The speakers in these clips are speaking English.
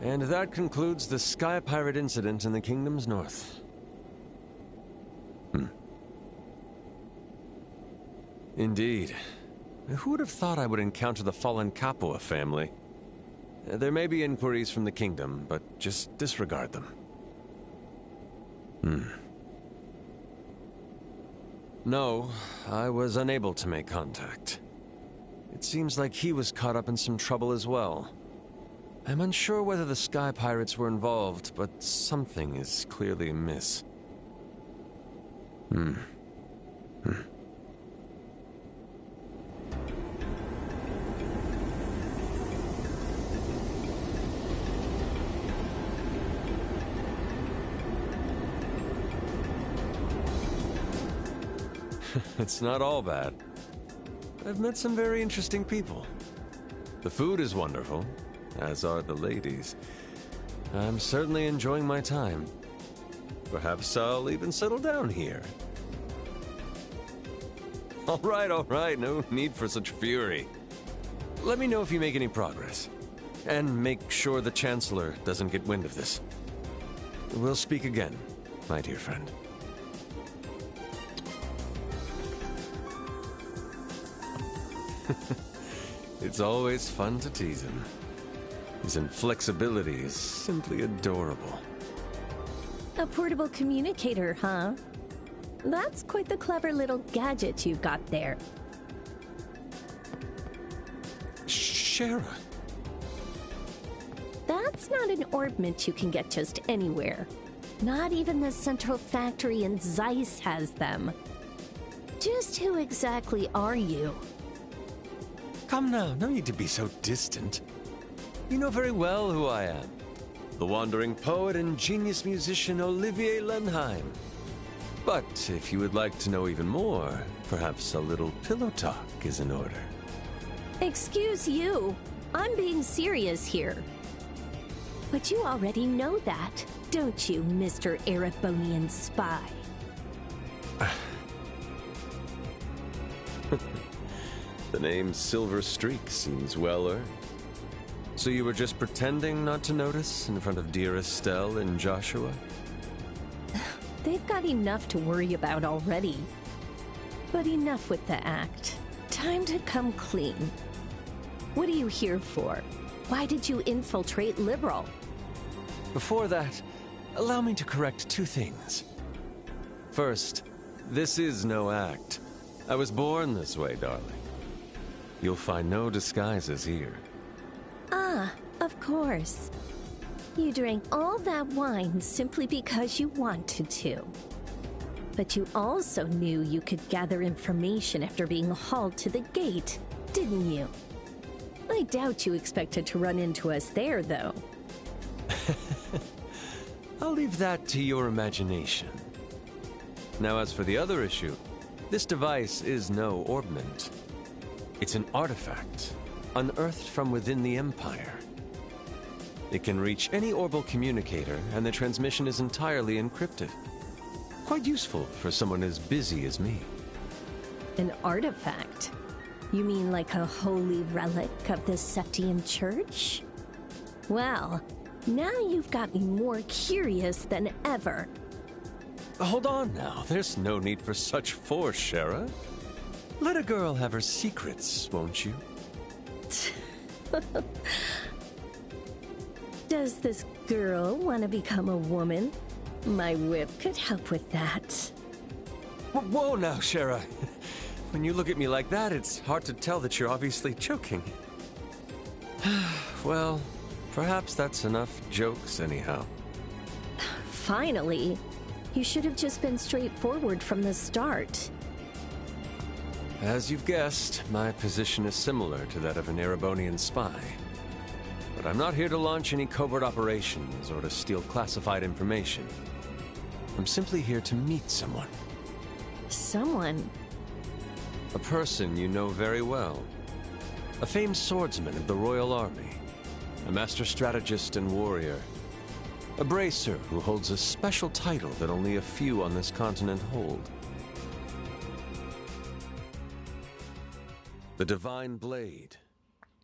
And that concludes the Sky Pirate incident in the Kingdom's North. Indeed. Who would have thought I would encounter the fallen Capua family? There may be inquiries from the Kingdom, but just disregard them. No, I was unable to make contact. It seems like he was caught up in some trouble as well. I'm unsure whether the Sky Pirates were involved, but something is clearly amiss. It's not all bad. I've met some very interesting people. The food is wonderful, as are the ladies. I'm certainly enjoying my time. Perhaps I'll even settle down here. All right, no need for such fury. Let me know if you make any progress. And make sure the Chancellor doesn't get wind of this. We'll speak again, my dear friend. It's always fun to tease him. His inflexibility is simply adorable. A portable communicator, huh? That's quite the clever little gadget you've got there. Shara! That's not an orbment you can get just anywhere. Not even the central factory in Zeiss has them. Just who exactly are you? Come now, no need to be so distant. You know very well who I am. The wandering poet and genius musician Olivier Lenheim. But if you would like to know even more, perhaps a little pillow talk is in order. Excuse you. I'm being serious here. But you already know that, don't you, Mr. Erebonian spy? The name Silver Streak seems well earned. So you were just pretending not to notice in front of dear Estelle and Joshua? They've got enough to worry about already. But enough with the act. Time to come clean. What are you here for? Why did you infiltrate Liberal? Before that, allow me to correct two things. First, this is no act. I was born this way, darling. You'll find no disguises here. Ah, of course. You drank all that wine simply because you wanted to. But you also knew you could gather information after being hauled to the gate, didn't you? I doubt you expected to run into us there, though. I'll leave that to your imagination. Now, as for the other issue, this device is no orbment. It's an artifact, unearthed from within the Empire. It can reach any orbital communicator, and the transmission is entirely encrypted. Quite useful for someone as busy as me. An artifact? You mean like a holy relic of the Septian Church? Well, now you've got me more curious than ever. Hold on now, there's no need for such force, Shara. Let a girl have her secrets, won't you? Does this girl want to become a woman? My whip could help with that. Whoa now, Shara. When you look at me like that, it's hard to tell that you're obviously joking. Well, perhaps that's enough jokes anyhow. Finally. You should have just been straightforward from the start. As you've guessed, my position is similar to that of an Erebonian spy. But I'm not here to launch any covert operations or to steal classified information. I'm simply here to meet someone. Someone? A person you know very well. A famed swordsman of the Royal Army. A master strategist and warrior. A bracer who holds a special title that only a few on this continent hold. The Divine Blade,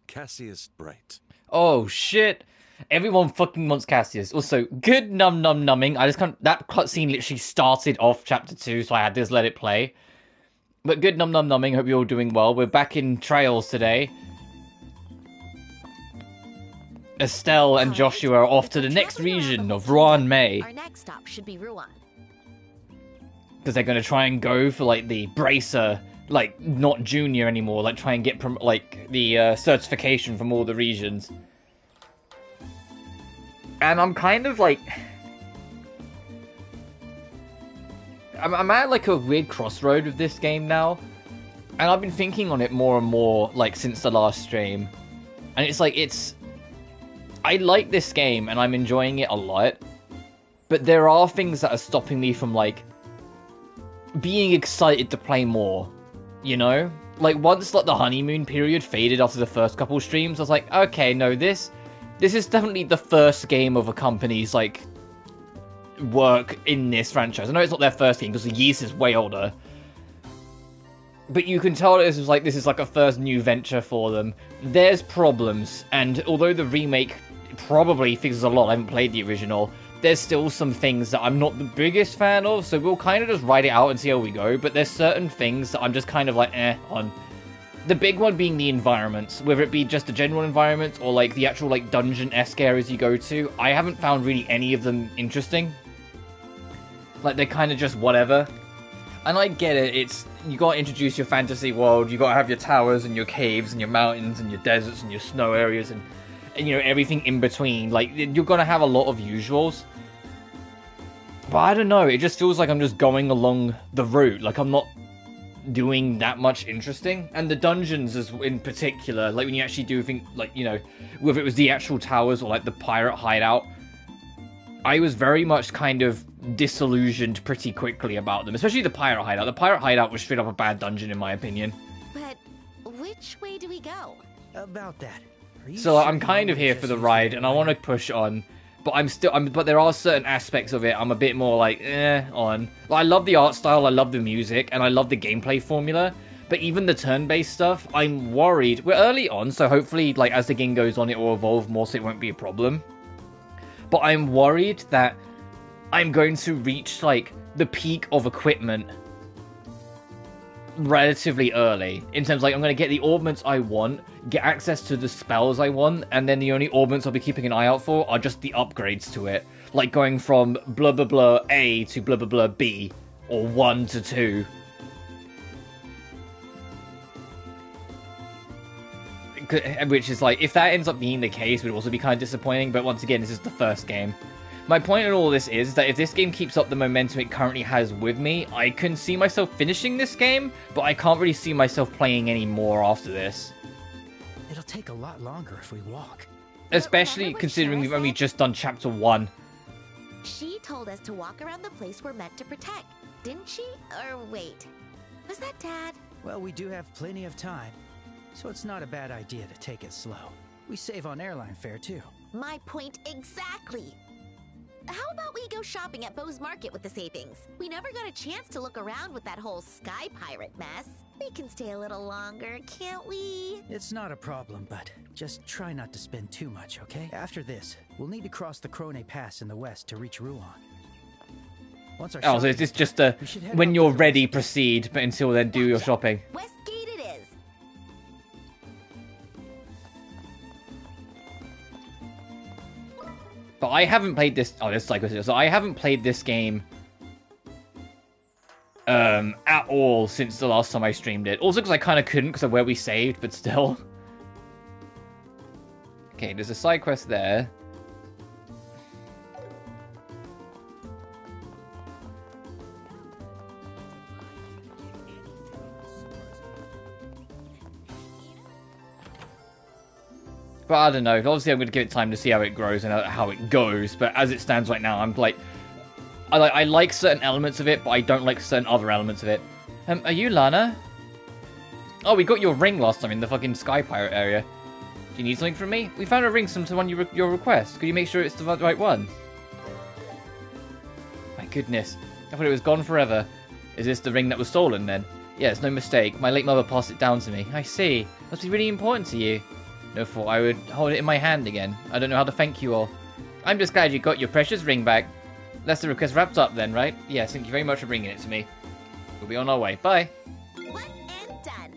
Cassius Bright. Oh shit! Everyone fucking wants Cassius. Also, good numbing. I just can't. That cutscene literally started off chapter 2, so I had to just let it play. But good numbing. Hope you're all doing well. We're back in Trails today. Estelle and Joshua are off to the next region of Ruan Mei. Our next stop should be Ruan. Because they're going to try and go for, like, the Bracer, like, not junior anymore. Like, try and get, like, the certification from all the regions. And I'm kind of, like... I'm at, like, a weird crossroad with this game now. And I've been thinking on it more and more, like, since the last stream. And it's like, I like this game, and I'm enjoying it a lot. But there are things that are stopping me from, like, being excited to play more. You know? Like, once, like, the honeymoon period faded after the first couple streams, I was like, okay, no, this is definitely the first game of a company's, like, work in this franchise. I know it's not their first game, because the Yeast is way older. But you can tell this is like a first new venture for them. There's problems, and although the remake probably fixes a lot, I haven't played the original, there's still some things that I'm not the biggest fan of, so we'll kind of just ride it out and see how we go, but there's certain things that I'm just kind of like, on. The big one being the environments, whether it be just the general environment, or like the actual like dungeon-esque areas you go to, I haven't found really any of them interesting. Like, they're kind of just whatever. And I get it, you gotta introduce your fantasy world, you gotta have your towers and your caves and your mountains and your deserts and your snow areas and you know, everything in between. Like, you're gonna have a lot of usuals. But I don't know, it just feels like I'm just going along the route. Like, I'm not doing that much interesting. And the dungeons in particular, like when you actually do think, like, you know, whether it was the actual towers or like the pirate hideout, I was very much kind of disillusioned pretty quickly about them, especially the pirate hideout. The pirate hideout was straight up a bad dungeon in my opinion. But which way do we go? About that. So I'm kind of here for the ride, and I want to push on, but but there are certain aspects of it I'm a bit more like, on. Like, I love the art style, I love the music, and I love the gameplay formula, but even the turn-based stuff, I'm worried. We're early on, so hopefully, like, as the game goes on, it will evolve more, so it won't be a problem. But I'm worried that I'm going to reach, like, the peak of equipment relatively early. In terms, like, I'm going to get the augments I want, get access to the spells I want, and then the only augments I'll be keeping an eye out for are just the upgrades to it. Like, going from blah blah blah A to blah blah blah B, or 1 to 2. Which is, like, if that ends up being the case, it would also be kind of disappointing, but once again, this is the first game. My point in all this is that if this game keeps up the momentum it currently has with me, I can see myself finishing this game, but I can't really see myself playing any more after this. It'll take a lot longer if we walk. Especially considering we've only just done chapter 1. She told us to walk around the place we're meant to protect, didn't she? Or wait, was that Dad? Well, we do have plenty of time, so it's not a bad idea to take it slow. We save on airline fare, too. My point exactly. How about we go shopping at Bo's Market with the savings? We never got a chance to look around with that whole Sky Pirate mess. We can stay a little longer, can't we? It's not a problem, but just try not to spend too much, okay? After this, we'll need to cross the Krone Pass in the west to reach Ruan. Once our Oh, so it's just a, when you're ready, proceed, but until then, do your shopping. West Gate it is. But I haven't played this, oh, this Psycho, so I haven't played this game at all since the last time I streamed it. Also because I kind of couldn't because of where we saved, but still. Okay, there's a side quest there. But I don't know, obviously I'm going to give it time to see how it grows and how it goes, but as it stands right now, I'm like, I like certain elements of it, but I don't like certain other elements of it. Are you Lana? Oh, we got your ring last time in the fucking Sky Pirate area. Do you need something from me? We found a ring to one your request. Could you make sure it's the right one? My goodness, I thought it was gone forever. Is this the ring that was stolen then? Yes, no mistake. My late mother passed it down to me. I see. Must be really important to you. No thought I would hold it in my hand again. I don't know how to thank you all. I'm just glad you got your precious ring back. That's the request wrapped up then, right? Yes, thank you very much for bringing it to me. We'll be on our way. Bye. One and done.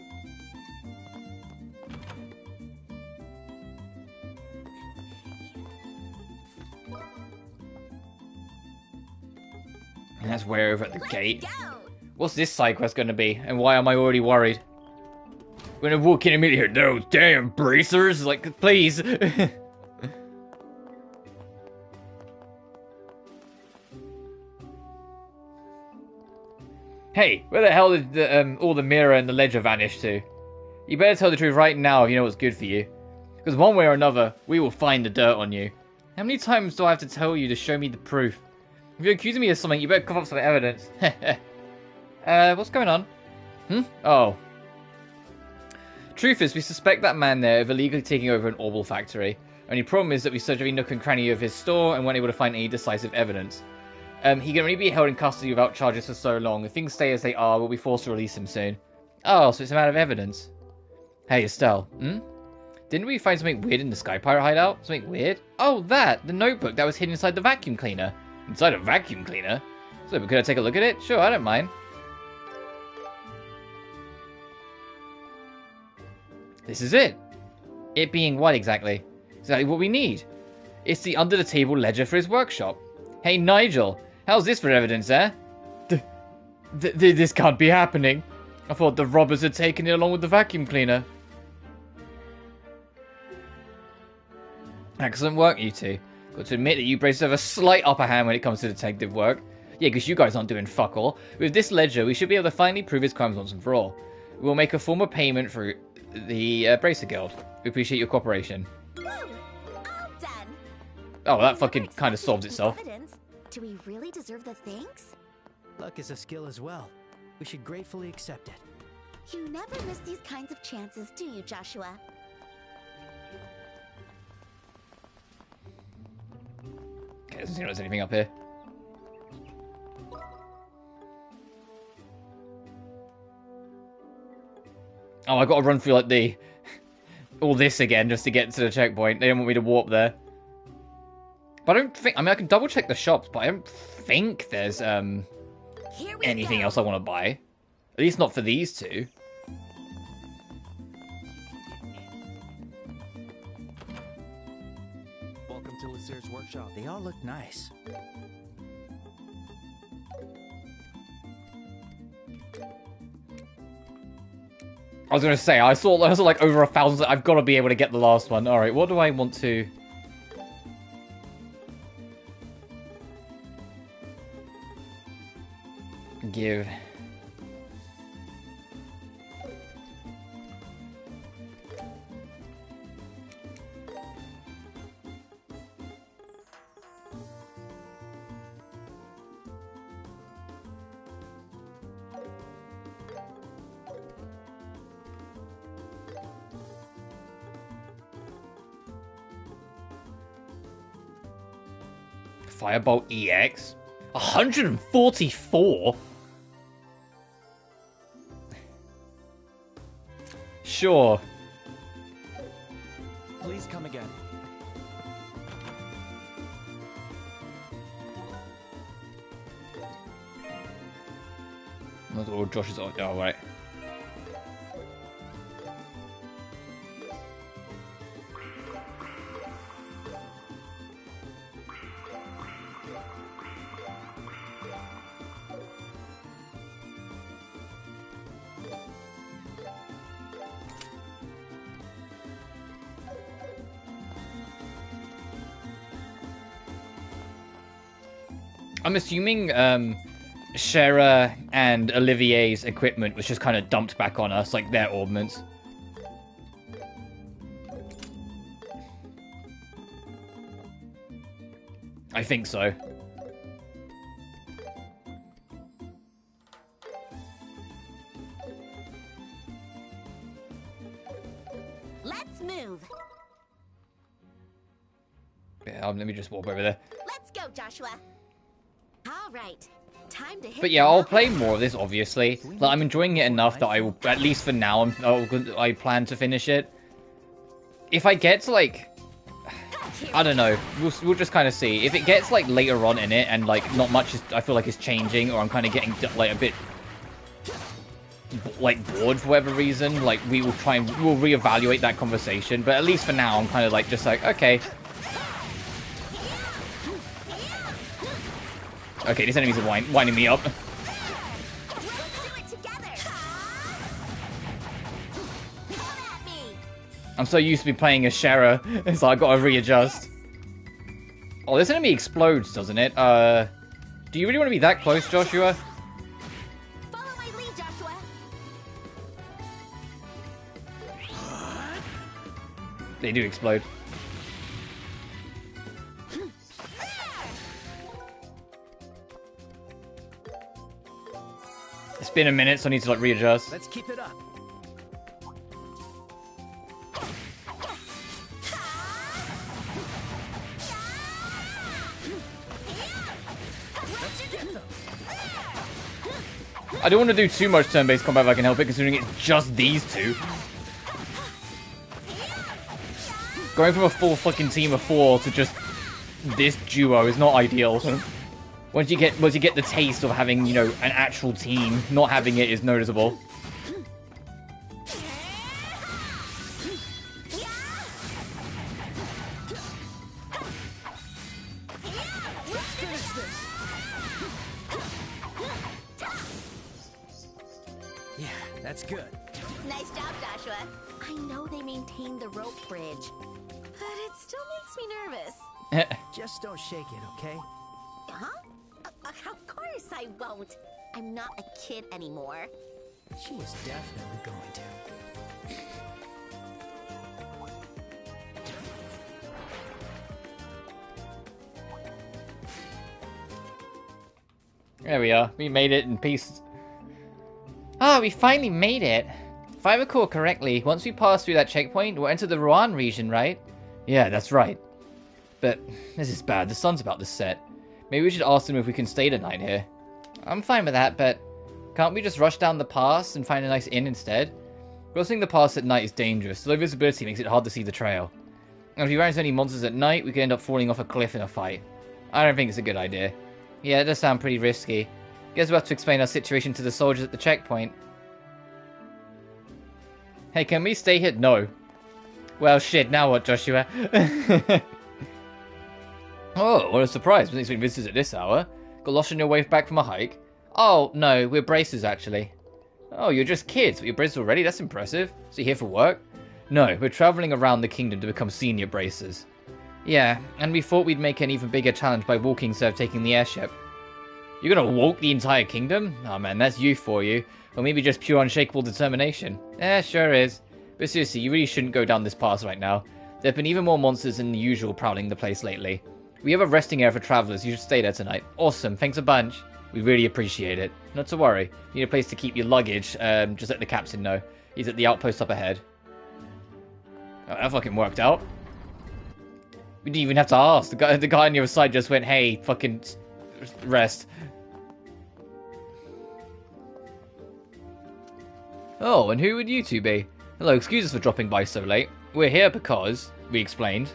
And that's way over at the gate. Go. What's this side quest going to be? And why am I already worried? When I walk in immediately, those damn bracers! Like, please! Hey, where the hell did all the mirror and the ledger vanish to? You better tell the truth right now if you know what's good for you. Because one way or another, we will find the dirt on you. How many times do I have to tell you to show me the proof? If you're accusing me of something, you better cough up some evidence. What's going on? Oh. Truth is, we suspect that man there of illegally taking over an Orbital factory. Only problem is that we searched every nook and cranny of his store and weren't able to find any decisive evidence. He can only be held in custody without charges for so long. If things stay as they are, we'll be forced to release him soon. Oh, so it's a matter of evidence. Hey, Estelle. Didn't we find something weird in the Sky Pirate hideout? Something weird? Oh, that! The notebook that was hidden inside the vacuum cleaner. Inside a vacuum cleaner? So, could I take a look at it? Sure, I don't mind. This is it. It being what exactly? Exactly what we need. It's the under-the-table ledger for his workshop. Hey, Nigel. How's this for evidence, eh? This can't be happening. I thought the robbers had taken it along with the vacuum cleaner. Excellent work, you two. Got to admit that you braces have a slight upper hand when it comes to detective work. Yeah, because you guys aren't doing fuck all. With this ledger, we should be able to finally prove his crimes once and for all. We'll make a formal payment for the Bracer Guild. We appreciate your cooperation. Woo! All done. Oh, that fucking kind of solves itself. Evidence? Do we really deserve the thanks? Luck is a skill as well. We should gratefully accept it. You never miss these kinds of chances, do you, Joshua? Okay, doesn't seem like there's anything up here. Oh, I gotta run through like the all this again just to get to the checkpoint. They don't want me to warp there. But I don't think, I mean, I can double check the shops, but I don't think there's anything else I want to buy. At least not for these two. Welcome to Lucier's workshop. They all look nice. I was gonna say, I saw like over 1,000. I've got to be able to get the last one. All right, what do I want to? Give. Firebolt EX? 144? Sure. Please come again. Not all Josh is. Oh, right. I'm assuming Shara and Olivier's equipment was just kind of dumped back on us, like their ordnance. I think so. Let's move. Yeah, let me just walk over there. Let's go, Joshua. All right. Time to hit. But yeah, I'll play more of this, obviously. Like, I'm enjoying it enough that I will, at least for now, I plan to finish it. if I get to, like... I don't know. We'll just kind of see. If it gets, like, later on in it and, like, not much is, I feel like is changing, or I'm kind of getting, like, a bit... like, bored for whatever reason, like, we'll reevaluate that conversation. But at least for now, I'm kind of, like, just like, okay. Okay, these enemies are winding me up. I'm so used to be playing as Shara, so I gotta readjust. Oh, this enemy explodes, doesn't it? Do you really want to be that close, Joshua? Follow my lead, Joshua. They do explode. It's been a minute, so I need to, like, readjust. Let's keep it up. I don't want to do too much turn-based combat if I can help it, considering it's just these two. Going from a full fucking team of 4 to just this duo is not ideal. Once you get the taste of having, you know, an actual team, not having it is noticeable. Yeah, that's good. Nice job, Joshua. I know they maintained the rope bridge, but it still makes me nervous. Just don't shake it, okay? Huh? Of course I won't. I'm not a kid anymore. She was definitely going to. There we are. We made it in peace. Ah, we finally made it. If I recall correctly, once we pass through that checkpoint, we'll enter the Rouen region, right? Yeah, that's right. But this is bad. The sun's about to set. Maybe we should ask them if we can stay the night here. I'm fine with that, but can't we just rush down the pass and find a nice inn instead? Crossing the pass at night is dangerous. Low visibility makes it hard to see the trail. And if we ran into any monsters at night, we could end up falling off a cliff in a fight. I don't think it's a good idea. Yeah, it does sound pretty risky. Guess we'll have to explain our situation to the soldiers at the checkpoint. Hey, can we stay here? No. Well, shit, now what, Joshua? Oh, what a surprise. Wasn't expecting visitors at this hour. Got lost on your way back from a hike? Oh, no, we're bracers, actually. Oh, you're just kids, but you're bracers already? That's impressive. So you're here for work? No, we're travelling around the kingdom to become senior bracers. Yeah, and we thought we'd make an even bigger challenge by walking instead of taking the airship. You're gonna walk the entire kingdom? Oh man, that's youth for you. Or maybe just pure unshakable determination. Sure is. But seriously, you really shouldn't go down this path right now. There have been even more monsters than usual prowling the place lately. We have a resting area for travellers. You should stay there tonight. Awesome, thanks a bunch. We really appreciate it. Not to worry. If you need a place to keep your luggage, just let the captain know. He's at the outpost up ahead. Oh, that fucking worked out. We didn't even have to ask. The guy on the other side just went, hey, fucking rest. Oh, and who would you two be? Hello, excuse us for dropping by so late. We're here because, we explained.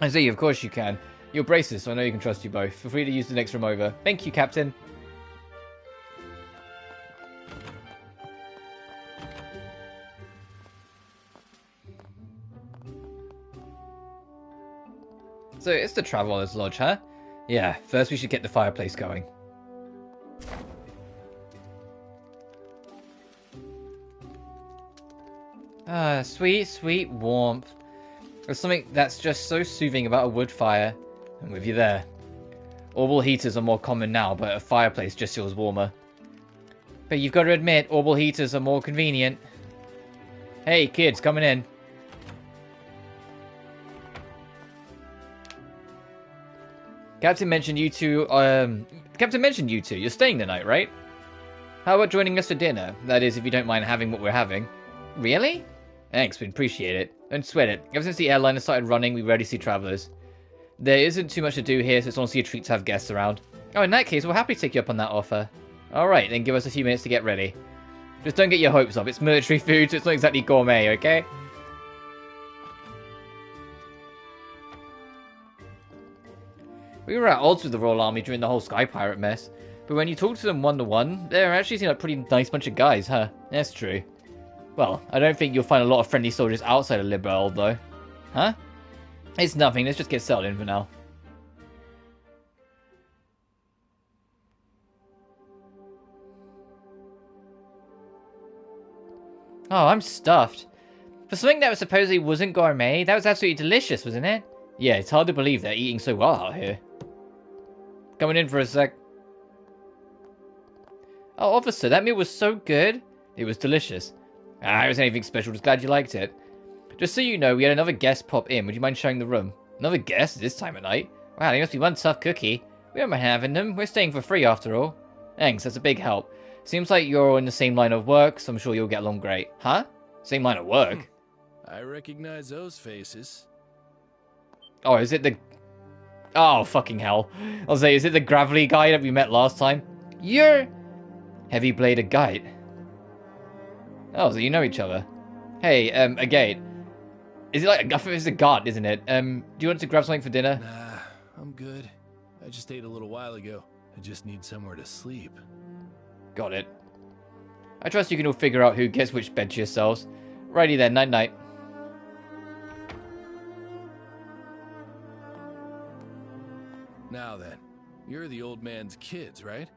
I see, of course you can. You're bracers, so I know you can trust you both. Feel free to use the next room over. Thank you, Captain. So, it's the Traveller's Lodge, huh? Yeah, first we should get the fireplace going. Ah, sweet, sweet warmth. There's something that's just so soothing about a wood fire. I'm with you there. Orbital heaters are more common now, but a fireplace just feels warmer. But you've got to admit, orbital heaters are more convenient. Hey, kids, coming in. Captain mentioned you two, You're staying the night, right? How about joining us for dinner? That is, if you don't mind having what we're having. Really? Thanks, we appreciate it. Don't sweat it. Ever since the airliner started running, we rarely see travellers. There isn't too much to do here, so it's honestly a treat to have guests around. Oh, in that case, we'll happily take you up on that offer. Alright, then give us a few minutes to get ready. Just don't get your hopes up. It's military food, so it's not exactly gourmet, okay? We were at odds with the Royal Army during the whole Sky Pirate mess. But when you talk to them one-to-one, they actually seem like a pretty nice bunch of guys, huh? That's true. Well, I don't think you'll find a lot of friendly soldiers outside of Liberal, though. Huh? It's nothing, let's just get settled in for now. Oh, I'm stuffed. For something that supposedly wasn't gourmet, that was absolutely delicious, wasn't it? Yeah, it's hard to believe they're eating so well out here. Coming in for a sec. Oh, officer, that meal was so good. It was delicious. Ah, it was anything special, just glad you liked it. Just so you know, we had another guest pop in. Would you mind showing the room? Another guest this time of night? Wow, they must be one tough cookie. We don't mind having them. We're staying for free after all. Thanks, that's a big help. Seems like you're all in the same line of work, so I'm sure you'll get along great. Huh? Same line of work? I recognize those faces. Oh, is it the... Oh, fucking hell. I'll say, is it the gravelly guy that we met last time? You're... Heavy-bladed guide. Oh, so you know each other. Hey, Agate. Is it like... I think it's a guard, isn't it? Do you want to grab something for dinner? Nah, I'm good. I just ate a little while ago. I just need somewhere to sleep. Got it. I trust you can all figure out who gets which bed to yourselves. Righty then, night-night. Now then, you're the old man's kids, right?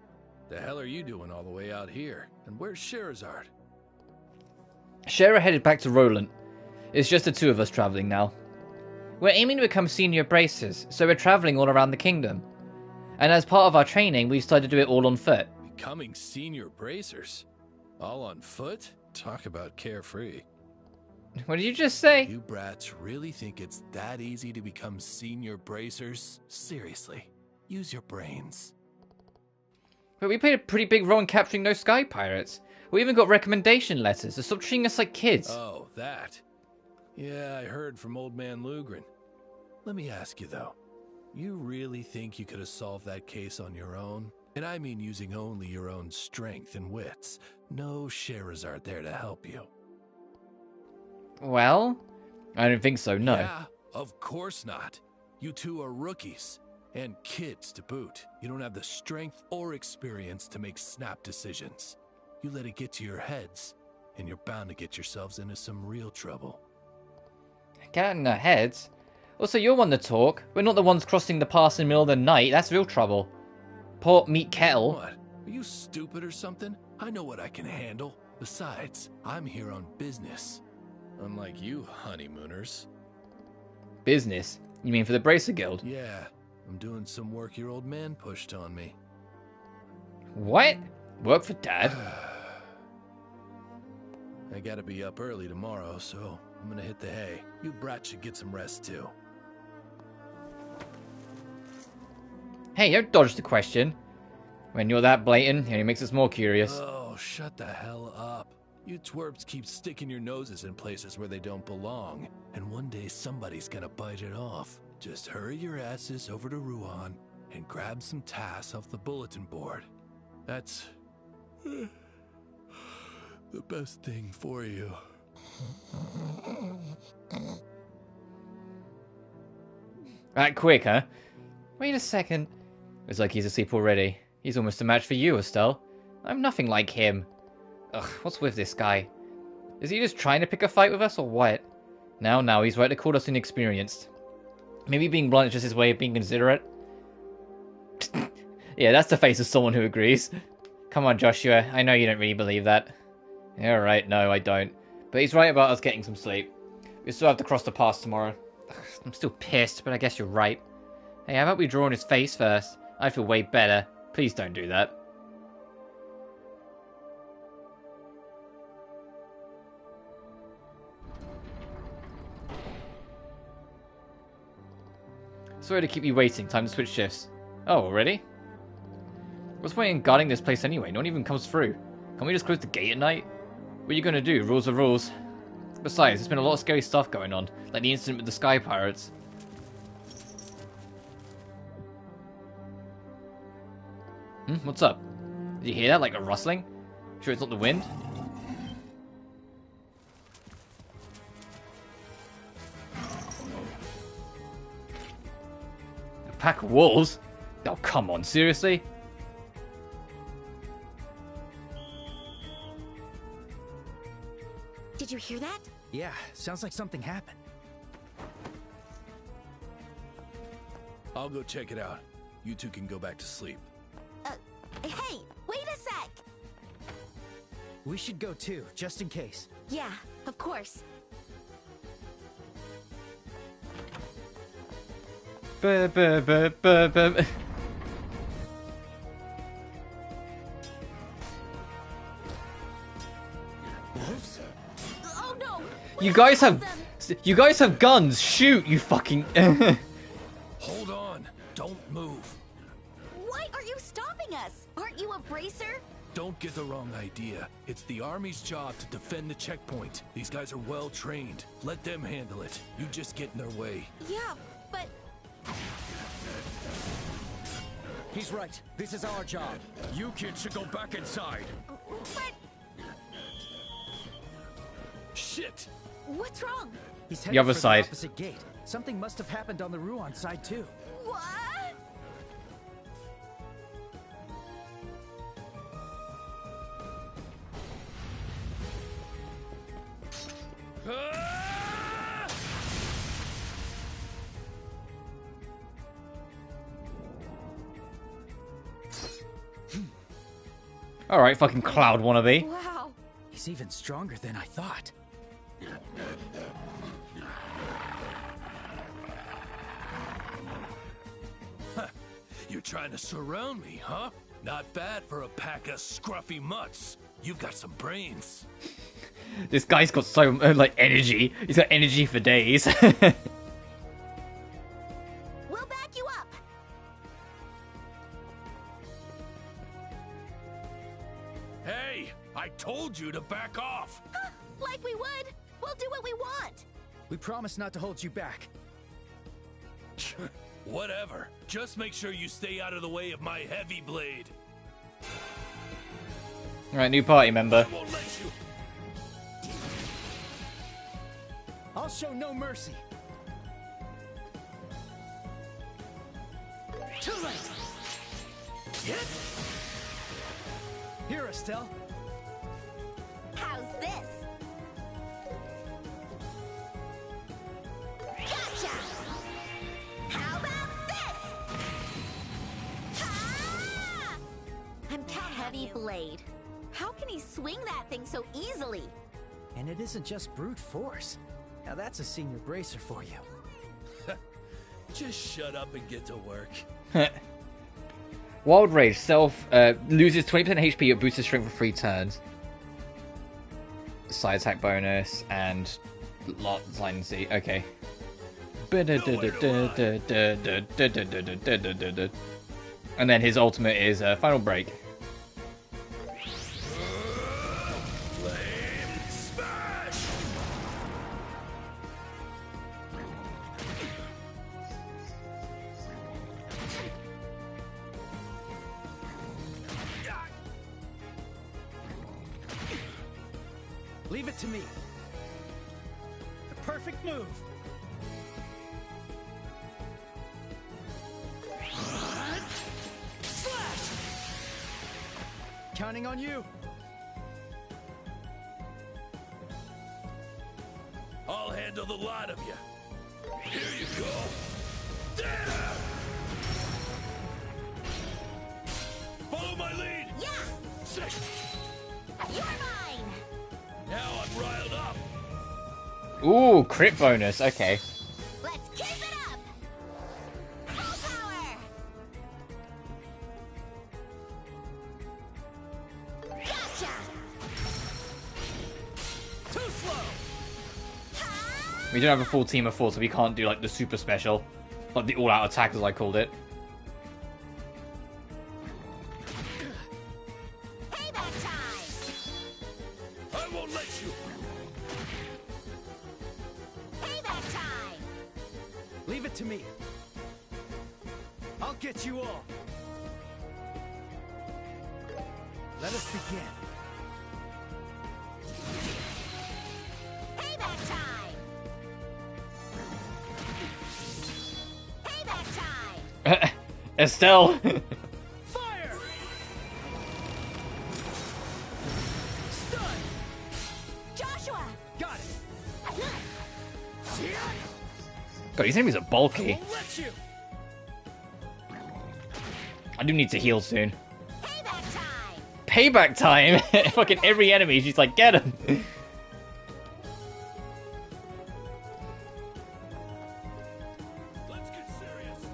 The hell are you doing all the way out here? And where's Sherazard? Shara headed back to Roland. It's just the two of us traveling now. We're aiming to become senior bracers, so we're traveling all around the kingdom. And as part of our training, we decided to do it all on foot. Becoming senior bracers? All on foot? Talk about carefree. What did you just say? You brats really think it's that easy to become senior bracers? Seriously, use your brains. But we played a pretty big role in capturing those Sky Pirates. We even got recommendation letters, so stop treating us like kids. Oh, that. Yeah, I heard from old man Lugren. Let me ask you though, you really think you could have solved that case on your own? And I mean using only your own strength and wits. No Sherazard there to help you. Well, I don't think so, no. Yeah, of course not. You two are rookies. And kids to boot. You don't have the strength or experience to make snap decisions. You let it get to your heads, and you're bound to get yourselves into some real trouble. Get in our heads? Also, you're one to talk. We're not the ones crossing the pass in the middle of the night. That's real trouble. Pot, meat, kettle. What? Are you stupid or something? I know what I can handle. Besides, I'm here on business. Unlike you honeymooners. Business? You mean for the Bracer Guild? Yeah, I'm doing some work your old man pushed on me. What? Work for Dad? I gotta be up early tomorrow, so I'm gonna hit the hay. You brats should get some rest too. Hey, don't dodge the question. When you're that blatant, it only makes us more curious. Oh, shut the hell up. You twerps keep sticking your noses in places where they don't belong, and one day somebody's gonna bite it off. Just hurry your asses over to Ruan and grab some tasks off the bulletin board. That's the best thing for you. That quick, huh? Wait a second. Looks like he's asleep already. He's almost a match for you, Estelle. I'm nothing like him. Ugh, what's with this guy? Is he just trying to pick a fight with us, or what? Now, he's right to call us inexperienced. Maybe being blunt is just his way of being considerate. Yeah, that's the face of someone who agrees. Come on, Joshua. I know you don't really believe that. Yeah, right. No, I don't. But he's right about us getting some sleep. We still have to cross the pass tomorrow. Ugh, I'm still pissed, but I guess you're right. Hey, how about we draw on his face first? I feel way better. Please don't do that. Sorry to keep you waiting. Time to switch shifts. Oh, already? What's the point in guarding this place anyway? No one even comes through. Can't we just close the gate at night? What are you gonna do? Rules are rules. Besides, there's been a lot of scary stuff going on, like the incident with the Sky Pirates. What's up? Did you hear that? Like a rustling? Sure it's not the wind? pack of wolves? Oh, come on, seriously? Did you hear that? Yeah, sounds like something happened. I'll go check it out. You two can go back to sleep. Hey, wait a sec! We should go too, just in case. Yeah, of course. Oh no! You guys have guns. Shoot, you fucking. Hold on. Don't move. Why are you stopping us? Aren't you a bracer? Don't get the wrong idea. It's the Army's job to defend the checkpoint. These guys are well trained. Let them handle it. You just get in their way. Yeah, but He's right. This is our job. You kids should go back inside. Shit! what's wrong? He's The headed other for side. the opposite gate. Something must have happened on the Ruan side too. What? Ah! All right, fucking cloud wannabe. Wow. He's even stronger than I thought. You're trying to surround me, huh? Not bad for a pack of scruffy mutts. You've got some brains. This guy's got so like energy. He's got energy for days. We'll back you up. Hey, I told you to back off. Like we would. We'll do what we want. We promise not to hold you back. Whatever. Just make sure you stay out of the way of my heavy blade. All right, new party member. I won't let you. I'll show no mercy. Too late. Here, Estelle. How's this? Gotcha! How about this? Ah! I'm Count Heavy Blade. How can he swing that thing so easily? And it isn't just brute force. Now that's a senior bracer for you. Just shut up and get to work. Wild Rage loses 20% HP but boosts his strength for 3 turns. Side attack bonus and line C. Okay. And then his ultimate is Final Break. Flame smash! Leave it to me. The perfect move. Slash! Counting on you. I'll handle the lot of you. Here you go. There! Follow my lead. Yeah! Sick. You're mine! Now I'm riled up. Ooh, crit bonus. Okay. Let's keep it up! Full power! Gotcha! Too slow. Ah! We don't have a full team of 4, so we can't do like the super special. Like the all-out attack as I called it. Payback time! I won't let you. Payback time! Leave it to me. I'll get you all. Let us begin. Payback time! Payback time! Estelle! Fire! Stun! Joshua! Got it! God, these enemies are bulky. Won't let you! I do need to heal soon. Payback time! Payback time! Fucking every enemy, she's like, get him! Let's get serious.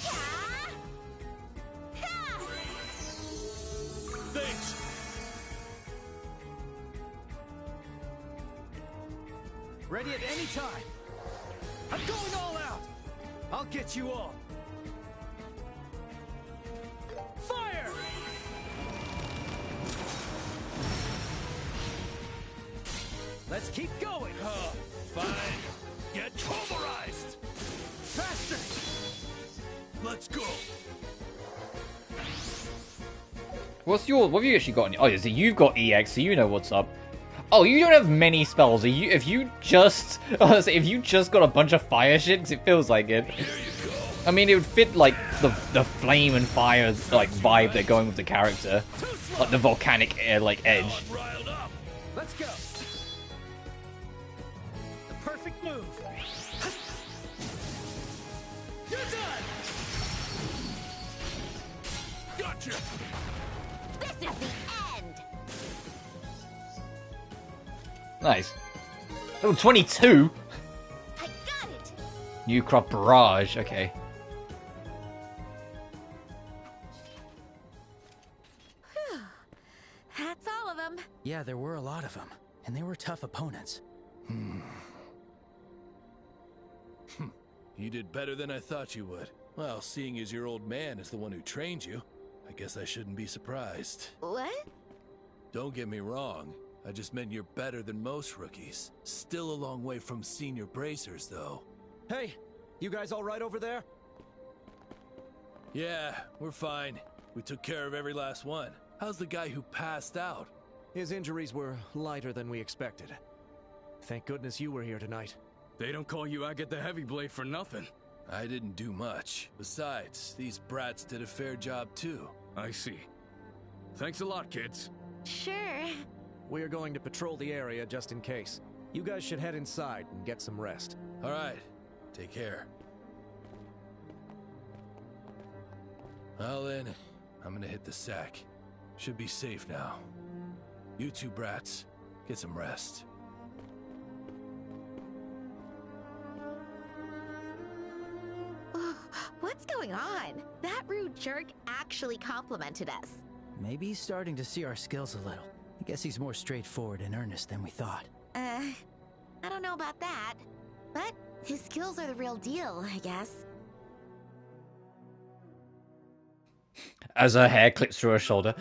Ha! Ha! Thanks. Ready at any time. I'm going all out. I'll get you all. Fire! Let's keep going. Fine. Get pulverized. Faster. Let's go. What have you actually got? Oh, so you've got EX, so you know what's up. Oh, you don't have many spells. If you just got a bunch of fire shit, 'cause it feels like it. Here you go. I mean, it would fit like the flame and fire like vibe they're going with the character, like the volcanic like edge. I'm riled up. Let's go. The perfect move. You're done! Gotcha. This is the end! Nice. Oh, 22. I got it! New crop barrage. Okay. That's all of them. Yeah, there were a lot of them, and they were tough opponents. You did better than I thought you would. Well, seeing as your old man is the one who trained you, I guess I shouldn't be surprised. What? Don't get me wrong. I just meant you're better than most rookies. Still a long way from senior bracers, though. Hey, you guys all right over there? Yeah, we're fine. We took care of every last one. How's the guy who passed out? His injuries were lighter than we expected. Thank goodness you were here tonight. They don't call you Agate the Heavy Blade for nothing. I didn't do much. Besides, these brats did a fair job too. I see. Thanks a lot, kids. Sure. We are going to patrol the area just in case. You guys should head inside and get some rest. All right, take care. Well then, I'm gonna hit the sack. Should be safe now. You two brats, get some rest. What's going on? That rude jerk actually complimented us. Maybe he's starting to see our skills a little. I guess he's more straightforward and earnest than we thought. I don't know about that. But his skills are the real deal, I guess. As her hair clips through her shoulder.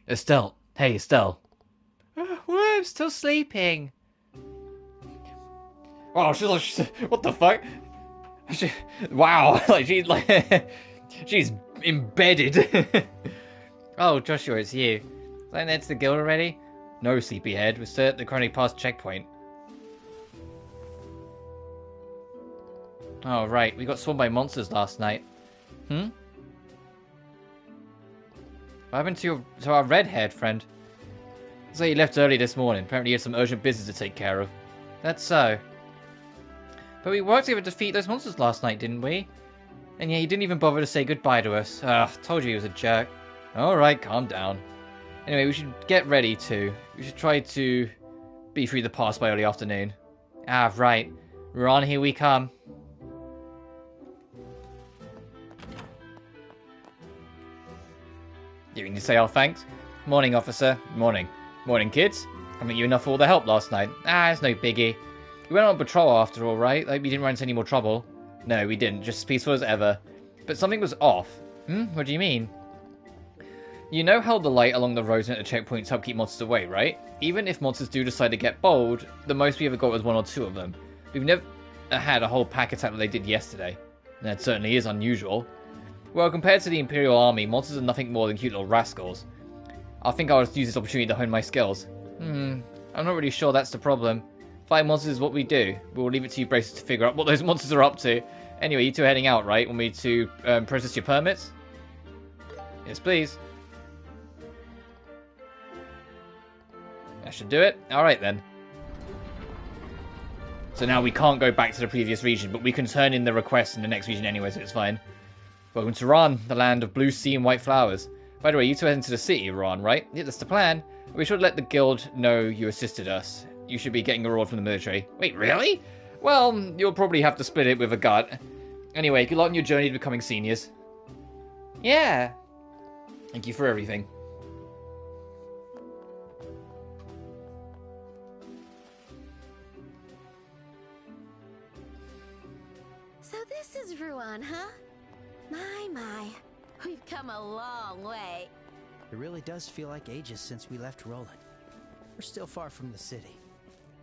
Estelle. Hey, Estelle. Well, I'm still sleeping. Wow, she's what the fuck? Wow, like she's embedded. Oh, Joshua, it's you. So that's the guild already? No, sleepyhead. We're still at the currently past checkpoint. Oh, right. We got swarmed by monsters last night. What happened to our red-haired friend? So he left early this morning. Apparently he had some urgent business to take care of. That's so. But we worked able to defeat those monsters last night, didn't we? And yeah, he didn't even bother to say goodbye to us. Ugh, told you he was a jerk. Alright, calm down. Anyway, we should get ready too. We should try to be through the pass by early afternoon. Ah, right. Ron, here we come. You need to say our thanks? Morning, officer. Morning. Morning, kids. Haven't you enough for all the help last night? Ah, it's no biggie. We went on patrol after all, right? Like, we didn't run into any more trouble. No, we didn't. Just as peaceful as ever. But something was off. What do you mean? You know how the light along the roads and at the checkpoints help keep monsters away, right? Even if monsters do decide to get bold, the most we ever got was 1 or 2 of them. We've never had a whole pack attack like they did yesterday. And that certainly is unusual. Well, compared to the Imperial Army, monsters are nothing more than cute little rascals. I think I'll use this opportunity to hone my skills. I'm not really sure that's the problem. Fighting monsters is what we do. We'll leave it to you braces to figure out what those monsters are up to. Anyway, you two are heading out, right? Want me to process your permits? Yes, please. That should do it. Alright then. So now we can't go back to the previous region, but we can turn in the request in the next region anyway, so it's fine. Welcome to Ran, the land of blue sea and white flowers. By the way, you two are heading to the city, Ran, right? Yeah, that's the plan. We should let the guild know you assisted us. You should be getting a reward from the military. Wait, really? Well, you'll probably have to split it with a gut. Anyway, good luck on your journey to becoming seniors. Yeah. Thank you for everything. So this is Ruan, huh? My. We've come a long way. It really does feel like ages since we left Roland. We're still far from the city.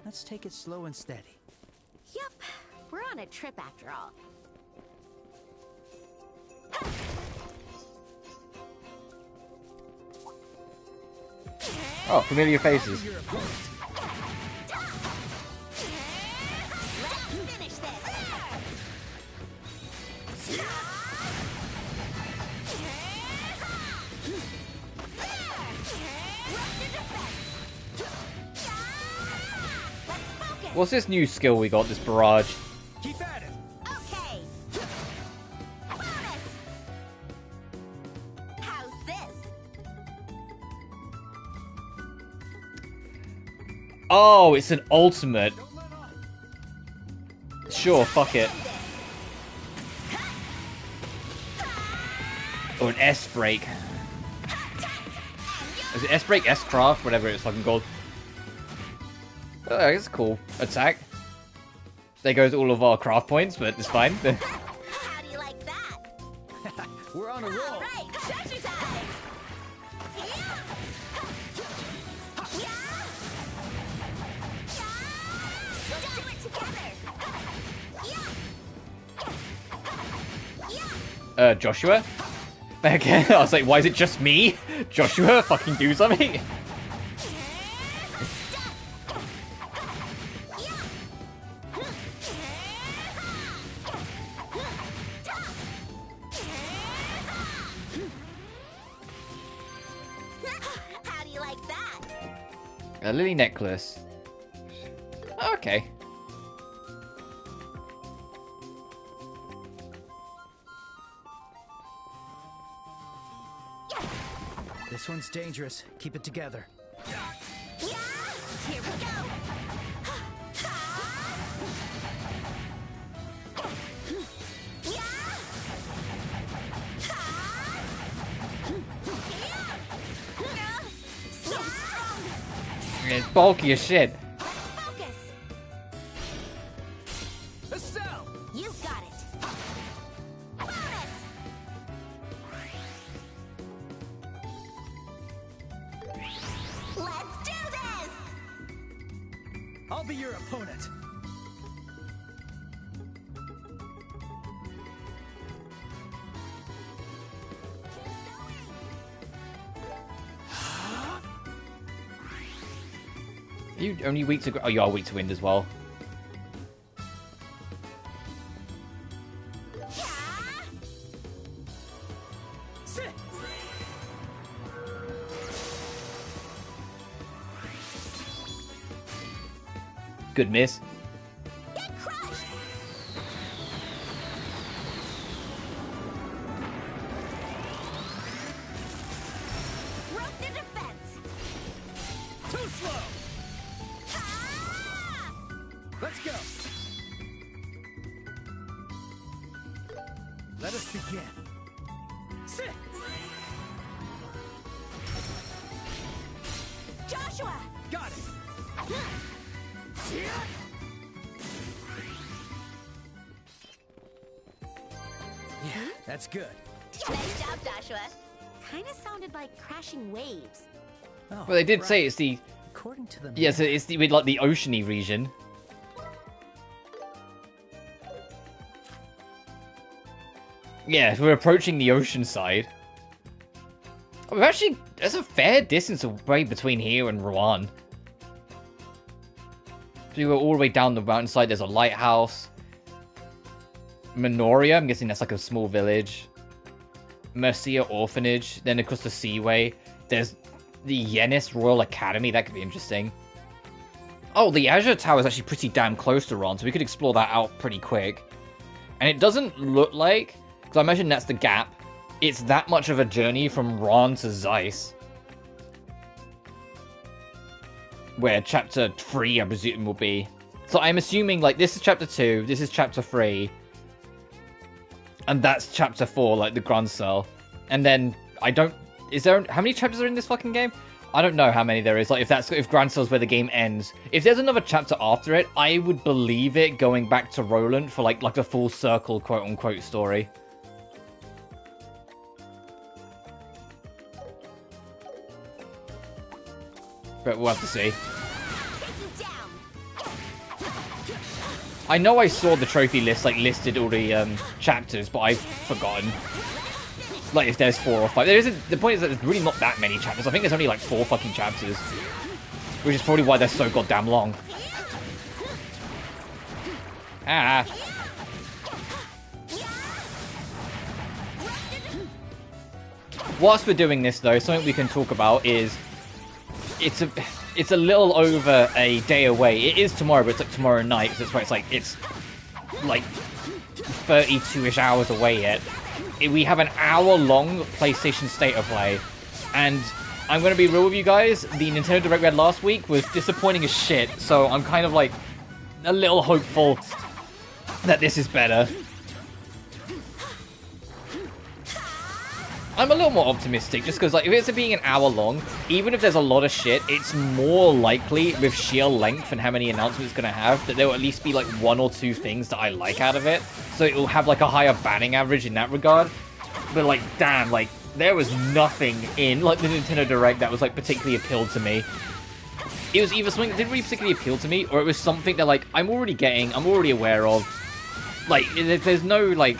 Let's take it slow and steady. Yup, we're on a trip after all. Oh, familiar faces. Let's finish this. What's this new skill we got, this barrage? Keep at it. Okay. Bonus. How's this? Oh, it's an ultimate. Sure, fuck it. Or an S-break. Is it S-break, S-craft, whatever it's fucking called. Oh, it's a cool attack. There goes all of our craft points, but it's fine. How do you like that? We're on a roll. All right, treasure time. Let's do it together. Joshua? Okay, I was like, why is it just me? Joshua, fucking do something. How do you like that? A lily necklace. Okay. This one's dangerous. Keep it together. Yeah! Here we go! So strong! It's bulky as shit. Focus! Estelle! You got it! Bonus! Let's do this! I'll be your opponent. Are you only weak to... Oh, you are weak to wind as well. Sit. Good miss. Get crushed! Broke the defense! Too slow! Ah! Let's go! Let us begin. Sit. Joshua! Got it! Yeah, that's good. Nice job, Joshua. Kinda sounded like crashing waves. Oh, Well, they did right. say it's the... According to the Yeah, so map, it's the, with, like, the oceany region. Yeah, we're approaching the ocean side. Oh, we're actually, there's a fair distance away between here and Rouen. So you go all the way down the mountainside, there's a lighthouse. Minoria, I'm guessing that's like a small village. Mercia Orphanage, then across the Seaway, there's the Yenis Royal Academy, that could be interesting. Oh, the Azure Tower is actually pretty damn close to Ron, so we could explore that out pretty quick. And it doesn't look like, because I imagine that's the gap, it's that much of a journey from Ron to Zeiss. Where chapter 3, I presume, will be. So I'm assuming, like, this is chapter 2, this is chapter 3. And that's chapter 4, like, the Grand Cell. And then, I don't... Is there... How many chapters are in this fucking game? I don't know how many there is. Like, if Grand Cell's where the game ends. If there's another chapter after it, I would believe it going back to Roland for, like a full circle, quote-unquote, story. But we'll have to see. I know I saw the trophy list, like, listed all the chapters, but I've forgotten. Like, if there's 4 or 5. There isn't. The point is that there's really not that many chapters. I think there's only, like, 4 fucking chapters. Which is probably why they're so goddamn long. Ah. Whilst we're doing this, though, something we can talk about is... It's a little over a day away. It is tomorrow, but it's like tomorrow night. So that's why it's like 32-ish hours away yet. We have an hour-long PlayStation State of Play, and I'm going to be real with you guys. The Nintendo Direct we had last week was disappointing as shit. So I'm kind of like a little hopeful that this is better. I'm a little more optimistic, just because, like, if it's being an hour long, even if there's a lot of shit, it's more likely, with sheer length and how many announcements it's going to have, that there will at least be, like, 1 or 2 things that I like out of it. So it will have, like, a higher batting average in that regard. But, like, damn, like, there was nothing in, like, the Nintendo Direct that was, like, particularly appealed to me. It was either something that didn't really particularly appeal to me, or it was something that, like, I'm already aware of. Like, there's no, like...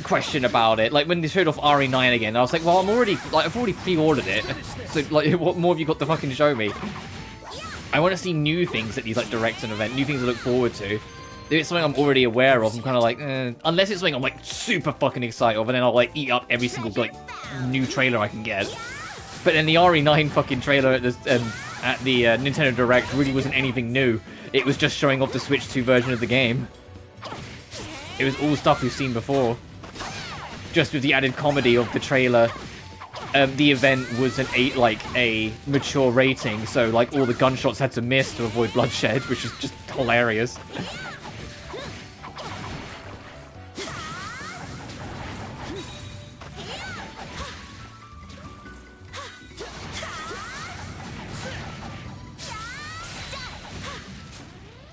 question about it. Like when they showed off RE9 again, I was like, well, I've already pre-ordered it, so like what more have you got to fucking show me? I want to see new things at these like directs and events, new things to look forward to. If it's something I'm already aware of, I'm kind of like, unless it's something I'm like super fucking excited of, and then I'll like eat up every single like new trailer I can get. But then the RE9 fucking trailer at the Nintendo Direct really wasn't anything new. It was just showing off the Switch 2 version of the game. It was all stuff we've seen before. Just with the added comedy of the trailer, the event was a mature rating, so like all the gunshots had to miss to avoid bloodshed, which is just hilarious.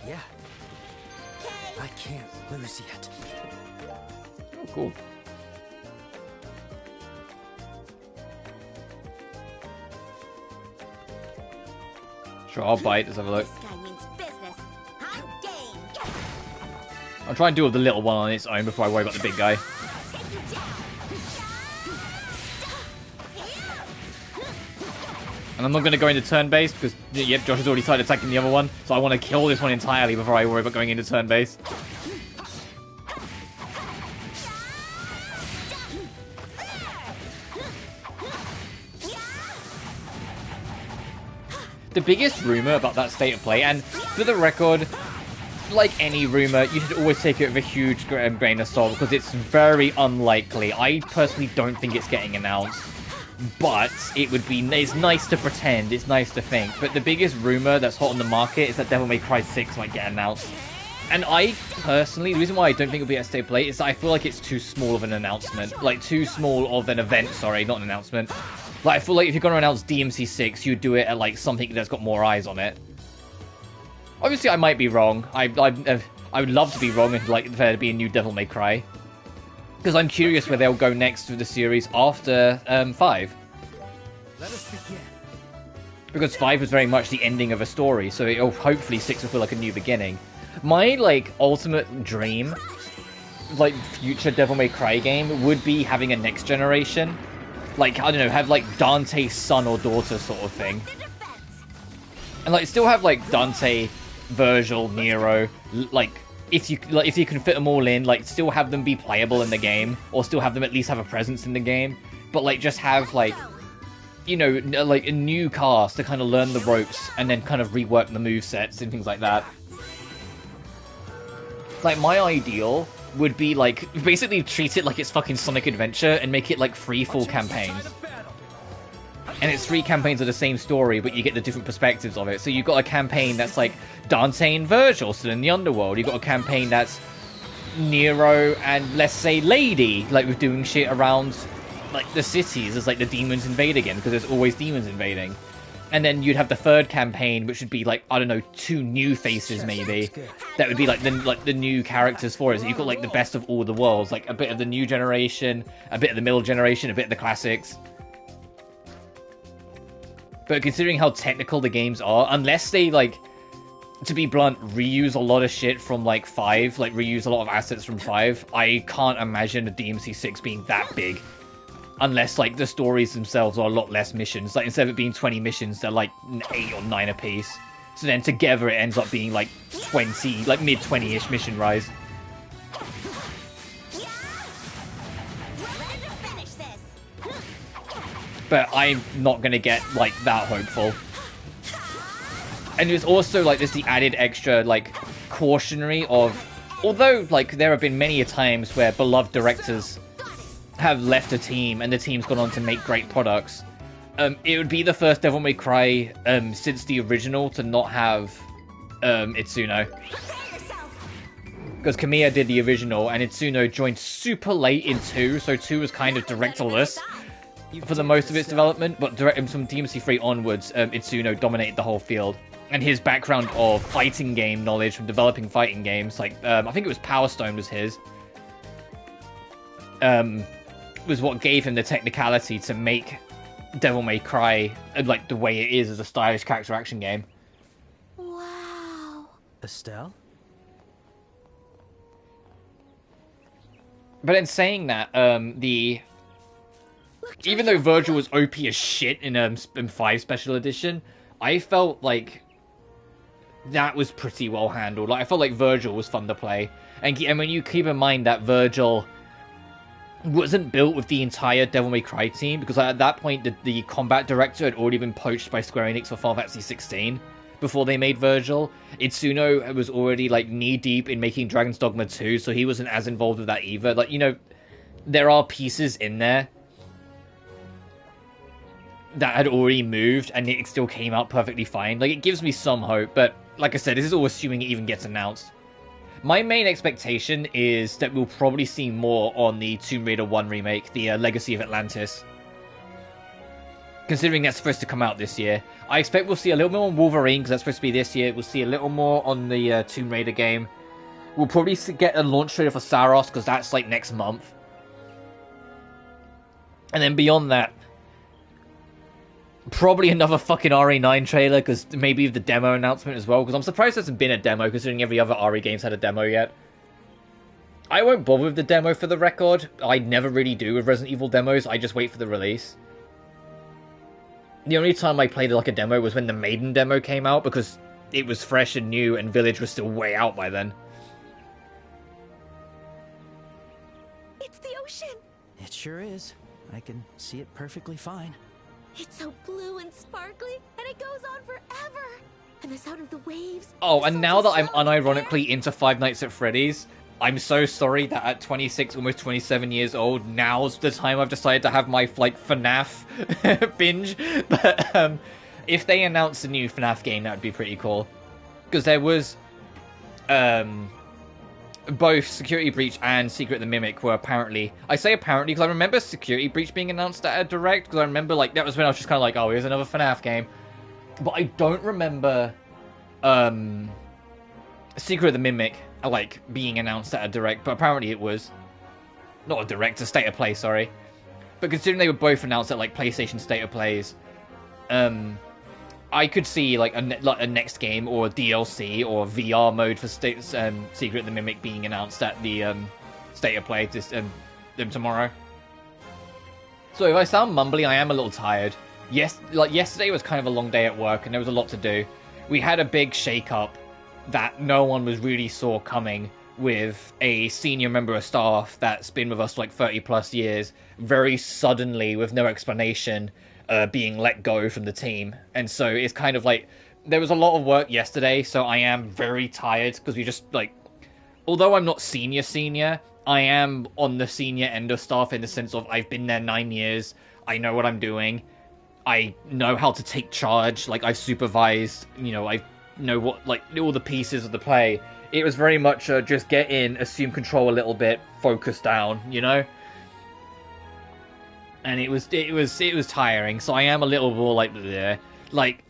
Yeah. I can't lose yet. Oh, cool. Sure, I'll bite. Let's have a look. I'll try and deal with the little one on its own before I worry about the big guy. And I'm not going to go into turn-based because, yep, Josh has already started attacking the other one. So I want to kill this one entirely before I worry about going into turn-based. The biggest rumor about that state of play, and for the record, like any rumor, you should always take it with a huge grain of salt because it's very unlikely. I personally don't think it's getting announced, but it's nice to pretend, it's nice to think. But the biggest rumor that's hot on the market is that Devil May Cry 6 might get announced. And I personally, the reason why I don't think it'll be at state of play is that I feel like it's too small of an announcement. Like, too small of an event, sorry, not an announcement. Like, I feel like if you're going to announce DMC6, you'd do it at, like, something that's got more eyes on it. Obviously, I might be wrong. I would love to be wrong and, like, there to be a new Devil May Cry. Because I'm curious where they'll go next with the series after 5. Let us begin. Because 5 was very much the ending of a story, so hopefully 6 will feel like a new beginning. My, like, ultimate dream, like, future Devil May Cry game would be having a next generation. like, I don't know, have like Dante's son or daughter sort of thing. And like still have like Dante, Virgil, Nero, like if you can fit them all in, like still have them be playable in the game, or still have them at least have a presence in the game, but like just have like, you know, like a new cast to kind of learn the ropes and then kind of rework the movesets and things like that. Like my ideal would be like basically treat it like it's fucking Sonic Adventure and make it like 3 full campaigns. And it's 3 campaigns of the same story, but you get the different perspectives of it. So you've got a campaign that's like Dante and Virgil still in the underworld. You've got a campaign that's Nero and, let's say, Lady, like with doing shit around like the cities as like the demons invade again, because there's always demons invading. And then you'd have the 3rd campaign, which would be like, I don't know, 2 new faces maybe. That would be like the new characters for it. So you've got like the best of all the worlds, like a bit of the new generation, a bit of the middle generation, a bit of the classics. But considering how technical the games are, unless they, like, to be blunt, reuse a lot of shit from like 5, like reuse a lot of assets from 5, I can't imagine a DMC6 being that big. Unless, like, the stories themselves are a lot less missions. Like, instead of it being 20 missions, they're, like, 8 or 9 apiece. So then together it ends up being, like, 20, like, mid-20-ish mission rise. But I'm not gonna get, like, that hopeful. And there's also, like, there's the added extra, like, cautionary of... Although, like, there have been many a times where beloved directors have left a team and the team's gone on to make great products. It would be the first Devil May Cry since the original to not have Itsuno. Because Kamiya did the original and Itsuno joined super late in 2, so 2 was kind of directorless for the most of its development, but from DMC3 onwards, Itsuno dominated the whole field. And his background of fighting game knowledge from developing fighting games, like, I think it was Power Stone was his, was what gave him the technicality to make Devil May Cry like the way it is as a stylish character action game. Wow. Estelle? But in saying that, even though Virgil was OP as shit in 5 Special Edition, I felt like that was pretty well handled. Like, I felt like Virgil was fun to play. And when you keep in mind that Virgil wasn't built with the entire Devil May Cry team, because at that point the combat director had already been poached by Square Enix for Final Fantasy 16 before they made Virgil. Itsuno was already like knee deep in making Dragon's Dogma 2, so he wasn't as involved with that either. Like, you know, there are pieces in there that had already moved and it still came out perfectly fine. Like, it gives me some hope, but like I said, this is all assuming it even gets announced. My main expectation is that we'll probably see more on the Tomb Raider 1 remake, the Legacy of Atlantis. Considering that's supposed to come out this year. I expect we'll see a little more on Wolverine, because that's supposed to be this year. We'll see a little more on the Tomb Raider game. We'll probably get a launch trailer for Saros, because that's like next month. And then beyond that, probably another fucking RE9 trailer, because maybe the demo announcement as well, because I'm surprised there hasn't been a demo, considering every other RE game's had a demo yet. I won't bother with the demo for the record. I never really do with Resident Evil demos, I just wait for the release. The only time I played like a demo was when the Maiden demo came out, because it was fresh and new, and Village was still way out by then. It's the ocean. It sure is. I can see it perfectly fine. It's so blue and sparkly, and it goes on forever. And the sound of the waves. Oh, and now that I'm unironically into Five Nights at Freddy's, I'm so sorry that at 26, almost 27 years old, now's the time I've decided to have my, like, FNAF binge. But, if they announce a new FNAF game, that would be pretty cool. Because there was, both Security Breach and Secret the Mimic were apparently... I say apparently because I remember Security Breach being announced at a Direct, because I remember, like, that was when I was just kind of like, oh, here's another FNAF game. But I don't remember, Secret of the Mimic, like, being announced at a Direct, but apparently it was. Not a Direct, a State of Play, sorry. But considering they were both announced at, like, PlayStation State of Plays, I could see like a next game or a DLC or a VR mode for Secret the Mimic being announced at the State of Play tomorrow. So if I sound mumbly, I am a little tired. Yes, like yesterday was kind of a long day at work and there was a lot to do. We had a big shake-up that no one was really saw coming, with a senior member of staff that's been with us for like 30 plus years very suddenly, with no explanation, being let go from the team. And so it's kind of like there was a lot of work yesterday, so I am very tired because we just like, although I'm not senior, I am on the senior end of staff in the sense of I've been there 9 years. I know what I'm doing. I know how to take charge. Like, I've supervised, you know, I know what, like, all the pieces of the play. It was very much just get in, assume control a little bit, focus down, you know? And it was tiring, so I am a little more like, bleh. Like,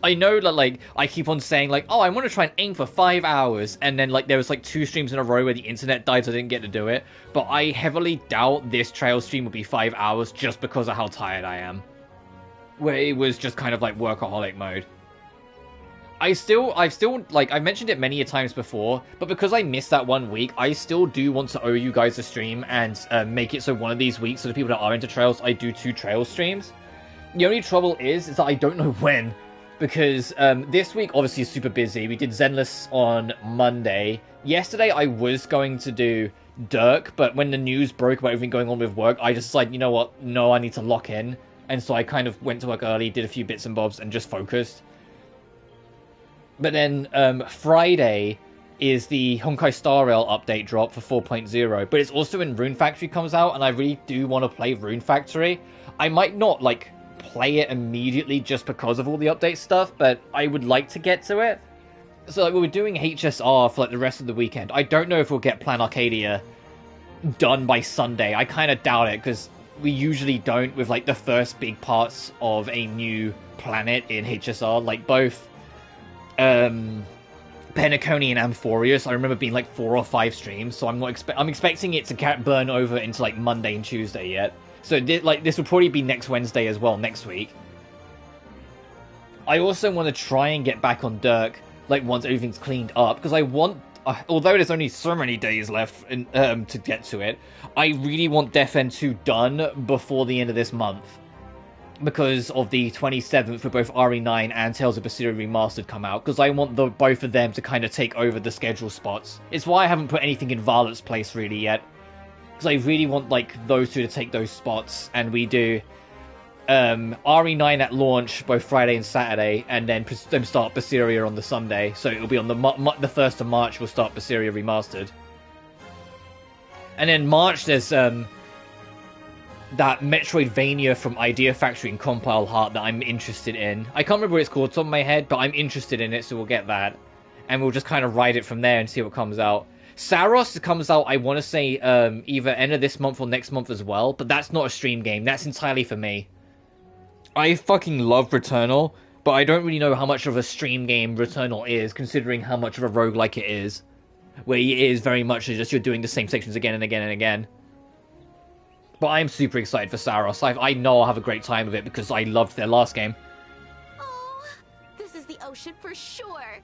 I know that, like, I keep on saying, like, oh, I want to try and aim for 5 hours, and then, like, there was, like, 2 streams in a row where the internet died, so I didn't get to do it. But I heavily doubt this trail stream will be 5 hours just because of how tired I am. Where it was just kind of, like, workaholic mode. I've still, like, I've mentioned it many a times before, but because I missed that 1 week, I still do want to owe you guys a stream and make it so one of these weeks, so the people that are into trails, I do 2 trail streams. The only trouble is that I don't know when. Because this week, obviously, is super busy. We did Zenless on Monday. Yesterday, I was going to do Dirk, but when the news broke about everything going on with work, I just decided, you know what? No, I need to lock in. And so I kind of went to work early, did a few bits and bobs, and just focused. But then Friday is the Honkai Star Rail update drop for 4.0. But it's also when Rune Factory comes out, and I really do want to play Rune Factory. I might not, like, play it immediately just because of all the update stuff, but I would like to get to it. So like, we were doing HSR for like the rest of the weekend. I don't know if we'll get Plan Arcadia done by Sunday. I kind of doubt it, because we usually don't with like the first big parts of a new planet in HSR, like both Penacony and Amphorius. I remember being like 4 or 5 streams, so I'm expecting it to burn over into like Monday and Tuesday yet. So, this will probably be next Wednesday as well, next week. I also want to try and get back on Dirk, like, once everything's cleaned up, because I want, although there's only so many days left to get to it, I really want Death End 2 done before the end of this month. Because of the 27th for both RE9 and Tales of Berseria Remastered come out, because I want both of them to kind of take over the schedule spots. It's why I haven't put anything in Varlet's place really yet. Because I really want, like, those 2 to take those spots, and we do RE9 at launch both Friday and Saturday, and then start Berseria on the Sunday. So it'll be on the 1st of March we'll start Berseria Remastered. And then March there's that Metroidvania from Idea Factory and Compile Heart that I'm interested in. I can't remember what it's called off the top of my head, but I'm interested in it, so we'll get that. And we'll just kind of ride it from there and see what comes out. Saros comes out, I want to say, either end of this month or next month as well, but that's not a stream game. That's entirely for me. I fucking love Returnal, but I don't really know how much of a stream game Returnal is, considering how much of a roguelike it is. Where it is very much just you're doing the same sections again and again and again. But I'm super excited for Saros. I know I'll have a great time with it because I loved their last game. Oh, this is the ocean for sure.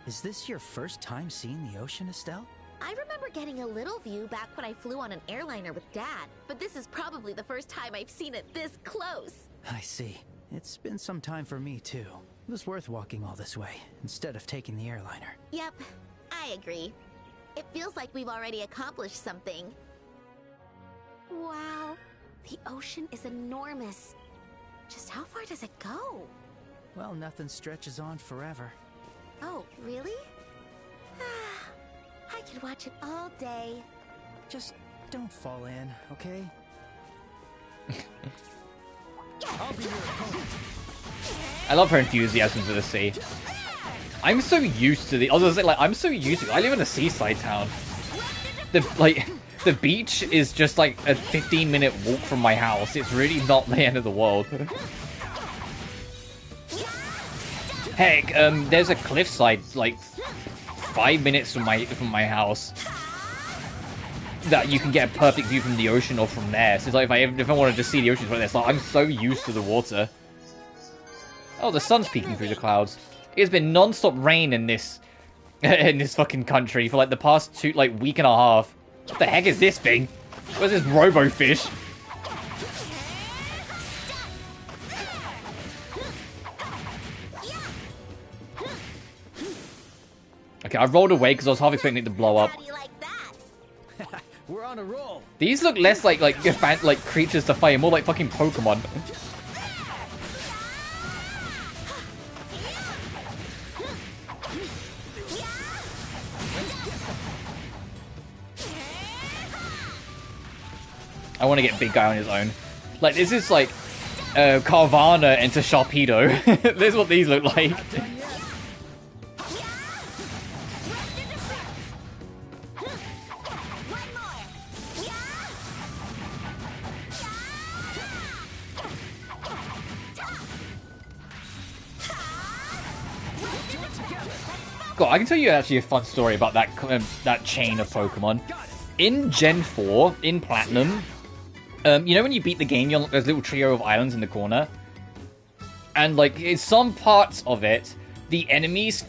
Is this your first time seeing the ocean, Estelle? I remember getting a little view back when I flew on an airliner with Dad, but this is probably the first time I've seen it this close. I see. It's been some time for me, too. It was worth walking all this way, instead of taking the airliner. Yep, I agree. It feels like we've already accomplished something. Wow, the ocean is enormous. Just how far does it go? Well, nothing stretches on forever. Oh, really? I could watch it all day. Just don't fall in, okay? I'll be your opponent. I love her enthusiasm for the sea. I'm so used to the... I was gonna say, like, I'm so used to... I live in a seaside town. The beach is just, like, a 15-minute walk from my house. It's really not the end of the world. Heck, there's a cliffside, like, 5 minutes from my house that you can get a perfect view from the ocean or from there. So it's like if I wanted to see the ocean right there, it's like I'm so used to the water. Oh, the sun's peeking through the clouds. It's been non-stop rain in this fucking country for like the past week and a half. What the heck is this thing? Where's this robo fish? Okay, I rolled away because I was half expecting it to blow up. How do you like that? We're on a roll. These look less like creatures to fight, more like fucking Pokemon. I want to get Big Guy on his own. Like, this is like Carvana into Sharpedo. This is what these look like. God, I can tell you actually a fun story about that chain of Pokemon. In Gen 4, in Platinum, you know when you beat the game, you unlock those little trio of islands in the corner? And, like, in some parts of it, the Pokemon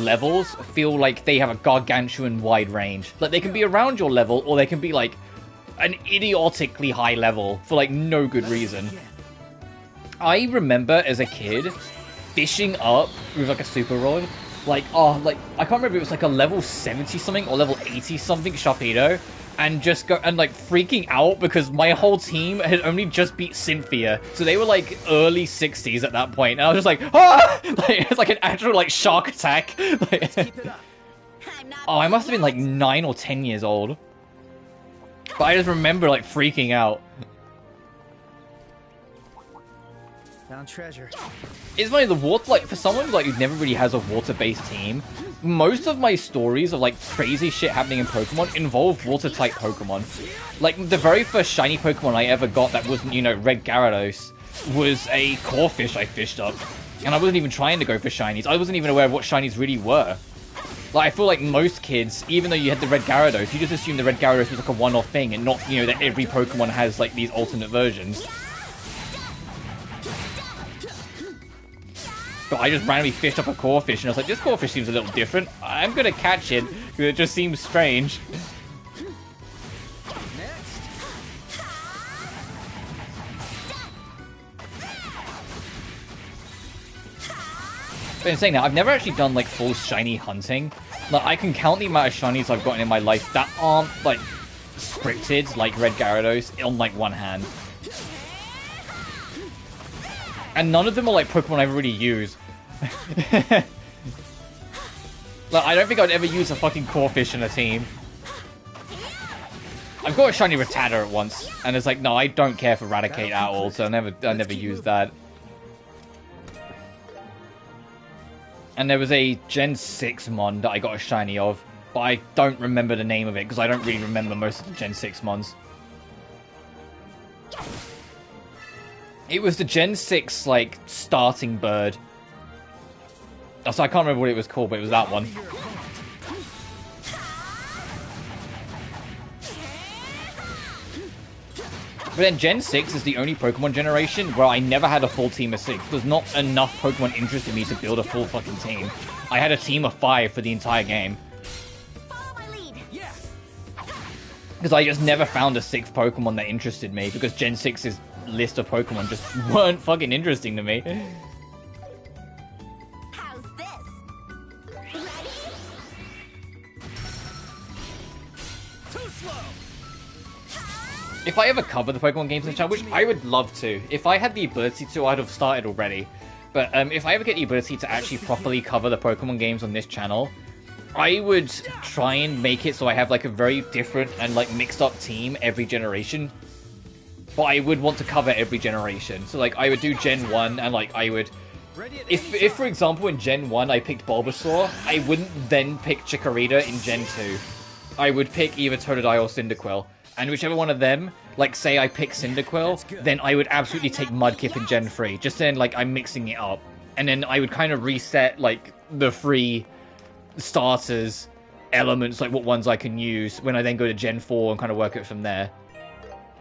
levels feel like they have a gargantuan wide range. Like, they can be around your level, or they can be, like, an idiotically high level for, like, no good reason. I remember, as a kid, fishing up with, like, a Super Rod. Like, I can't remember if it was, like, a level 70-something or level 80-something Sharpedo. And just freaking out because my whole team had only just beat Cynthia. So they were, like, early 60s at that point. And I was just like, ah! Like, it's like an actual, like, shark attack. Like, oh, I must have been, like, 9 or 10 years old. But I just remember, like, freaking out. Found treasure. It's funny, the water, like, for someone, like, who never really has a water-based team, most of my stories of, like, crazy shit happening in Pokemon involve water-type Pokemon. Like, the very first shiny Pokemon I ever got that wasn't, you know, Red Gyarados was a Corphish I fished up. And I wasn't even trying to go for shinies. I wasn't even aware of what shinies really were. Like, I feel like most kids, even though you had the Red Gyarados, you just assume the Red Gyarados was, like, a one-off thing and not, you know, that every Pokemon has, like, these alternate versions. But I just randomly fished up a Corphish, and I was like, this Corphish seems a little different. I'm gonna catch it, because it just seems strange. But in saying that, I've never actually done, like, full shiny hunting. Like, I can count the amount of shinies I've gotten in my life that aren't, like, scripted, like Red Gyarados, on, like, one hand. And none of them are, like, Pokemon I really use. Like, I don't think I'd ever use a fucking Corphish in a team. I've got a shiny Rattata at once, and it's like, no, I don't care for Raticate at all, so I never use that. And there was a Gen 6 Mon that I got a shiny of, but I don't remember the name of it, because I don't really remember most of the Gen 6 Mons. It was the Gen 6, like, starting bird. So I can't remember what it was called, but it was that one. But then Gen 6 is the only Pokemon generation where I never had a full team of 6. There's not enough Pokemon interested me to build a full fucking team. I had a team of 5 for the entire game. Because I just never found a 6th Pokemon that interested me, because Gen 6's list of Pokemon just weren't fucking interesting to me. How's this? Ready? Too slow. If I ever cover the Pokemon games in the channel, which I would love to, if I had the ability to, I'd have started already. But if I ever get the ability to actually properly cover the Pokemon games on this channel, I would try and make it so I have, like, a very different and, like, mixed up team every generation. But I would want to cover every generation. So, like, I would do Gen 1, and, like, I would... If for example, in Gen 1 I picked Bulbasaur, I wouldn't then pick Chikorita in Gen 2. I would pick either Totodile or Cyndaquil. And whichever one of them, like, say I pick Cyndaquil, then I would absolutely take Mudkip in Gen 3. Just then, like, I'm mixing it up. And then I would kind of reset, like, the free starters elements, like what ones I can use, when I then go to Gen 4 and kind of work it from there.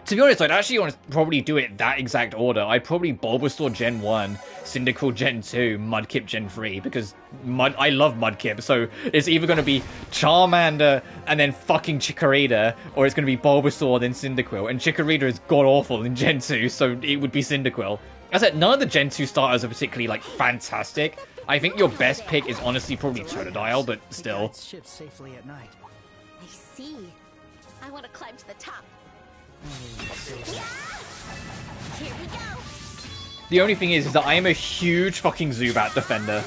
To be honest, I'd actually want to probably do it that exact order. I'd probably Bulbasaur Gen 1, Cyndaquil Gen 2, Mudkip Gen 3, because I love Mudkip, so it's either going to be Charmander and then fucking Chikorita, or it's going to be Bulbasaur then Cyndaquil, and Chikorita is god-awful in Gen 2, so it would be Cyndaquil. As I said, none of the Gen 2 starters are particularly, like, fantastic. I think your best pick is honestly probably Totodile, but still. Ship safely at night. I see. I want to climb to the top. Here we go. The only thing is that I am a huge fucking Zubat defender.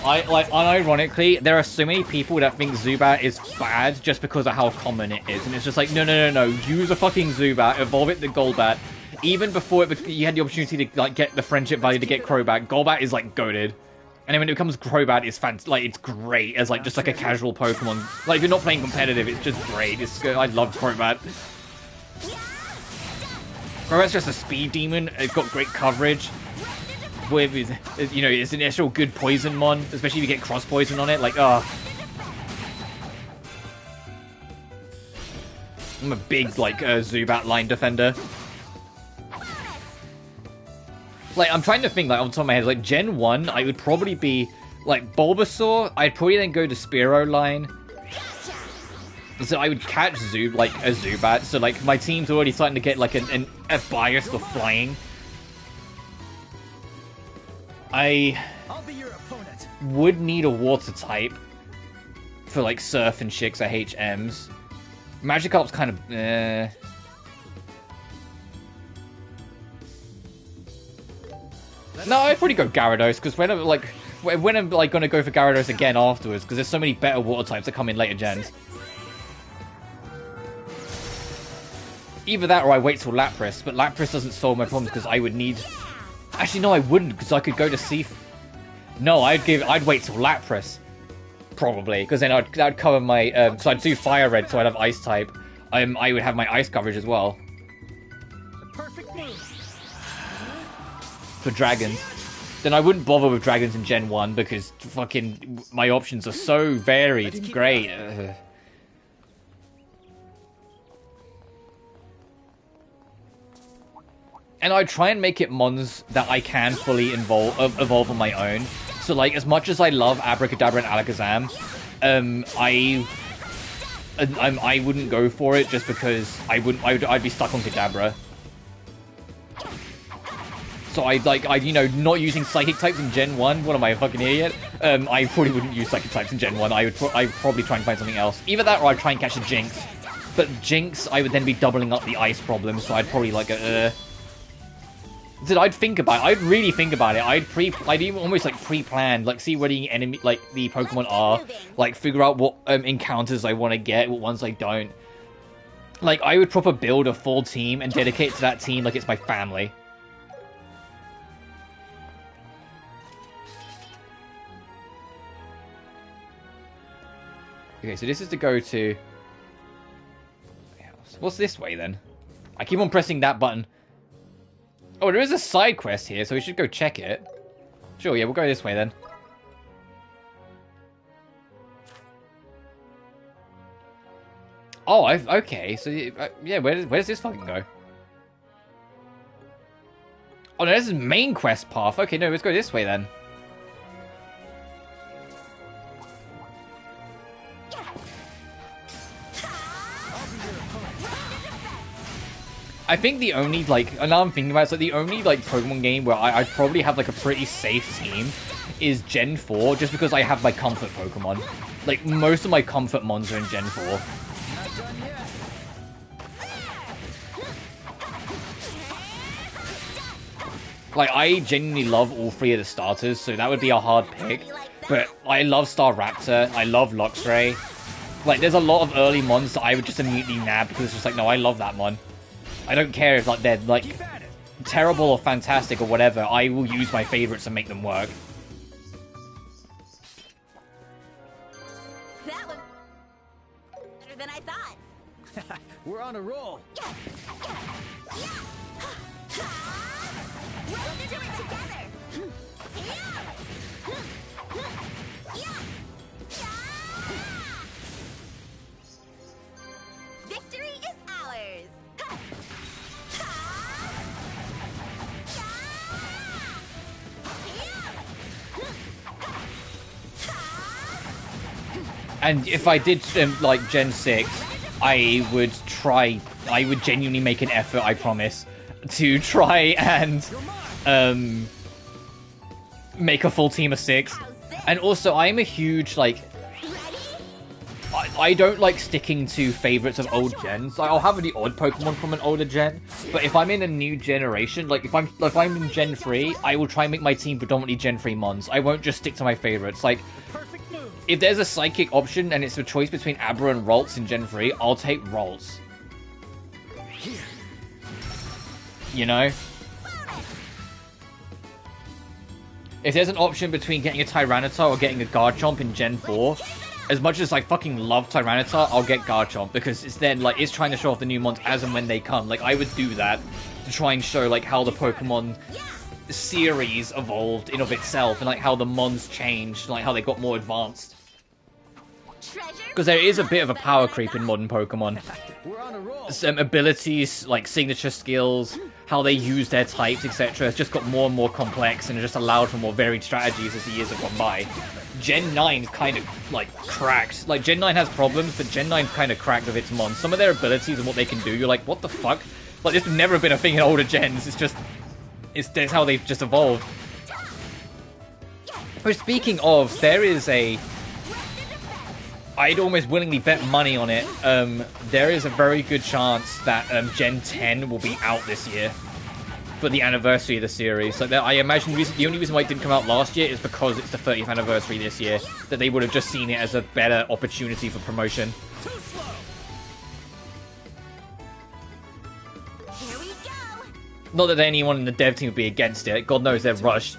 Unironically, there are so many people that think Zubat is bad just because of how common it is. And it's just like, no. Use a fucking Zubat, evolve it to Golbat. Even before you had the opportunity to like get the friendship value to get Crobat, Golbat is like goated. And then when it becomes Crobat, it's it's great as like just like a casual Pokemon. Like if you're not playing competitive, it's just great. It's good. I love Crobat. Crobat's just a speed demon. It's got great coverage. With you know, it's an actual good poison mon, especially if you get cross poison on it. Like, I'm a big like Zubat line defender. Like, I'm trying to think, like, on the top of my head, like, Gen 1, I would probably be, like, Bulbasaur. I'd probably then go to Spearow line. So I would catch a Zubat. So, like, my team's already starting to get, like, a bias for flying. I would need a water type for, like, Surf and Shix or HMs. Magikarp's kind of, No, I'd probably go Gyarados, because when I'm gonna go for Gyarados again afterwards, because there's so many better water types that come in later gens. Either that or I wait till Lapras, but Lapras doesn't solve my problems because I would need... Actually, no, I wouldn't, because I could go to Sea... No, I'd wait till Lapras, probably, because then I'd cover my... so I'd do Fire Red, so I'd have Ice type. I would have my Ice coverage as well. Perfect move. For dragons. Then I wouldn't bother with dragons in Gen 1 because fucking my options are so varied. It's great. And I try and make it mons that I can fully evolve on my own. So like, as much as I love Abracadabra and Alakazam, I wouldn't go for it just because I'd be stuck on Kadabra. So you know, not using Psychic types in Gen 1. What am I, a fucking idiot? I probably wouldn't use Psychic types in Gen 1. I'd probably try and find something else. Either that or I'd try and catch a Jinx. But Jinx, I would then be doubling up the Ice problem, so I'd probably like I'd think about it. I'd really think about it. I'd even almost like pre-plan, like see where the enemy, like the Pokemon are, like figure out what encounters I want to get, what ones I don't. Like I would proper build a full team and dedicate to that team like it's my family. Okay, so this is to go to... What's this way, then? I keep on pressing that button. Oh, there is a side quest here, so we should go check it. Sure, yeah, we'll go this way, then. Oh, okay, so... yeah, where does this fucking go? Oh, no, this is main quest path. Okay, no, let's go this way, then. I think the only, like, now I'm thinking about it, it's like the only, like, Pokemon game where I'd probably have, like, a pretty safe team is Gen 4, just because I have my comfort Pokemon. Like, most of my comfort mons are in Gen 4. Like, I genuinely love all three of the starters, so that would be a hard pick. But I love Staraptor, I love Luxray. Like, there's a lot of early mons that I would just immediately nab, because it's just like, no, I love that mon. I don't care if like they're like terrible or fantastic or whatever. I will use my favorites and make them work. That was better than I thought. We're on a roll. We'll do it together. Victory is ours. And if I did like Gen 6, I would genuinely make an effort, I promise, to try and make a full team of 6. And also, I'm a huge, like... I don't like sticking to favorites of old gens. Like, I'll have the odd Pokemon from an older gen, but if I'm in a new generation, like if I'm in Gen 3, I will try and make my team predominantly Gen 3 mons. I won't just stick to my favorites. Like, if there's a Psychic option and it's a choice between Abra and Ralts in Gen 3, I'll take Ralts. You know? If there's an option between getting a Tyranitar or getting a Garchomp in Gen 4, as much as I fucking love Tyranitar, I'll get Garchomp, because it's then, like, it's trying to show off the new mons as and when they come. Like, I would do that to try and show, like, how the Pokemon series evolved in of itself, and, like, how the mons changed, like, how they got more advanced. Because there is a bit of a power creep in modern Pokemon. Some abilities, like signature skills, how they use their types, etc. It's just got more and more complex, and it just allowed for more varied strategies as the years have gone by. Gen 9 kind of, like, cracked. Like, Gen 9 has problems, but Gen 9 kind of cracked with its mons. Some of their abilities and what they can do, you're like, what the fuck? Like, this has never been a thing in older gens. It's just... That's how they've just evolved. But speaking of, there is a... I'd almost willingly bet money on it. There is a very good chance that Gen 10 will be out this year for the anniversary of the series. Like, I imagine the only reason why it didn't come out last year is because it's the 30th anniversary this year. That they would have just seen it as a better opportunity for promotion. Here we go. Not that anyone in the dev team would be against it. God knows they're rushed.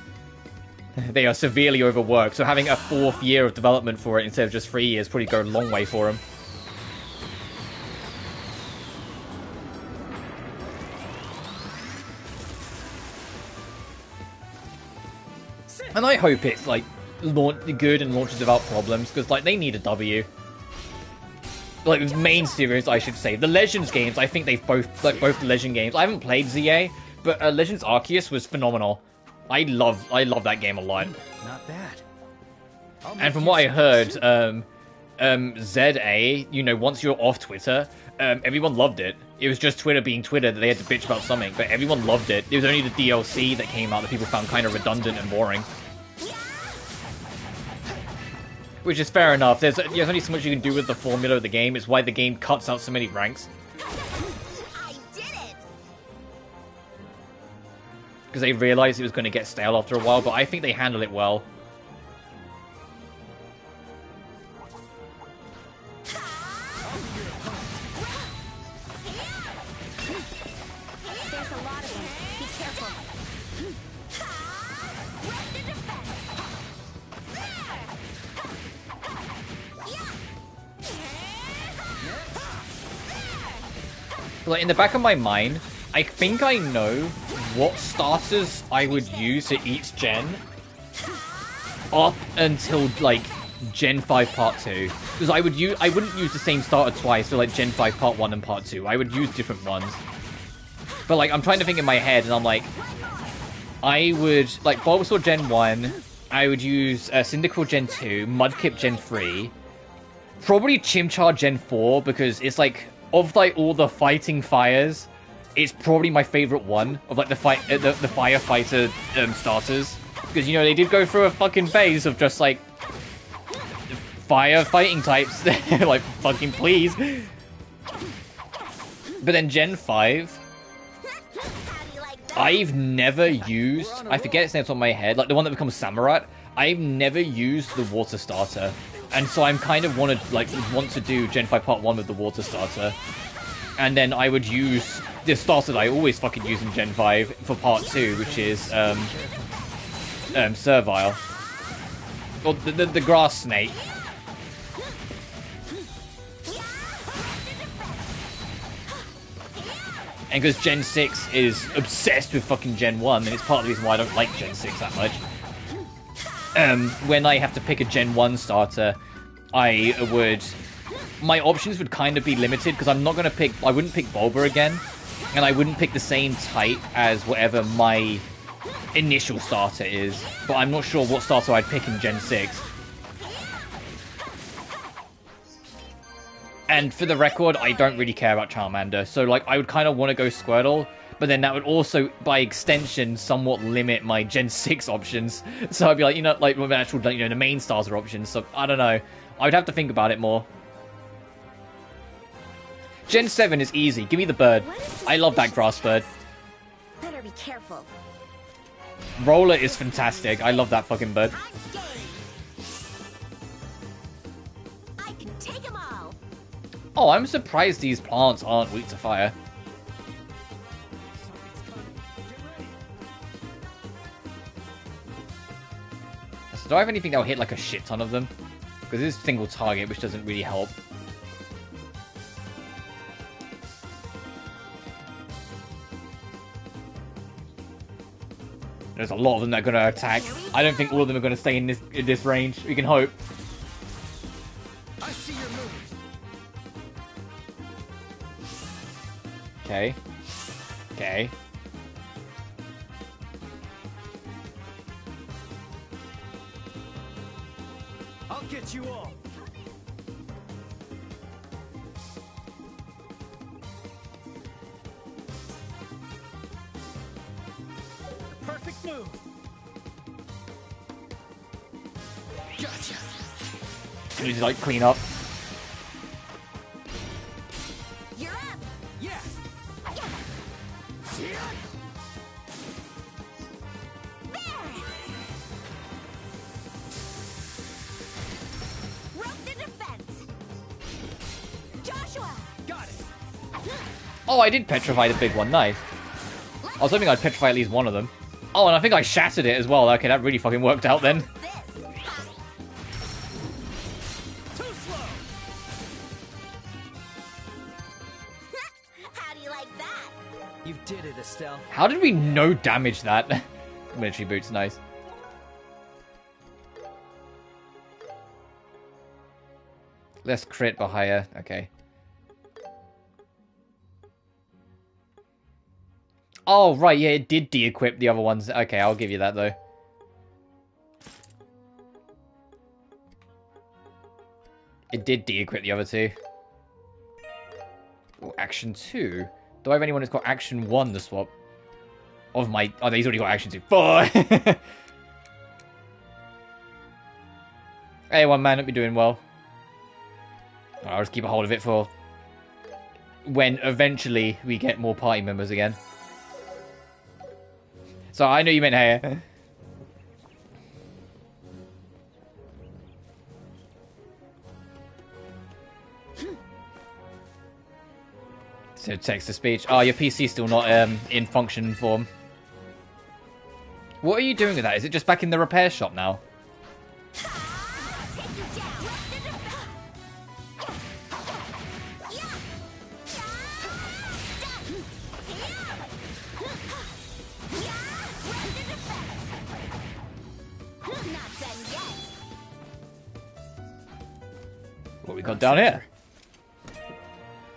They are severely overworked, so having a 4th year of development for it instead of just 3 years probably go a long way for them. And I hope it's, like, good and launches without problems, because, like, they need a W. Like, the main series, I should say. The Legends games, I think they've both the Legend games. I haven't played ZA, but Legends Arceus was phenomenal. I love that game a lot. Not bad. And from what I heard, ZA, you know, once you're off Twitter, everyone loved it. It was just Twitter being Twitter that they had to bitch about something, but everyone loved it. It was only the DLC that came out that people found kind of redundant and boring. Which is fair enough. There's only so much you can do with the formula of the game. It's why the game cuts out so many ranks. Because they realized it was going to get stale after a while, but I think they handle it well. There's a lot of them. Be careful. Like, in the back of my mind, I think I know what starters I would use at each gen up until, like, Gen 5 Part 2. Because I wouldn't use the same starter twice for, like, Gen 5 Part 1 and Part 2. I would use different ones. But, like, I'm trying to think in my head, and I'm like, I would, like, Bulbasaur Gen 1, I would use Cyndaquil Gen 2, Mudkip Gen 3, probably Chimchar Gen 4, because it's, like, of, like, all the fighting fires, it's probably my favorite one of, like, the firefighter starters, because, you know, they did go through a fucking phase of just, like, fire fighting types. Like, fucking please. But then Gen 5, I've never used, I forget its name off the top of my head, like the one that becomes Samurott. I've never used the water starter, and so I'm kind of want to do Gen 5 Part 1 with the water starter, and then I would use the starter that I always fucking use in Gen 5 for Part 2, which is Servile, or the grass snake. And because Gen 6 is obsessed with fucking Gen 1, and it's part of the reason why I don't like Gen 6 that much. When I have to pick a Gen 1 starter, my options would kind of be limited, because I wouldn't pick Bulba again, and I wouldn't pick the same type as whatever my initial starter is, but I'm not sure what starter I'd pick in Gen 6. And for the record, I don't really care about Charmander, so, like, I would kind of want to go Squirtle, but then that would also, by extension, somewhat limit my Gen 6 options. So I'd be like, you know, like with actual, you know, the main starter options. So I don't know. I would have to think about it more. Gen 7 is easy. Give me the bird. I love that grass bird. Better be careful. Roller is fantastic. I love that fucking bird. I can take them all. Oh, I'm surprised these plants aren't weak to fire. So do I have anything that'll hit like a shit ton of them? Because this is single target, which doesn't really help. There's a lot of them that are going to attack. I don't think all of them are going to stay in this range. We can hope. I see your move. Okay. Okay. I'll get you all. Perfect move. Gotcha. We need to like clean up. You're up. Yeah. There. Rope the defense. Joshua. Got it. Oh, I did petrify the big one. Nice. I was hoping I'd petrify at least one of them. Oh, and I think I shattered it as well. Okay, that really fucking worked out then. Too slow. How do you like that? You did it, Estelle. How did we no damage that? Military boots, nice. Less crit but higher. Okay. Oh, right, yeah, it did de-equip the other ones. Okay, I'll give you that, though. It did de-equip the other two. Ooh, action 2. Do I have anyone who's got action 1 to swap? Of my... Oh, he's already got action 2. Boy! Hey, one man, hope you're doing well. I'll just keep a hold of it for when eventually we get more party members again. So I know you meant hair. So text to speech. Oh, your PC's still not in function form. What are you doing with that? Is it just back in the repair shop now? What we got down here?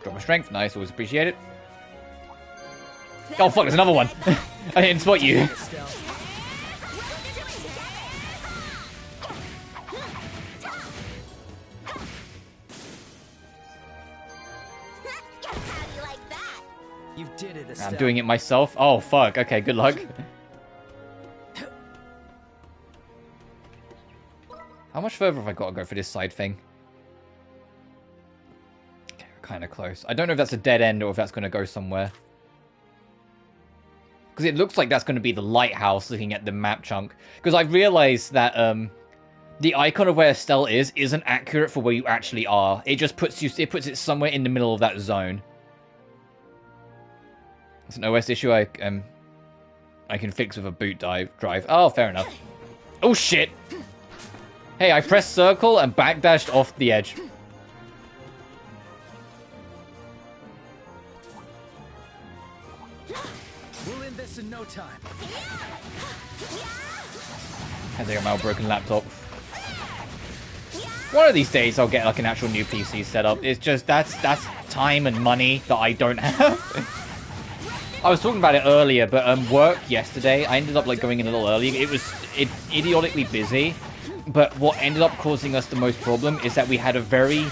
Drop of strength, nice, always appreciate it. Oh fuck, there's another one. I didn't spot you. You did it, Estelle. I'm doing it myself. Oh fuck, okay, good luck. How much further have I got to go for this side thing? Okay, we're kind of close. I don't know if that's a dead end or if that's going to go somewhere. Because it looks like that's going to be the lighthouse looking at the map chunk. Because I realized that the icon of where Estelle isn't accurate for where you actually are. It just puts it somewhere in the middle of that zone. It's an OS issue I can fix with a boot drive. Oh, fair enough. Oh shit! Hey, I pressed circle and backdashed off the edge. We'll end this in no time. I think I'm out broken laptop. One of these days I'll get like an actual new PC set up. It's just that's time and money that I don't have. I was talking about it earlier, but work yesterday, I ended up like going in a little early. It was idiotically busy, but what ended up causing us the most problem is that we had a very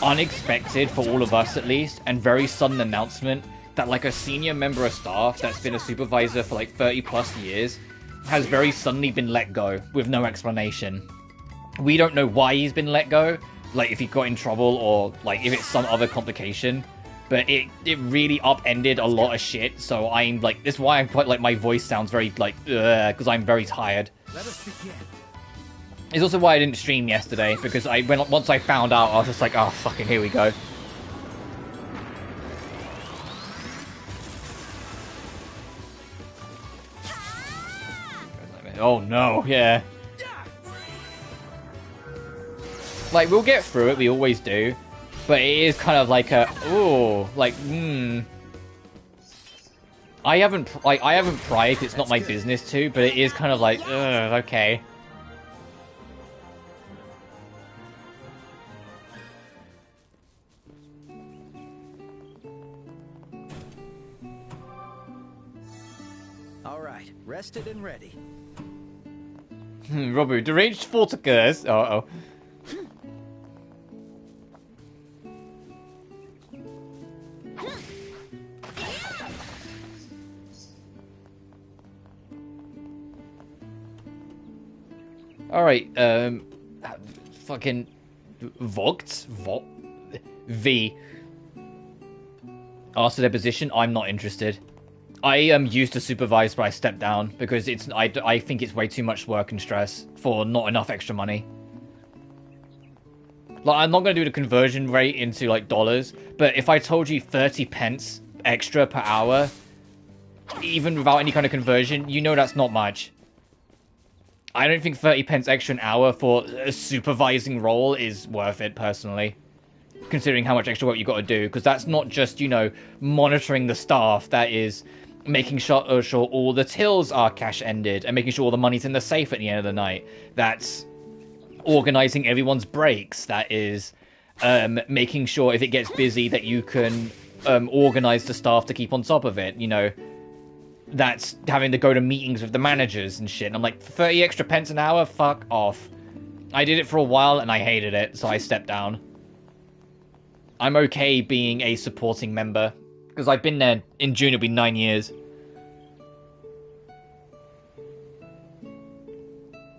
unexpected, for all of us at least, and very sudden announcement that like a senior member of staff that's been a supervisor for like 30 plus years has very suddenly been let go with no explanation. We don't know why he's been let go, like if he got in trouble or like if it's some other complication, but it really upended a lot of shit. So I'm like, this is why I'm quite like, my voice sounds very like, because I'm very tired. Let us begin. It's also why I didn't stream yesterday, because once I found out, I was just like, oh fucking here we go. Oh no, yeah. Like, we'll get through it, we always do. But it is kind of like a, ooh, like, I haven't pried, it's not my business to, but it is kind of like, ugh, okay. Alright, rested and ready. Robu, deranged fault occurs. Uh-oh. Alright, fucking Vogt? V. Asked their position, I'm not interested. I am used to supervise, but I stepped down because I think it's way too much work and stress for not enough extra money. Like, I'm not going to do the conversion rate into like dollars, but if I told you 30 pence extra per hour, even without any kind of conversion, you know that's not much. I don't think 30 pence extra an hour for a supervising role is worth it, personally. Considering how much extra work you got to do, because that's not just, you know, monitoring the staff, that is making sure all the tills are cash-ended, and making sure all the money's in the safe at the end of the night. That's organizing everyone's breaks. That is making sure if it gets busy that you can organize the staff to keep on top of it, you know. That's having to go to meetings with the managers and shit. And I'm like, 30 extra pence an hour? Fuck off. I did it for a while and I hated it, so I stepped down. I'm okay being a supporting member, because I've been there, in June it'll be 9 years.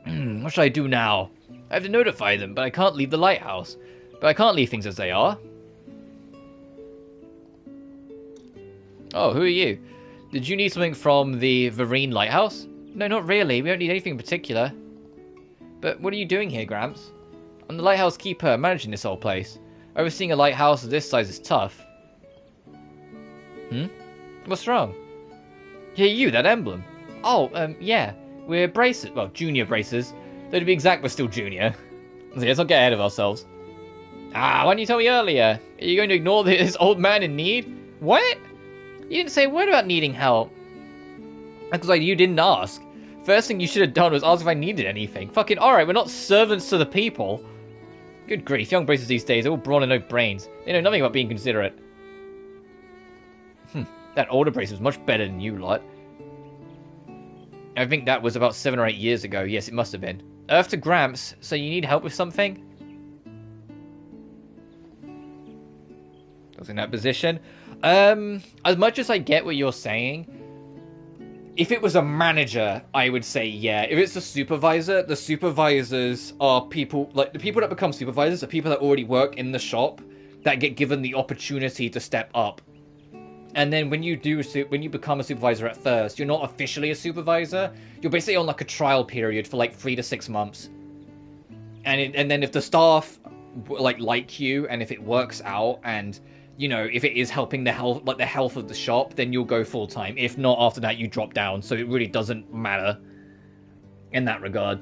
What should I do now? I have to notify them, but I can't leave the lighthouse. But I can't leave things as they are. Oh, who are you? Did you need something from the Vereen lighthouse? No, not really. We don't need anything in particular. But what are you doing here, Gramps? I'm the lighthouse keeper, managing this whole place. Overseeing a lighthouse of this size is tough. What's wrong? Yeah, you, that emblem. Oh, yeah. We're bracers. Well, junior bracers. Though to be exact, we're still junior. So let's not get ahead of ourselves. Ah, why didn't you tell me earlier? Are you going to ignore this old man in need? What? You didn't say a word about needing help. Because you didn't ask. First thing you should have done was ask if I needed anything. Fucking alright, we're not servants to the people. Good grief, young bracers these days are all brawn and no brains. They know nothing about being considerate. That older bracer was much better than you lot. I think that was about 7 or 8 years ago. Yes, it must have been. Earth to Gramps, so you need help with something? I was in that position. As much as I get what you're saying, if it was a manager, I would say yeah. If it's a supervisor, the supervisors are people, like the people that become supervisors are people that already work in the shop that get given the opportunity to step up. And then when you become a supervisor at first, you're not officially a supervisor. You're basically on like a trial period for like 3 to 6 months. And then if the staff like you, and if it works out, and you know, if it is helping the health of the shop, then you'll go full time. If not, after that you drop down. So it really doesn't matter in that regard.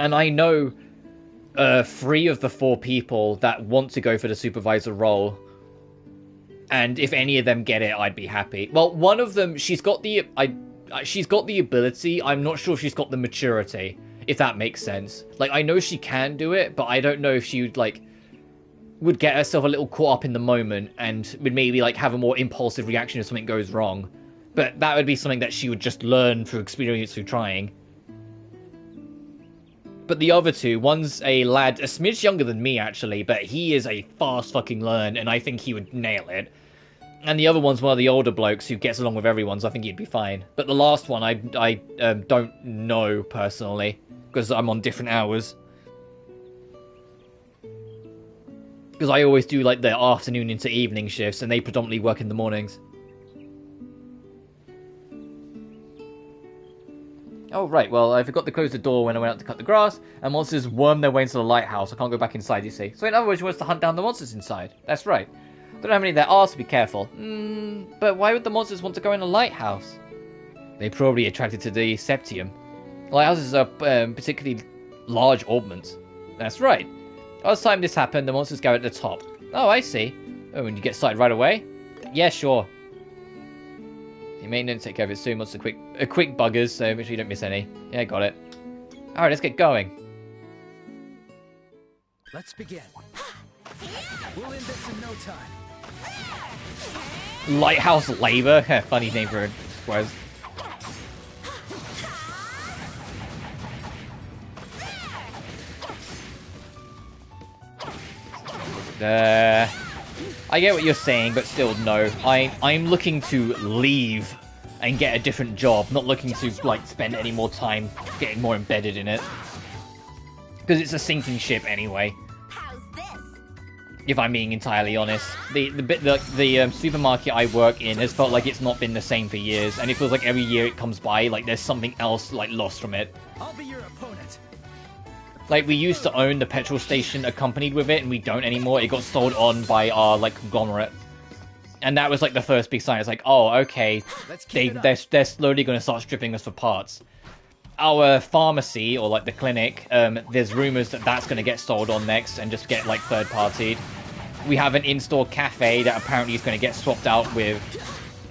And I know 3 of the 4 people that want to go for the supervisor role. And if any of them get it, I'd be happy. Well, one of them, she's got the ability. I'm not sure if she's got the maturity, if that makes sense. Like, I know she can do it, but I don't know if she would get herself a little caught up in the moment and would maybe have a more impulsive reaction if something goes wrong. But that would be something that she would just learn through experience, through trying. But the other 2, one's a lad, a smidge younger than me actually, but he is a fast fucking learn, and I think he would nail it. And the other one's one of the older blokes who gets along with everyone, so I think he'd be fine. But the last one, I don't know personally, because I'm on different hours. Because I always do, like, the afternoon into evening shifts, and they predominantly work in the mornings. Oh, right, well, I forgot to close the door when I went out to cut the grass, and monsters worm their way into the lighthouse. I can't go back inside, you see. So in other words, she wants to hunt down the monsters inside. That's right. Don't know how many there are, so be careful. But why would the monsters want to go in a lighthouse? They're probably attracted to the septium. Lighthouses are particularly large orbments. That's right. Last time this happened, the monsters go at the top. Oh, I see. Oh, and you get started right away? Yeah, sure. The maintenance take care of it soon. Wants a quick buggers, so make sure you don't miss any. Yeah, got it. Alright, let's get going. Let's begin. We'll end this in no time. Lighthouse Labor? Funny name for a squares. I get what you're saying, but still, no. I'm looking to leave and get a different job, not looking to, like, spend any more time getting more embedded in it. Because it's a sinking ship anyway. If I'm being entirely honest. The supermarket I work in has felt like it's not been the same for years, and it feels like every year it comes by, like, there's something else, like, lost from it. I'll be your opponent. Like, we used to own the petrol station accompanied with it, and we don't anymore. It got sold on by our, like, conglomerate. And that was, like, the first big sign. It's like, oh, okay, they're slowly going to start stripping us for parts. Our pharmacy, or, like, the clinic, there's rumors that that's going to get sold on next and just get, like, third-partied. We have an in-store cafe that apparently is going to get swapped out with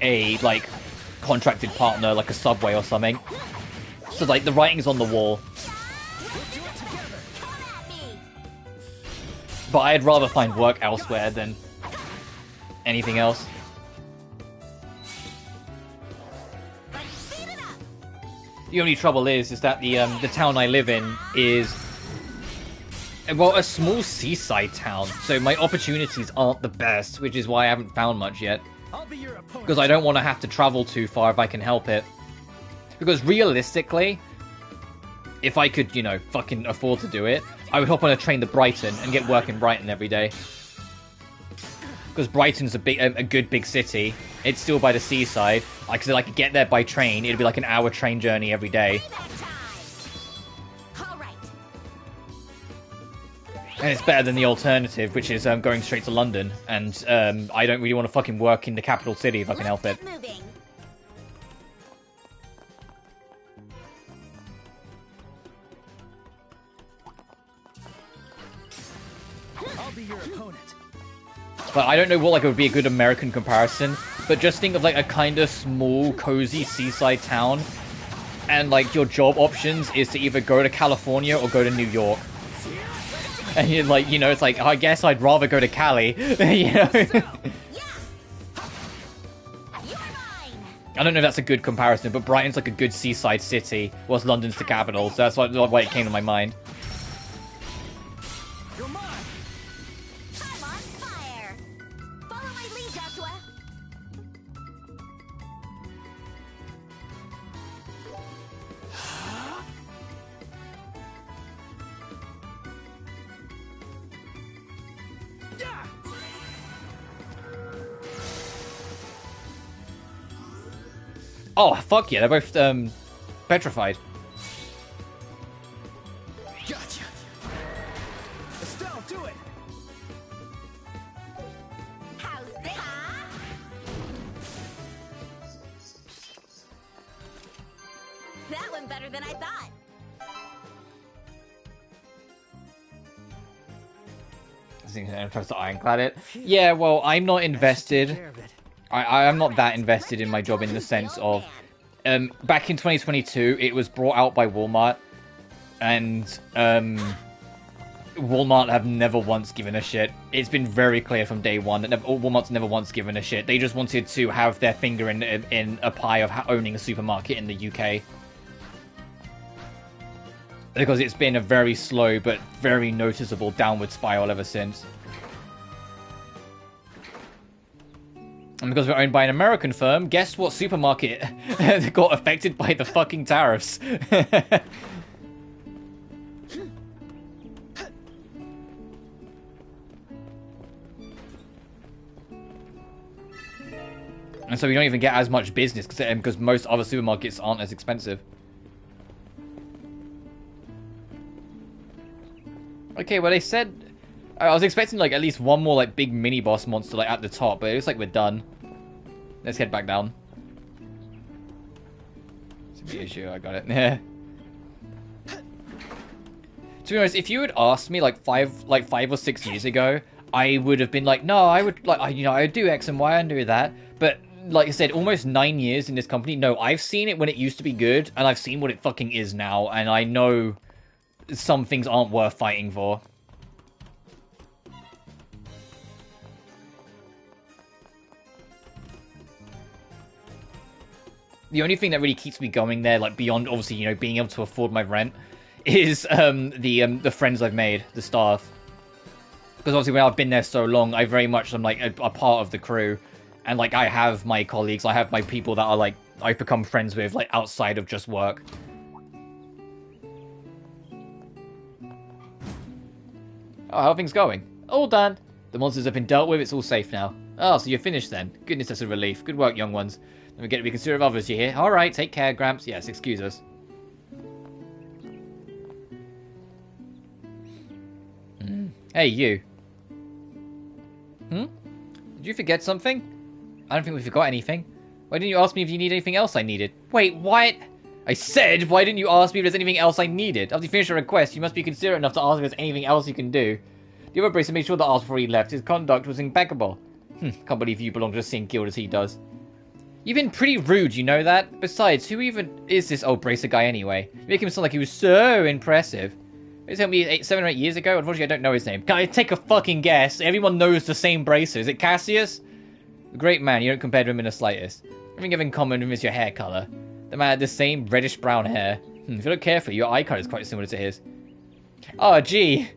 a, like, contracted partner, like a Subway or something. So, like, the writing's on the wall. But I'd rather find work elsewhere than anything else. The only trouble is that the town I live in is, well, a small seaside town, so my opportunities aren't the best, which is why I haven't found much yet. Because I don't want to have to travel too far if I can help it. Because realistically, if I could, you know, fucking afford to do it, I would hop on a train to Brighton and get work in Brighton every day. Because Brighton's a good big city. It's still by the seaside. I could get there by train. It'd be like an hour train journey every day. And it's better than the alternative, which is going straight to London. And I don't really want to fucking work in the capital city if I can help it. I'll be your opponent. But I don't know what, like, would be a good American comparison, but just think of, like, a kind of small, cozy seaside town, and, like, your job options is to either go to California or go to New York. And you're like, you know, it's like, I guess I'd rather go to Cali, you know? I don't know if that's a good comparison, but Brighton's like a good seaside city, whilst London's the capital, so that's why it came to my mind. Oh, fuck yeah, they're both, petrified. Gotcha. Estelle, do it. How's this? That went better than I thought. I'm trying to ironclad it. Yeah, well, I'm not invested. I'm not that invested in my job in the sense of, back in 2022, it was brought out by Walmart, and Walmart have never once given a shit. It's been very clear from day one that Walmart's never once given a shit. They just wanted to have their finger in a pie of owning a supermarket in the UK. Because it's been a very slow but very noticeable downward spiral ever since. And because we're owned by an American firm, guess what supermarket got affected by the fucking tariffs? And so we don't even get as much business because most other supermarkets aren't as expensive. Okay, well they said... I was expecting like at least one more like big mini boss monster like at the top, but it looks like we're done. Let's head back down. It's a big issue, I got it. To be honest, if you had asked me like five or 6 years ago, I would have been like, no, I would like I would do X and Y and do that. But like I said, almost 9 years in this company. No, I've seen it when it used to be good, and I've seen what it fucking is now, and I know some things aren't worth fighting for. The only thing that really keeps me going there, like beyond obviously, you know, being able to afford my rent, is the friends I've made, the staff. Because obviously when I've been there so long, I very much am like a part of the crew. And like I have my colleagues, I have my people that are like I've become friends with like outside of just work. Oh, how are things going? All done. The monsters have been dealt with, it's all safe now. Oh, so you're finished then. Goodness, that's a relief. Good work, young ones. Don't forget to be considerate of others, you hear? Alright, take care, Gramps. Yes, excuse us. Hey, you. Did you forget something? I don't think we forgot anything. Why didn't you ask me if you need anything else I needed? Wait, what? I said, why didn't you ask me if there's anything else I needed? After you finish your request, you must be considerate enough to ask if there's anything else you can do. The other bracer made sure that asked before he left. His conduct was impeccable. Can't believe you belong to the same guild as he does. You've been pretty rude, you know that? Besides, who even is this old bracer guy anyway? You make him sound like he was so impressive. He told me 7 or 8 years ago. Unfortunately, I don't know his name. Can I take a fucking guess? Everyone knows the same bracer. Is it Cassius? Great man, you don't compare to him in the slightest. Everything you have in common with him is your hair colour. The man had the same reddish-brown hair. If you look carefully, your eye colour is quite similar to his. Oh, gee.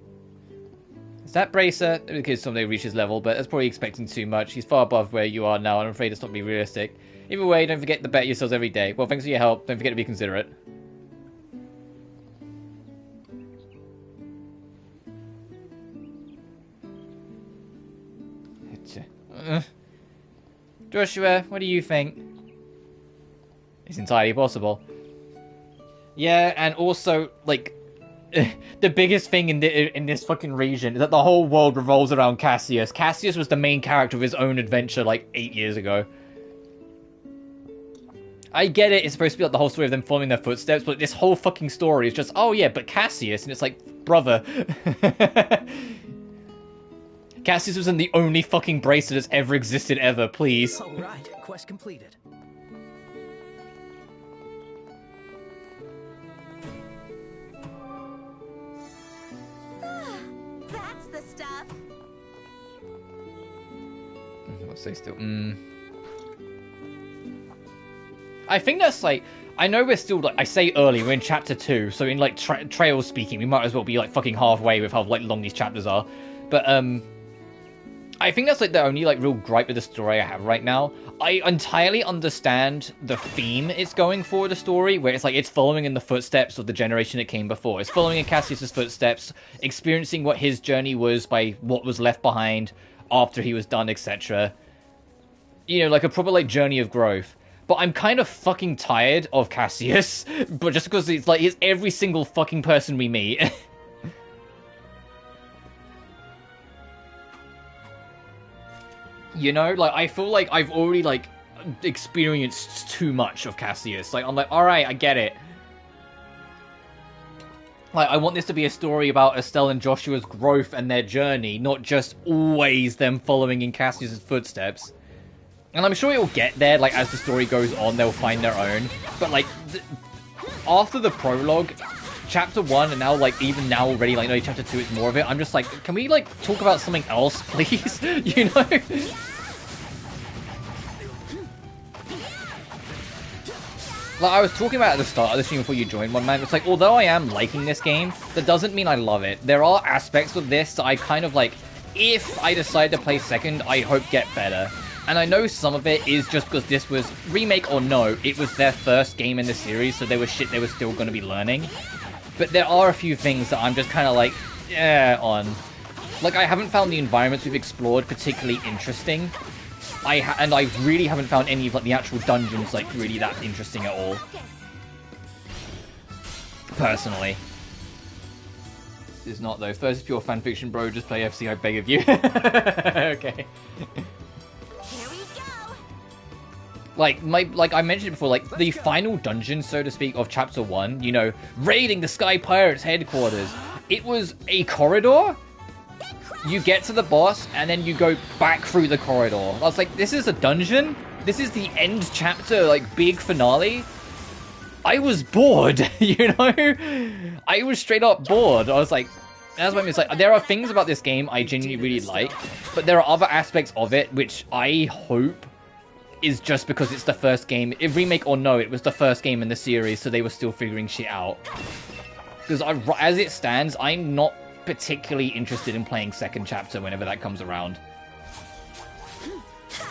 Is that bracer? The kid someday reach his level, but that's probably expecting too much. He's far above where you are now, and I'm afraid it's not be realistic. Either way, don't forget to bet yourselves every day. Well, thanks for your help. Don't forget to be considerate. Joshua, what do you think? It's entirely possible. Yeah, and also, like, the biggest thing in this fucking region is that the whole world revolves around Cassius. Cassius was the main character of his own adventure, like, 8 years ago. I get it, it's supposed to be like the whole story of them following their footsteps, but this whole fucking story is just, oh yeah, but Cassius, and it's like, brother. Cassius wasn't the only fucking bracer that's ever existed ever, please. Alright, quest completed. That's the stuff. I'll say still. I think that's like, I know we're still like, I say early, we're in chapter 2, so in like trail speaking, we might as well be like fucking halfway with how like long these chapters are. But I think that's like the only like real gripe with the story I have right now. I entirely understand the theme it's going for the story, where it's like it's following in the footsteps of the generation that came before. It's following in Cassius's footsteps, experiencing what his journey was by what was left behind after he was done, etc. You know, like a proper like journey of growth. But I'm kind of fucking tired of Cassius, but just because it's like he's every single fucking person we meet. You know, like, I feel like I've already, like, experienced too much of Cassius. Like, I'm like, alright, I get it. Like, I want this to be a story about Estelle and Joshua's growth and their journey, not just always them following in Cassius's footsteps. And I'm sure it'll get there, like, as the story goes on, they'll find their own. But, like, after the prologue, chapter 1, and now, like, even now already, like, no, chapter 2 is more of it, I'm just like, can we, like, talk about something else, please? You know? Like, I was talking about at the start of the stream before you joined, one man, it's like, although I am liking this game, that doesn't mean I love it. There are aspects of this that I kind of, like, if I decide to play second, I hope get better. And I know some of it is just because this was, remake or no, it was their first game in the series, so there was shit they were still going to be learning. But there are a few things that I'm just kind of like, on. Like, I haven't found the environments we've explored particularly interesting. And I really haven't found any of like the actual dungeons like really that interesting at all. Personally. It's not though. First is pure fanfiction, bro. Just play FC, I beg of you. Okay. Here we go. Like I mentioned before, like the final dungeon, so to speak, of Chapter 1, you know, raiding the Sky Pirates headquarters. It was a corridor. You get to the boss, and then you go back through the corridor. I was like, this is a dungeon? This is the end chapter, like, big finale? I was bored, you know? I was straight up bored. I was like, that's what I mean. It's like, there are things about this game I genuinely really like, but there are other aspects of it which I hope is just because it's the first game. If remake or no, it was the first game in the series, so they were still figuring shit out. Because as it stands, I'm not particularly interested in playing second chapter whenever that comes around.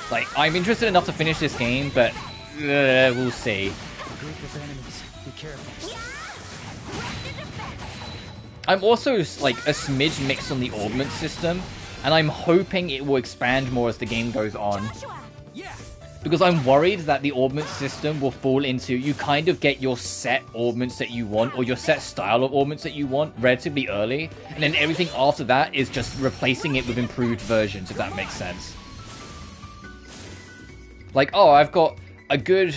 Like, I'm interested enough to finish this game, but we'll see. Group of enemies. Be careful. I'm also like a smidge mixed on the augment system, and I'm hoping it will expand more as the game goes on. Because I'm worried that the augment system will fall into, you kind of get your set augments that you want, or your set style of augments that you want relatively early, and then everything after that is just replacing it with improved versions, if that makes sense. Like, oh, I've got a good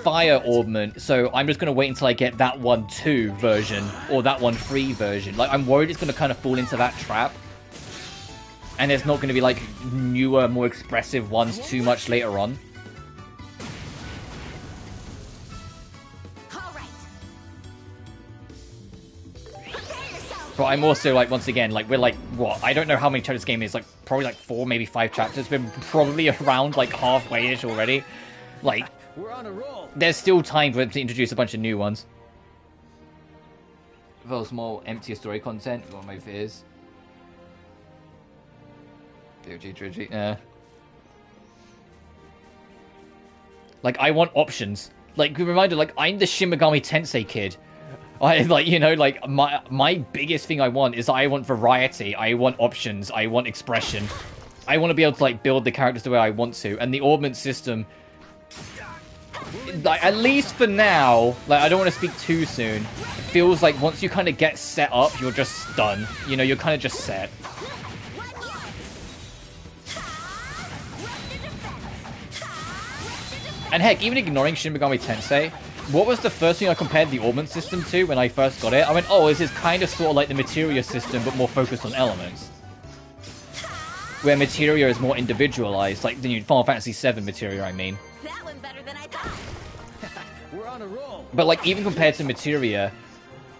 fire augment, so I'm just going to wait until I get that one 2 version, or that one 3 version. Like, I'm worried it's going to kind of fall into that trap. And there's not going to be, like, newer, more expressive ones too much later on. But I'm also, like, once again, like, we're, like, what? I don't know how many chapters this game is. Like, probably, like, 4, maybe 5 chapters. We're probably around, like, halfway-ish already. Like, We're on a roll. there's still time for them to introduce a bunch of new ones. Well, small, emptier story content. One of my fears. Like, I want options. Like, reminder, like, I'm the Shin Megami Tensei kid. I, like, you know, like, my biggest thing I want is I want variety. I want options. I want expression. I want to be able to, like, build the characters the way I want to. And the augment system, like, at least for now, like, I don't want to speak too soon. It feels like once you kind of get set up, you're just done. You know, you're kind of just set. And heck, even ignoring Shin Megami Tensei, what was the first thing I compared the augment system to when I first got it? I went, oh, this is kind of sort of like the Materia system, but more focused on elements. Where Materia is more individualized, like the new Final Fantasy VII Materia, I mean. That went better than I thought. We're on a roll. But like, even compared to Materia,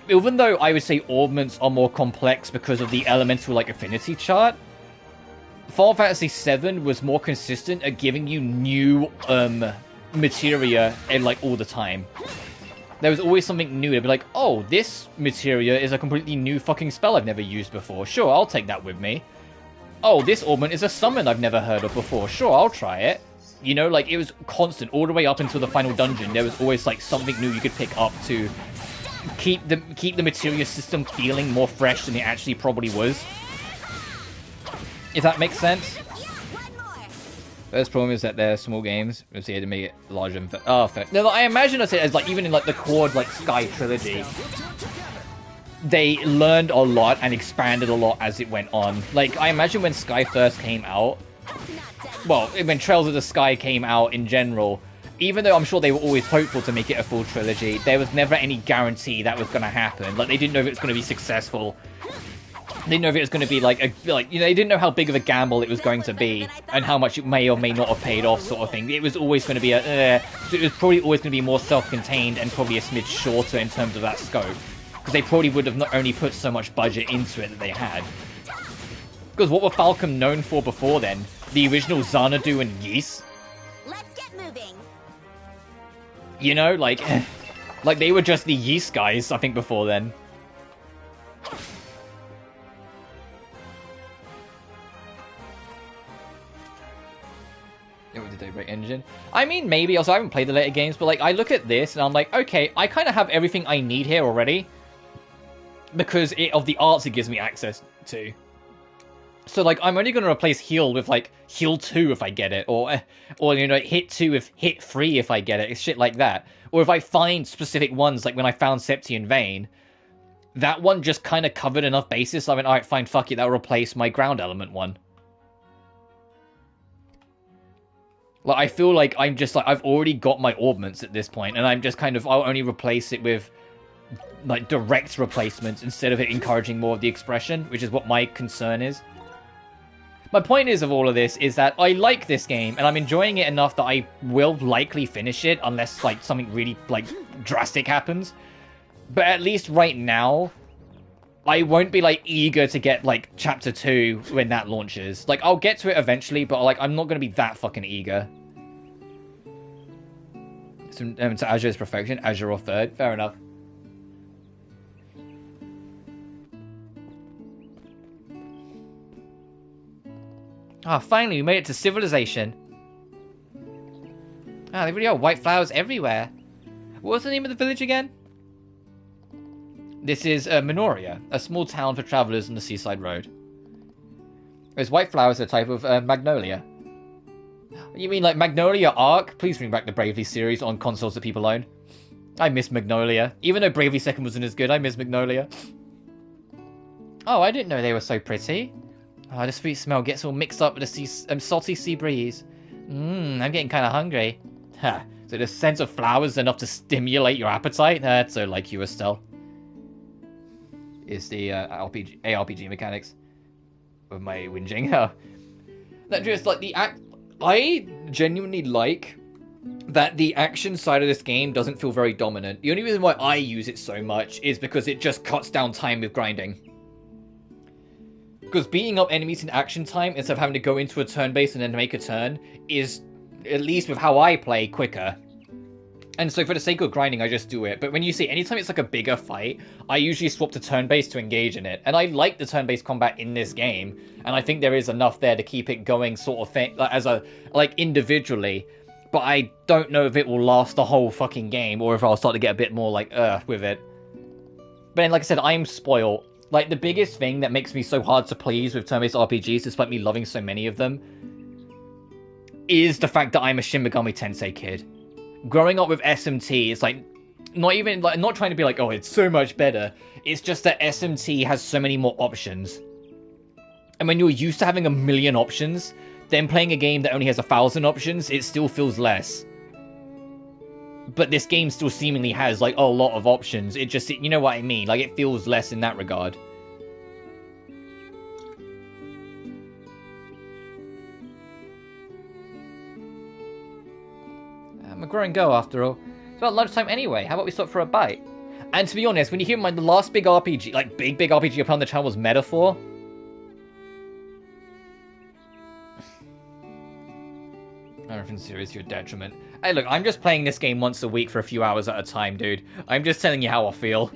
even though I would say augments are more complex because of the elemental, like, affinity chart, Final Fantasy VII was more consistent at giving you new, materia and like all the time. There was always something new. They'd be like, oh, this materia is a completely new fucking spell I've never used before. Sure, I'll take that with me. Oh, this augment is a summon I've never heard of before. Sure, I'll try it. You know, like, it was constant all the way up until the final dungeon. There was always like something new you could pick up to keep the materia system feeling more fresh than it actually probably was. If that makes sense. First problem is that they're small games. We'll see how to make it larger and fair. No, I imagine it as like, even in like the core like Sky trilogy, they learned a lot and expanded a lot as it went on. Like, I imagine when Sky first came out, well, when Trails of the Sky came out in general, even though I'm sure they were always hopeful to make it a full trilogy, there was never any guarantee that was going to happen. Like, they didn't know if it was going to be successful. They didn't know if it was going to be like you know, they didn't know how big of a gamble it was going to be and how much it may or may not have paid off, sort of thing. It was always going to be it was probably always going to be more self-contained and probably a smidge shorter in terms of that scope, because they probably would have not only put so much budget into it that they had. Because what were Falcom known for before then? The original Xanadu and Ys? Let's get moving. You know, like like they were just the Ys guys, I think, before then. great engine. I mean, maybe. Also, I haven't played the later games, but like, I look at this and I'm like, okay, I kind of have everything I need here already because of the arts it gives me access to. So like, I'm only going to replace heal with like heal 2 if I get it, or you know, hit 2 with hit 3 if I get it. It's shit like that. Or if I find specific ones, like when I found Septian Vein, that one just kind of covered enough bases. So I went, alright, fine, fuck it, that'll replace my ground element one. Like, I feel like I'm just like, I've already got my augments at this point, and I'm just kind of, I'll only replace it with like direct replacements instead of it encouraging more of the expression, which is what my concern is. My point is of all of this is that I like this game, and I'm enjoying it enough that I will likely finish it unless like something really like drastic happens. But at least right now, I won't be like eager to get like chapter 2 when that launches. Like, I'll get to it eventually, but like I'm not going to be that fucking eager. So Azure is perfection, Azure or third, fair enough. Ah, finally, we made it to civilization. Ah, there really are white flowers everywhere. What's the name of the village again? This is Minoria, a small town for travelers on the seaside road. There's white flowers, a type of magnolia. You mean like Magnolia Arc? Please bring back the Bravely series on consoles that people own. I miss Magnolia. Even though Bravely 2nd wasn't as good, I miss Magnolia. Oh, I didn't know they were so pretty. Oh, the sweet smell gets all mixed up with the salty sea breeze. I'm getting kind of hungry. Ha, so the scent of flowers is enough to stimulate your appetite? That's so like you, Estelle. Is the ARPG mechanics of my whinging. That just like I genuinely like that the action side of this game doesn't feel very dominant. The only reason why I use it so much is because it just cuts down time with grinding. Because beating up enemies in action time instead of having to go into a turn base and then make a turn is, at least with how I play, quicker. And so for the sake of grinding, I just do it. But when you see, anytime it's like a bigger fight, I usually swap to turn-based to engage in it. And I like the turn-based combat in this game. And I think there is enough there to keep it going sort of thing, like, as a, like, individually. But I don't know if it will last the whole fucking game, or if I'll start to get a bit more, like, with it. But then, like I said, I'm spoiled. Like, the biggest thing that makes me so hard to please with turn-based RPGs, despite me loving so many of them, is the fact that I'm a Shin Megami Tensei kid. Growing up with SMT, it's like, not trying to be like, oh, it's so much better. It's just that SMT has so many more options. And when you're used to having a million options, then playing a game that only has 1,000 options, it still feels less. But this game still seemingly has, like, a lot of options. It just, you know what I mean? Like, it feels less in that regard. I'm a growing girl, after all. It's about lunchtime anyway. How about we stop for a bite? And to be honest, when you hear the last big RPG, like, big RPG upon the channel was Metaphor. Everything's serious to your detriment. Hey, look, I'm just playing this game once a week for a few hours at a time, dude. I'm just telling you how I feel.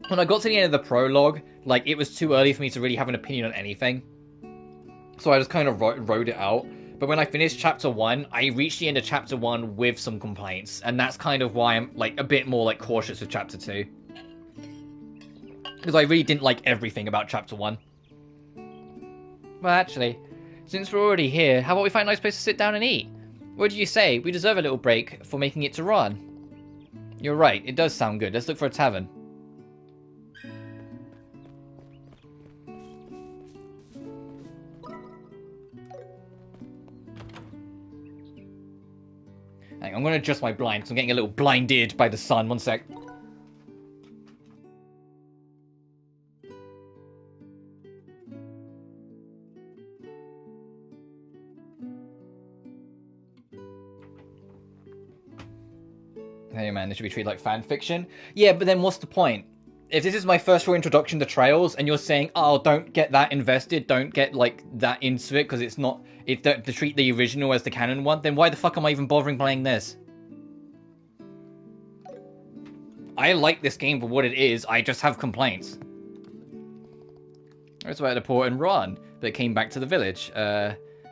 When I got to the end of the prologue, like, it was too early for me to really have an opinion on anything. So I just kind of wrote it out. But when I finished Chapter 1, I reached the end of Chapter 1 with some complaints. And that's kind of why I'm, like, a bit more, like, cautious with Chapter 2. Because I really didn't like everything about Chapter 1. Well, actually, since we're already here, how about we find a nice place to sit down and eat? What do you say? We deserve a little break for making it to Ron. You're right, it does sound good. Let's look for a tavern. Hang on, I'm going to adjust my blind because I'm getting a little blinded by the sun. One sec. Hey man, this should be treated like fan fiction. Yeah, but then what's the point? If this is my first real introduction to Trails, and you're saying, oh, don't get that invested, don't get, like, that into it, because it's not, to treat the original as the canon one, then why the fuck am I even bothering playing this? I like this game for what it is, I just have complaints. That's why I had to port and run, but it came back to the village.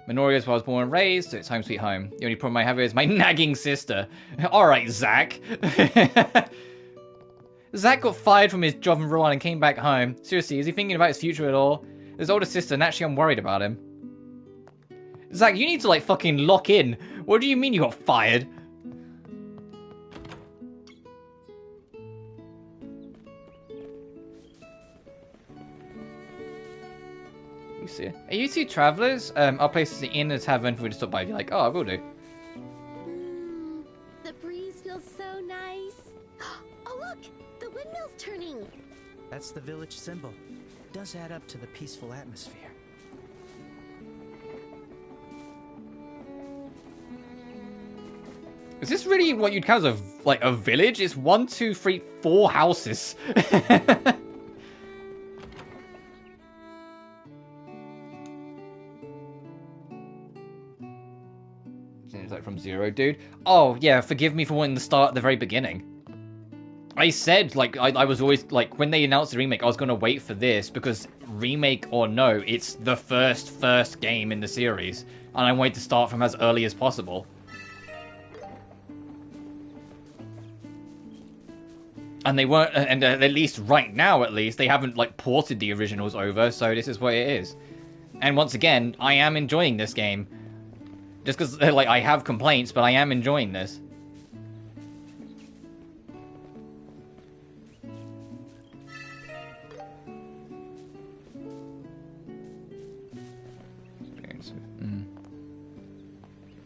Minoria is where I was born and raised, so it's home sweet home. The only problem I have is my nagging sister. Alright, Zach. Zach got fired from his job in Rouen and came back home. Seriously, is he thinking about his future at all? His older sister, naturally I'm worried about him. Zach, you need to like fucking lock in. What do you mean you got fired? You see? Are you two travelers? Our place is in the tavern for you to stop by. If you're like, oh, I will do. The breeze feels so nice. Oh, look! The windmill's turning. That's the village symbol. It does add up to the peaceful atmosphere. Is this really what you'd count as a village? It's 1, 2, 3, 4 houses. Seems like from zero, dude. Oh yeah, forgive me for wanting to start at the very beginning. I said I was always when they announced the remake, I was gonna wait for this because remake or no, it's the first game in the series, and I wanted to start from as early as possible. And they weren't, and at least right now, at least, they haven't, ported the originals over, so this is what it is. And once again, I am enjoying this game. Just because, I have complaints, but I am enjoying this.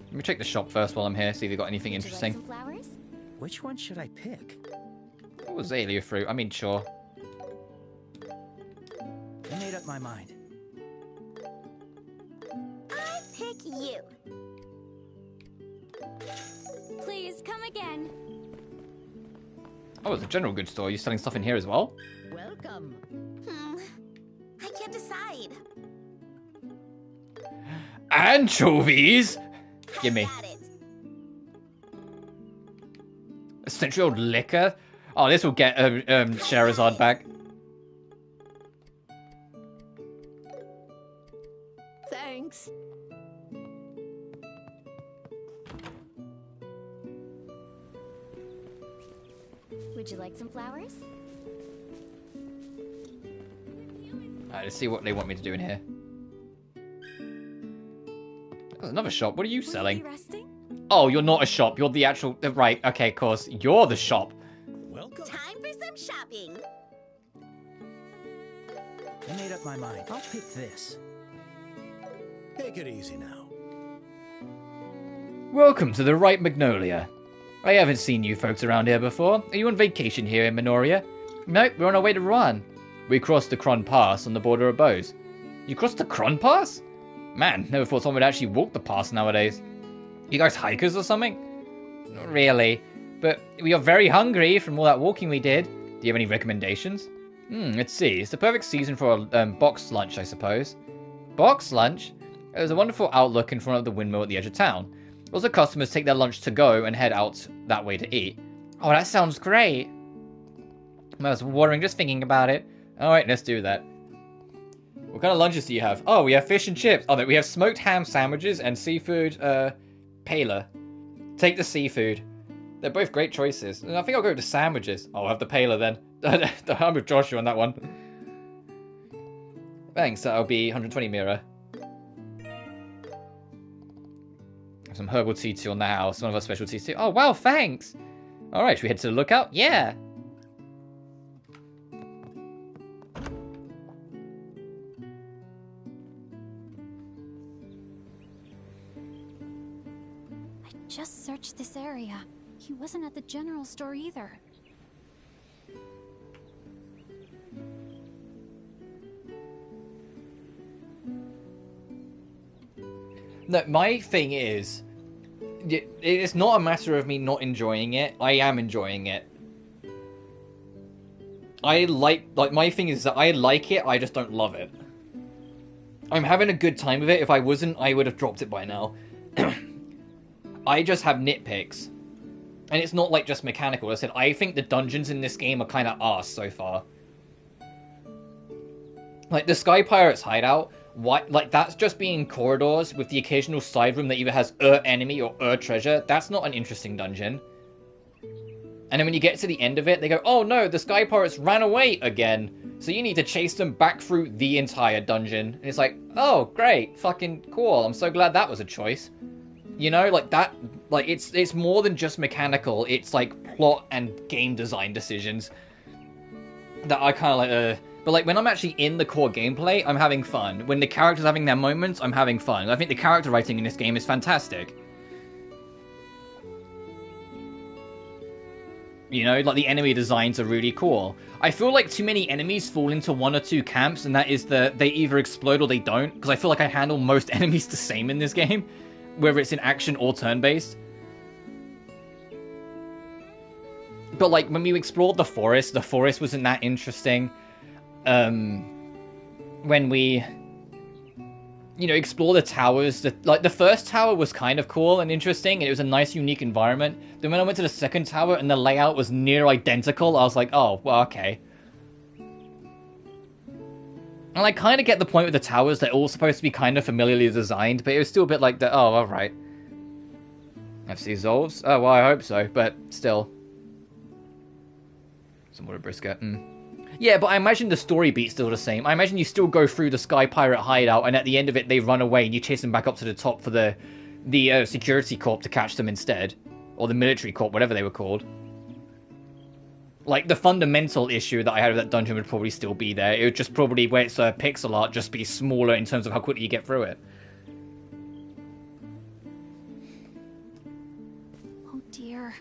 Let me check the shop first while I'm here, see if they've got anything interesting. Would you like some flowers? Which one should I pick? Oh, azalea fruit. I mean, sure. I made up my mind. I pick you. Please come again. Oh, it's a general goods store. Are you selling stuff in here as well? Welcome. I can't decide. Anchovies? Give me. Got it. A century-old liquor? Oh, this will get Sherazade back. Thanks. Would you like some flowers? Alright, let's see what they want me to do in here. Oh, another shop. What are you selling? Oh, you're not a shop. You're the actual... Right, okay, of course. You're the shop. Welcome. Time for some shopping. I made up my mind. I'll pick this. Take it easy now. Welcome to the Ripe Magnolia. I haven't seen you folks around here before. Are you on vacation here in Minoria? Nope, we're on our way to Rouen. We crossed the Cron Pass on the border of Bose. You crossed the Cron Pass? Man, never thought someone would actually walk the pass nowadays. You guys hikers or something? Not really. But we are very hungry from all that walking we did. Do you have any recommendations? Let's see. It's the perfect season for a box lunch, I suppose. Box lunch? There's a wonderful outlook in front of the windmill at the edge of town. Also, customers take their lunch to go and head out that way to eat. Oh, that sounds great. I was watering just thinking about it. Alright, let's do that. What kind of lunches do you have? Oh, we have fish and chips. Oh, we have smoked ham sandwiches and seafood, paella. Take the seafood. They're both great choices. I think I'll go with the sandwiches. I'll have the paella then. I'm with Joshua on that one. Thanks, that'll be 120 Mira. Some herbal tea too on the house. One of our specialties too. Oh, wow, thanks. Alright, should we head to the lookout? Yeah. I just searched this area. He wasn't at the general store either. No, my thing is, it's not a matter of me not enjoying it. I am enjoying it. I like my thing is that I like it, I just don't love it. I'm having a good time with it. If I wasn't, I would have dropped it by now. I just have nitpicks. And it's not just mechanical. As I said, I think the dungeons in this game are kind of arse so far. The Sky Pirates hideout, Why, like, that's just being corridors with the occasional side room that either has enemy or treasure. That's not an interesting dungeon. And then when you get to the end of it, they go, oh no, the Sky Pirates ran away again. So you need to chase them back through the entire dungeon. And it's like, oh, great, fucking cool. I'm so glad that was a choice. You know, like that, like it's more than just mechanical. It's like plot and game design decisions that I kind of like, But like when I'm actually in the core gameplay, I'm having fun. When the characters are having their moments, I'm having fun. I think the character writing in this game is fantastic. You know, like the enemy designs are really cool. I feel like too many enemies fall into one or two camps, and that is they either explode or they don't. Because I feel like I handle most enemies the same in this game, whether it's in action or turn-based. But like when we explored the forest wasn't that interesting. When we, you know, explore the towers, the first tower was kind of cool and interesting, and it was a nice, unique environment. Then when I went to the second tower and the layout was near identical, I was like, oh, well, okay. And I kind of get the point with the towers, they're all supposed to be kind of familiarly designed, but it was still a bit like, oh, alright. FC Zolves? Oh, well, I hope so, but still. Some water brisket, Yeah, but I imagine the story beat's still the same. I imagine you still go through the Sky Pirate hideout, and at the end of it, they run away, and you chase them back up to the top for the security corp to catch them instead. Or the military corp, whatever they were called. Like, the fundamental issue that I had with that dungeon would probably still be there. It would just probably, where it's pixel art, just be smaller in terms of how quickly you get through it. Oh dear.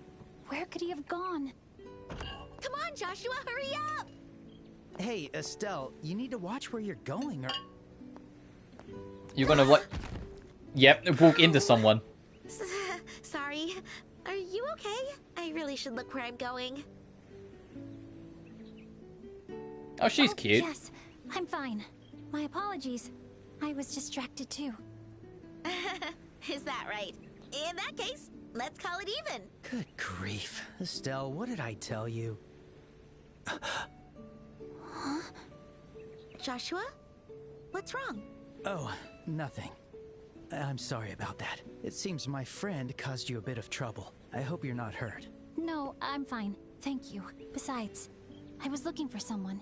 Where could he have gone? Come on, Joshua, hurry up! Hey, Estelle, you need to watch where you're going, or... You're gonna, what? Yep, walk into someone. Sorry. Are you okay? I really should look where I'm going. Oh, she's cute. Yes, I'm fine. My apologies. I was distracted too. Is that right? In that case, let's call it even. Good grief. Estelle, what did I tell you? Huh? Joshua? What's wrong? Oh, nothing. I'm sorry about that. It seems my friend caused you a bit of trouble. I hope you're not hurt. No, I'm fine. Thank you. Besides, I was looking for someone.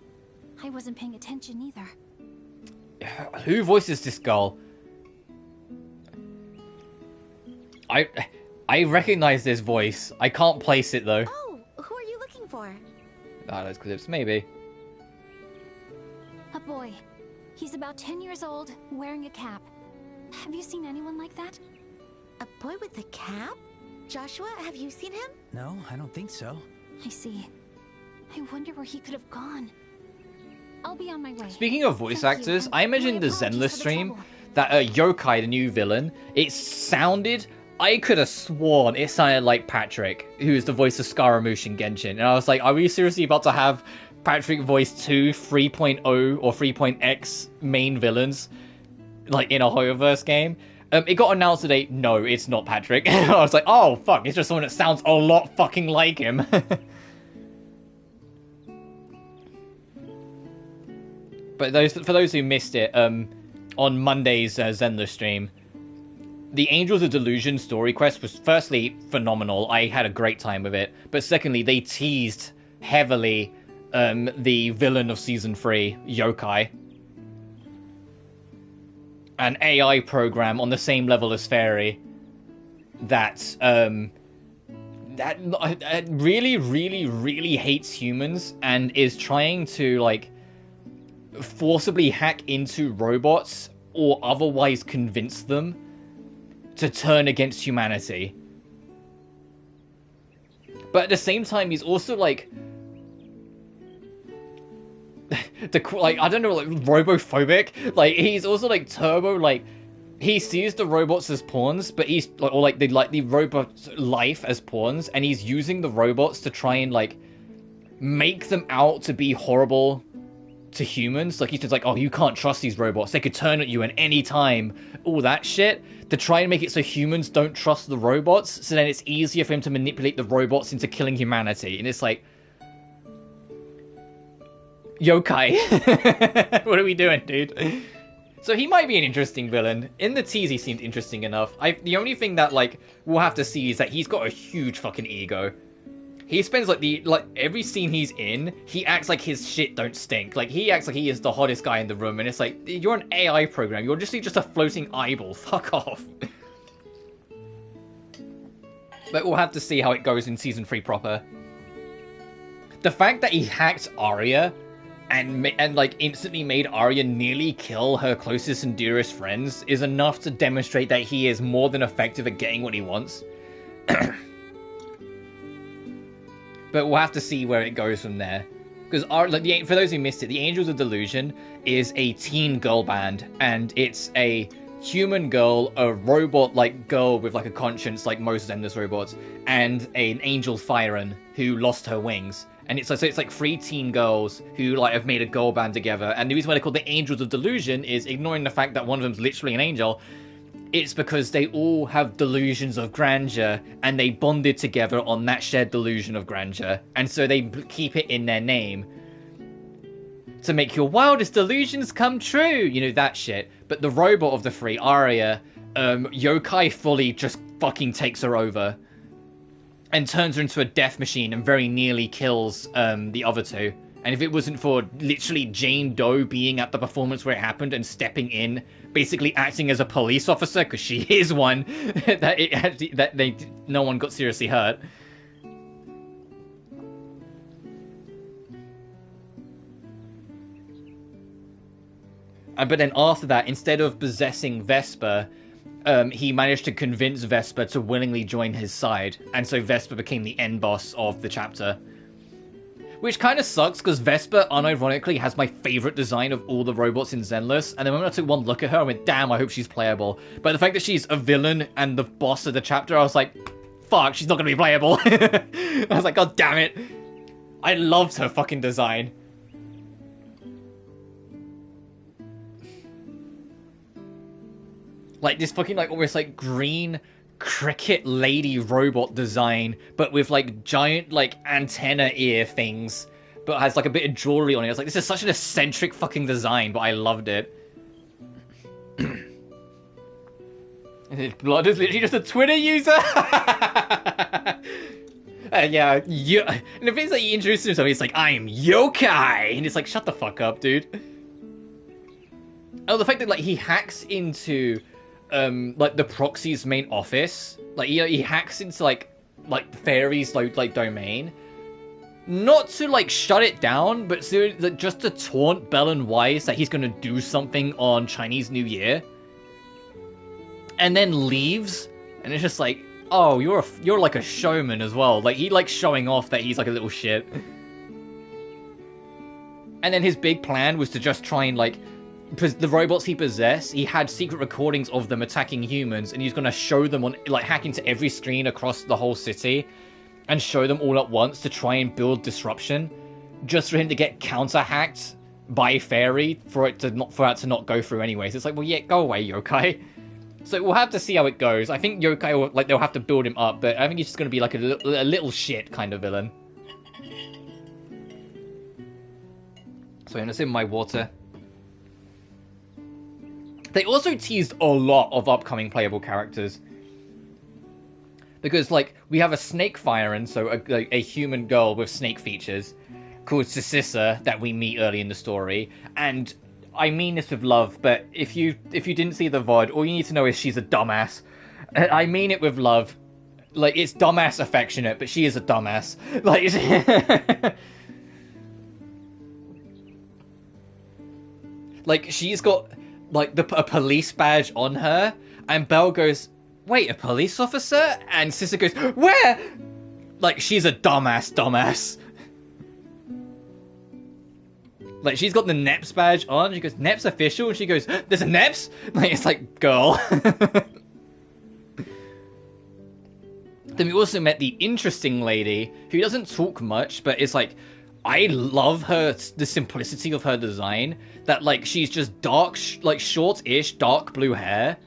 I wasn't paying attention either. Who voices this girl? I recognize this voice. I can't place it though. Oh, who are you looking for? Ah, those clips, maybe. A boy. He's about 10 years old, wearing a cap. Have you seen anyone like that? A boy with a cap? Joshua, have you seen him? No, I don't think so. I see. I wonder where he could have gone. I'll be on my way. Speaking of voice Thank actors, you, I imagine my the apologies Zenless for the stream trouble. that Yokai, the new villain, it sounded... I could have sworn it sounded like Patrick, who is the voice of Scaramouche in Genshin. And I was like, are we seriously about to have Patrick voice 2, 3.0, or 3.x main villains, like, in a Hoyoverse game? It got announced today, no, it's not Patrick. I was like, oh, fuck, it's just someone that sounds a lot fucking like him. But for those who missed it, on Monday's Zenless stream, the Angels of Delusion story quest was firstly phenomenal. I had a great time with it. But secondly, they teased heavily the villain of Season 3, Yokai. An AI program on the same level as Fairy that really, really, really hates humans and is trying to, like, forcibly hack into robots or otherwise convince them to turn against humanity. But at the same time, he's also like I don't know, like robophobic. Like he's also like turbo, like he sees the robots as pawns, but he's like the robot's life as pawns, and he's using the robots to try and like make them out to be horrible to humans. Like he's just like, oh, you can't trust these robots, they could turn at you at any time, all that shit, to try and make it so humans don't trust the robots, so then it's easier for him to manipulate the robots into killing humanity. And it's like, Yokai, what are we doing, dude? So he might be an interesting villain. In the tease, he seemed interesting enough. The only thing that, like, we'll have to see is that he's got a huge fucking ego. He spends, like, every scene he's in, he acts like his shit don't stink. Like, he acts like he is the hottest guy in the room, and it's like, you're an AI program. You're just a floating eyeball. Fuck off. But we'll have to see how it goes in Season 3 proper. The fact that he hacked Arya and like instantly made Arya nearly kill her closest and dearest friends is enough to demonstrate that he is more than effective at getting what he wants. But we'll have to see where it goes from there. Because for those who missed it, the Angels of Delusion is a teen girl band, and it's a human girl, a robot like girl with like a conscience like most endless robots, and an angel Firen who lost her wings. And it's like 3 teen girls who like have made a girl band together. And the reason why they're called the Angels of Delusion is, ignoring the fact that one of them's literally an angel, it's because they all have delusions of grandeur, and they bonded together on that shared delusion of grandeur. And so they keep it in their name to make your wildest delusions come true. You know, that shit. But the robot of the 3, Arya, Yokai fully just fucking takes her over and turns her into a death machine and very nearly kills the other 2. And if it wasn't for literally Jane Doe being at the performance where it happened and stepping in, basically acting as a police officer, because she is one, no one got seriously hurt. But then after that, instead of possessing Vesper, he managed to convince Vesper to willingly join his side, and so Vesper became the end boss of the chapter. Which kind of sucks, because Vesper, unironically, has my favorite design of all the robots in Zenless, and then when I took one look at her, I went, damn, I hope she's playable. But the fact that she's a villain and the boss of the chapter, I was like, fuck, she's not going to be playable. I was like, god damn it. I loved her fucking design. Like, this fucking, like, almost, like, green cricket lady robot design, but with, like, giant, like, antenna ear things, but has, like, a bit of jewelry on it. I was like, this is such an eccentric fucking design, but I loved it. Blood is literally just a Twitter user? Yeah, and the things that he introduces himself, he's like, I'm Yokai! And it's like, shut the fuck up, dude. Oh, the fact that, like, he hacks into like the proxy's main office, like he hacks into like Fairy's like domain, not to like shut it down, but just to taunt Bell and Weiss that he's gonna do something on Chinese New Year, and then leaves, and it's just like, oh, you're like a showman as well. Like, he likes showing off that he's like a little shit. And then his big plan was to just try and like, the robots he possessed, he had secret recordings of them attacking humans, and he's gonna show them on, like, hack into every screen across the whole city and show them all at once to try and build disruption, just for him to get counter-hacked by Fairy for it to not go through anyways. It's like, well, yeah, go away, Yokai. So we'll have to see how it goes. I think Yokai will, like, they'll have to build him up, but I think he's just gonna be like a little shit kind of villain. So I'm gonna sip my water. They also teased a lot of upcoming playable characters. Because, like, we have a snake Firen, so a human girl with snake features, called Sisissa, that we meet early in the story. And I mean this with love, but if you didn't see the VOD, all you need to know is she's a dumbass. I mean it with love. Like, it's dumbass affectionate, but she is a dumbass. Like, like, she's got like a police badge on her, and Belle goes, wait, a police officer? And Sissa goes, where? Like, she's a dumbass. Like, she's got the NEPS badge on, she goes, NEPS official? And she goes, there's a NEPS? Like, it's like, girl. Then we also met the interesting lady, who doesn't talk much, but is like, I love the simplicity of her design, that, like, she's just dark, like, short-ish dark blue hair,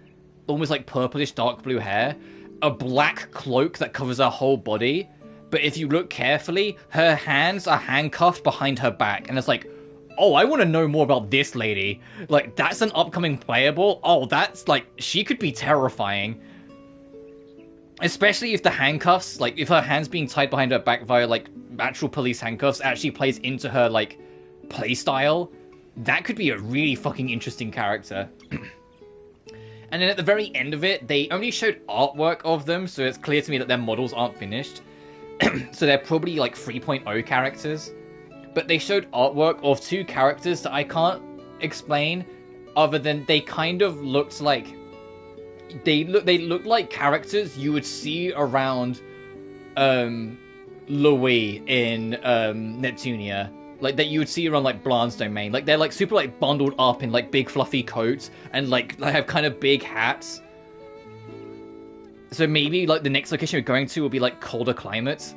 almost like purplish dark blue hair, a black cloak that covers her whole body, but if you look carefully, her hands are handcuffed behind her back, and it's like, oh, I want to know more about this lady. Like, that's an upcoming playable. Oh, that's, like, she could be terrifying. Especially if the handcuffs, like, if her hands being tied behind her back via, like, actual police handcuffs actually plays into her, like, playstyle. That could be a really fucking interesting character. And then at the very end of it, they only showed artwork of them, so it's clear to me that their models aren't finished. So they're probably, like, 3.0 characters. But they showed artwork of two characters that I can't explain, other than they kind of looked like... They looked like characters you would see around Louis in Neptunia. Like, that you would see around, like, Blan's domain. Like, they're, like, super, like, bundled up in, like, big fluffy coats. And, like, they have kind of big hats. So maybe, like, the next location we're going to will be, like, colder climates.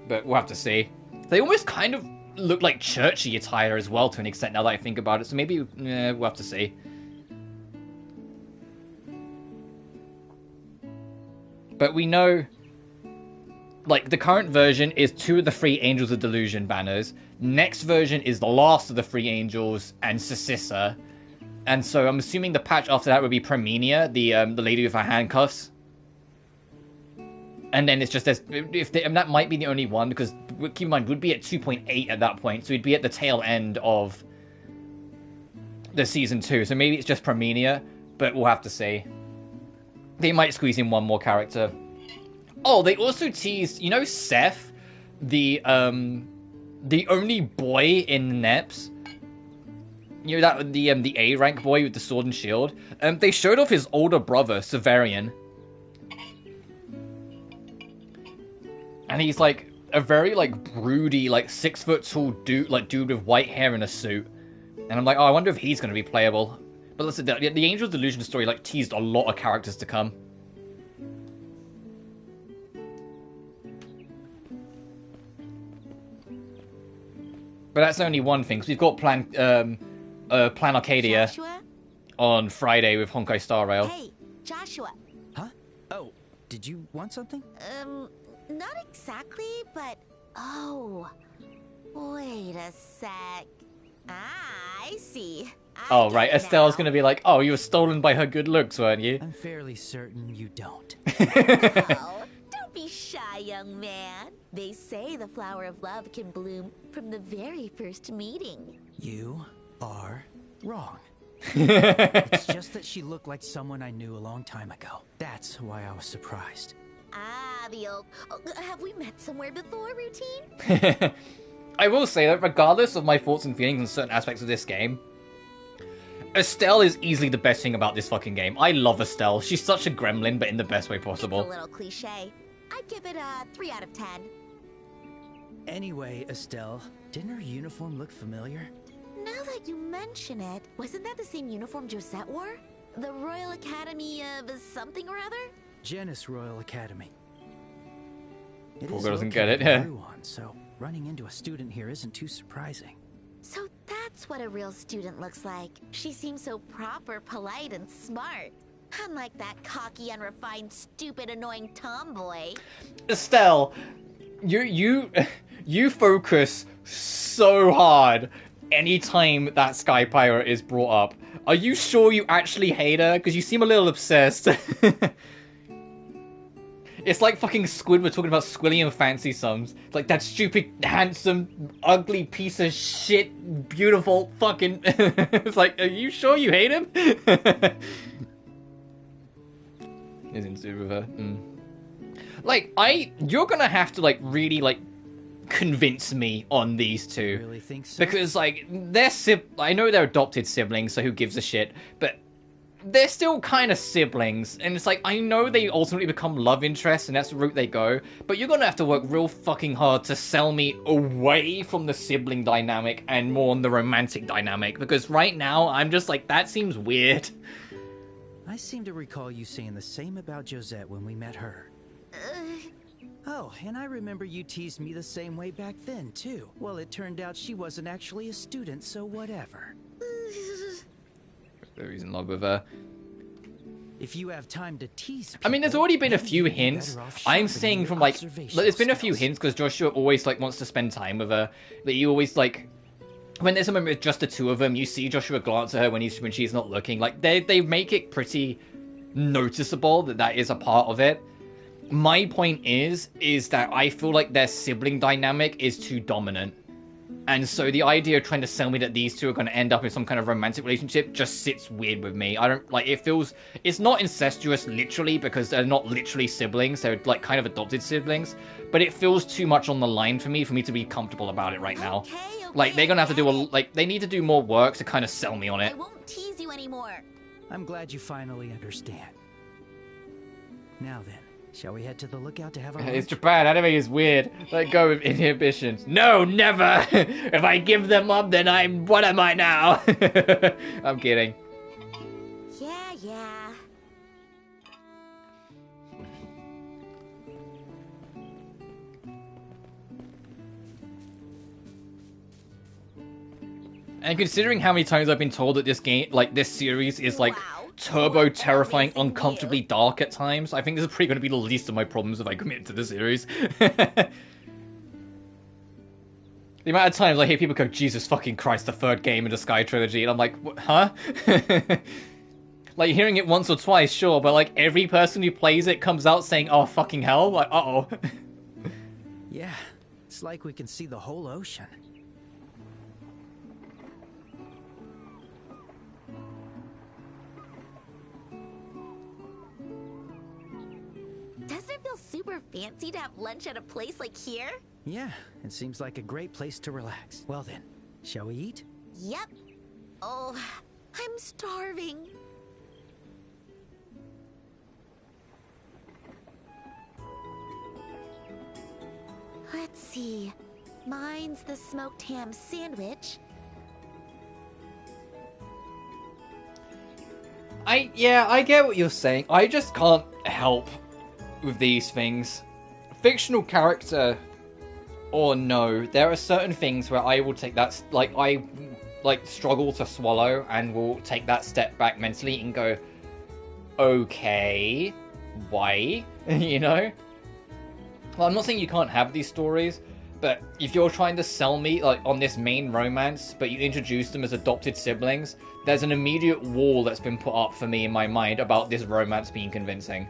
But we'll have to see. They almost kind of look like churchy attire as well, to an extent, now that I think about it. So maybe, we'll have to see. But we know... Like, the current version is 2 of the 3 Angels of Delusion banners. Next version is the last of the 3 Angels and Sississa. And so I'm assuming the patch after that would be Promenia, the lady with her handcuffs. And then it's just, and that might be the only one, because keep in mind, we'd be at 2.8 at that point. So we'd be at the tail end of the Season 2. So maybe it's just Promenia, but we'll have to see. They might squeeze in one more character. Oh, they also teased, you know, Seth, the only boy in NEPS. You know, that the A rank boy with the sword and shield. They showed off his older brother, Severian, and he's like a very like broody, like 6 foot tall dude with white hair in a suit. And I'm like, oh, I wonder if he's going to be playable. But listen, the Angel Delusion story like teased a lot of characters to come. But that's only one thing, because we've got Plan Arcadia Joshua? On Friday with Honkai Star Rail. Hey, Joshua. Huh? Oh, did you want something? Not exactly, but... Oh, wait a sec. Ah, I see. Oh, right, Estelle's gonna be like, oh, you were stolen by her good looks, weren't you? I'm fairly certain you don't. Oh, don't be shy, young man. They say the flower of love can bloom from the very first meeting. You are wrong. It's just that she looked like someone I knew a long time ago. That's why I was surprised. Ah, the old... have we met somewhere before routine? I will say that regardless of my thoughts and feelings on certain aspects of this game, Estelle is easily the best thing about this fucking game. I love Estelle. She's such a gremlin, but in the best way possible. It's a little cliche. I'd give it a 3 out of 10. Anyway, Estelle, didn't her uniform look familiar? Now that you mention it, wasn't that the same uniform Josette wore? The Royal Academy of something or other? Janus Royal Academy. It Poor is girl doesn't get located it. in Ruan, so running into a student here isn't too surprising. So that's what a real student looks like. She seems so proper, polite, and smart. Unlike that cocky, unrefined, stupid, annoying tomboy. Estelle, you focus so hard anytime that Sky Pirate is brought up. Are you sure you actually hate her? Because you seem a little obsessed. It's like fucking Squidward talking about Squilliam fancy sums. Like that stupid, handsome, ugly piece of shit, beautiful fucking... It's like, are you sure you hate him? Is into with her. Like, you're gonna have to, like, really, like, convince me on these two. You really think so? Because, like, I know they're adopted siblings, so who gives a shit, but they're still kind of siblings, and it's like, I know they ultimately become love interests, and that's the route they go, but you're gonna have to work real fucking hard to sell me away from the sibling dynamic and more on the romantic dynamic, because right now, I'm just like, that seems weird. I seem to recall you saying the same about Josette when we met her. Oh, and I remember you teased me the same way back then, too. Well, it turned out she wasn't actually a student, so whatever. He's in love with her. If you have time to tease people, I mean, there's already been a few hints. I'm saying from, like, there's been a few hints, because Joshua always, like, wants to spend time with her. That he always, like, when there's a moment with just the two of them, you see Joshua glance at her when she's not looking. Like, they make it pretty noticeable that is a part of it. My point is that I feel like their sibling dynamic is too dominant. And so the idea of trying to sell me that these two are going to end up in some kind of romantic relationship just sits weird with me. I don't, like, it's not incestuous literally because they're not literally siblings. They're, like, kind of adopted siblings. But it feels too much on the line for me to be comfortable about it right now. Okay, like, they're going to have to do they need to do more work to kind of sell me on it. I won't tease you anymore. I'm glad you finally understand. Now then, shall we head to the lookout to have our It's Japan. Anime is weird. Let go of inhibitions. No, never. If I give them up, then what am I now? I'm kidding. Yeah. And considering how many times I've been told that this series is like turbo terrifying, uncomfortably dark at times, I think this is probably going to be the least of my problems if I commit to the series. The amount of times I hear people go, Jesus fucking Christ, the third game in the Sky trilogy, and I'm like, huh? Like, hearing it once or twice, sure, but like every person who plays it comes out saying, oh fucking hell, like, uh-oh. Yeah, it's like we can see the whole ocean. Doesn't it feel super fancy to have lunch at a place like here? Yeah, it seems like a great place to relax. Well then, shall we eat? Yep. Oh, I'm starving. Let's see. Mine's the smoked ham sandwich. I get what you're saying. I just can't help with these things. Fictional character or no, there are certain things where I will take that, I struggle to swallow and will take that step back mentally and go, okay, why? You know? Well, I'm not saying you can't have these stories, but if you're trying to sell me on this main romance, but you introduce them as adopted siblings, there's an immediate wall that's been put up for me in my mind about this romance being convincing.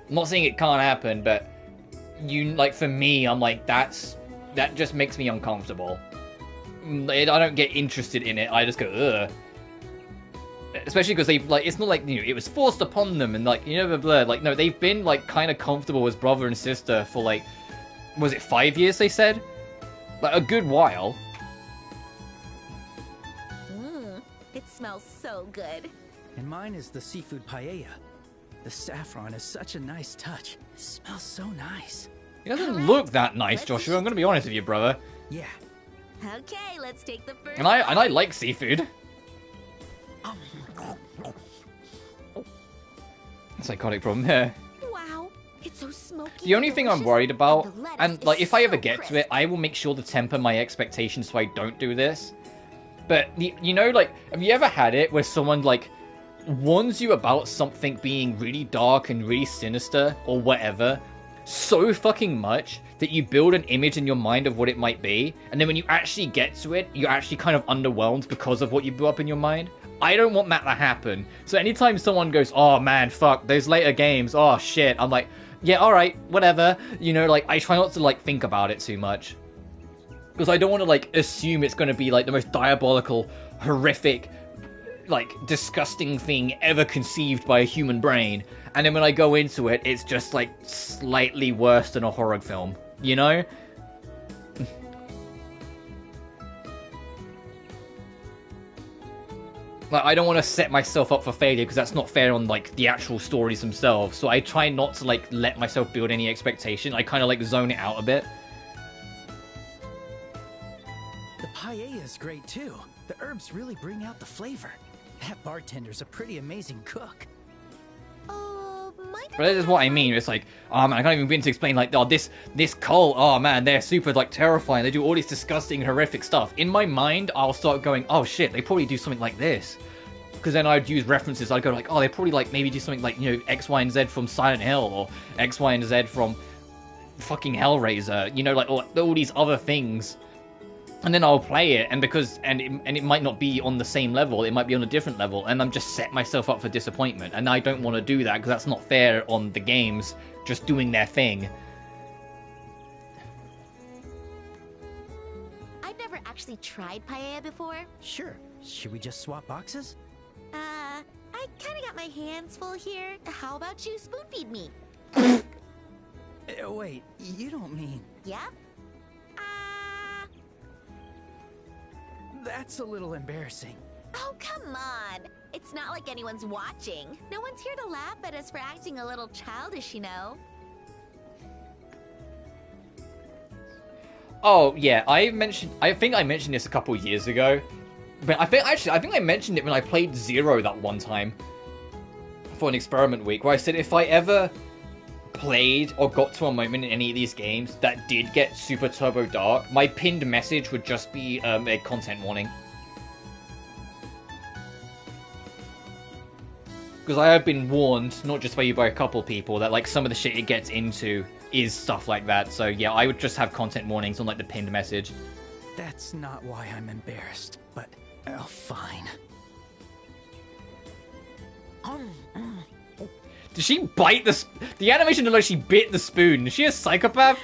I'm not saying it can't happen, but for me, I'm like, that just makes me uncomfortable. I don't get interested in it. I just go, ugh. Especially because it's not like, it was forced upon them and blah, blah. No, they've been kind of comfortable as brother and sister for was it 5 years they said? A good while. It smells so good. And mine is the seafood paella. The saffron is such a nice touch. It smells so nice. It doesn't look that nice, Joshua. I'm gonna be honest with you, brother. Yeah. Okay, let's take the first. And I like seafood. Psychotic problem here. Wow, it's so smoky. The only thing I'm worried about, and if I ever get to it, I will make sure to temper my expectations so I don't do this. But have you ever had it where someone warns you about something being really dark and really sinister or whatever so fucking much that you build an image in your mind of what it might be, and then when you actually get to it, you're actually kind of underwhelmed because of what you built up in your mind? I don't want that to happen. So anytime someone goes, oh man, fuck, those later games, oh shit, I'm like, yeah, alright, whatever. I try not to think about it too much. Because I don't want to assume it's going to be the most diabolical, horrific, disgusting thing ever conceived by a human brain. And then when I go into it, it's just slightly worse than a horror film, you know? I don't want to set myself up for failure because that's not fair on the actual stories themselves. So I try not to let myself build any expectation. I kind of zone it out a bit. The paella is great too. The herbs really bring out the flavor. That bartender's a pretty amazing cook. But that is what I mean. It's oh man, I can't even begin to explain this cult, oh man, they're super terrifying. They do all this disgusting, horrific stuff. In my mind, I'll start going, oh shit, they probably do something like this. Because then I'd use references. I'd go oh, they probably maybe do something X, Y, and Z from Silent Hill or X, Y, and Z from fucking Hellraiser. All these other things. And then I'll play it, and it might not be on the same level, it might be on a different level, and I'm just set myself up for disappointment. And I don't want to do that, because that's not fair on the games just doing their thing. I've never actually tried paella before. Sure. Should we just swap boxes? I kinda got my hands full here. How about you spoon feed me? Wait, you don't mean... Yeah? That's a little embarrassing. Oh, come on. It's not like anyone's watching. No one's here to laugh at us for acting a little childish, you know? Oh, yeah, I think I mentioned this a couple years ago. But I think I mentioned it when I played Zero that one time. For an experiment week, where I said if I ever played or got to a moment in any of these games that did get super turbo dark, my pinned message would just be a content warning. Because I have been warned, not just by you, by a couple people, that like some of the shit it gets into is stuff like that. So yeah, I would just have content warnings on like the pinned message. That's not why I'm embarrassed, but fine. Did she bite the animation looked like she bit the spoon. Is she a psychopath?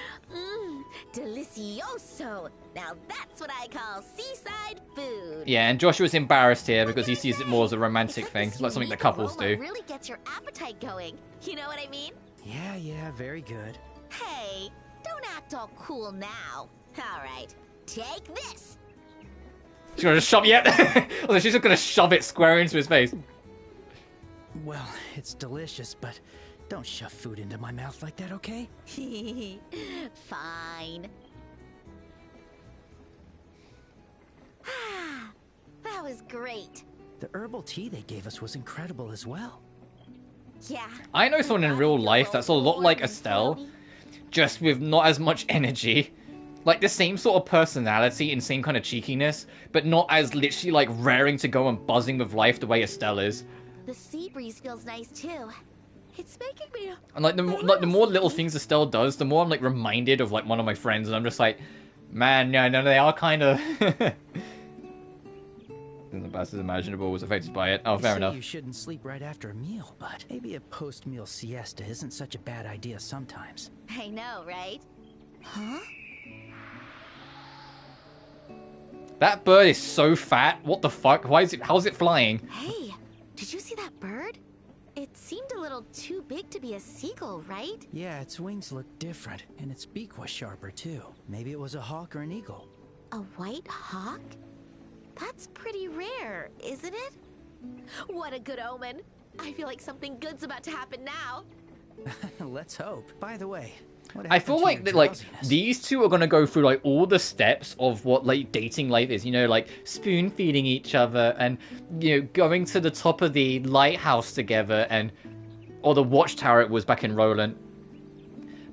Delicioso. Now that's what I call seaside food. Yeah, and Joshua's embarrassed here because he sees it more as a romantic thing. It's like something that couples do. Really gets your appetite going. You know what I mean? Yeah, very good. Hey, don't act all cool now. All right, take this. She's gonna shove Although she's just gonna shove it square into his face. Well, it's delicious, but don't shove food into my mouth like that, okay? Fine. That was great. The herbal tea they gave us was incredible as well. Yeah. I know someone in real life that's a lot like Estelle, just with not as much energy. Like the same sort of personality and same kind of cheekiness, but not as literally like raring to go and buzzing with life the way Estelle is. The sea breeze feels nice too. It's making me. And like the more little things Estelle does, the more I'm like reminded of like one of my friends, and I'm just like, man, no, they are kind of. The best as imaginable was affected by it. Oh, fair enough. You shouldn't sleep right after a meal, but maybe a post-meal siesta isn't such a bad idea sometimes. I know, right? Huh? That bird is so fat. What the fuck? How's it flying? Hey, did you see that bird? It seemed a little too big to be a seagull, right? Yeah, its wings look different, and its beak was sharper too. Maybe it was a hawk or an eagle. A white hawk? That's pretty rare, isn't it? What a good omen. I feel like something good's about to happen now. Let's hope. By the way, I feel like these two are gonna go through like all the steps of what like dating life is, you know, like spoon feeding each other and, you know, going to the top of the lighthouse together or the watchtower it was back in Roland.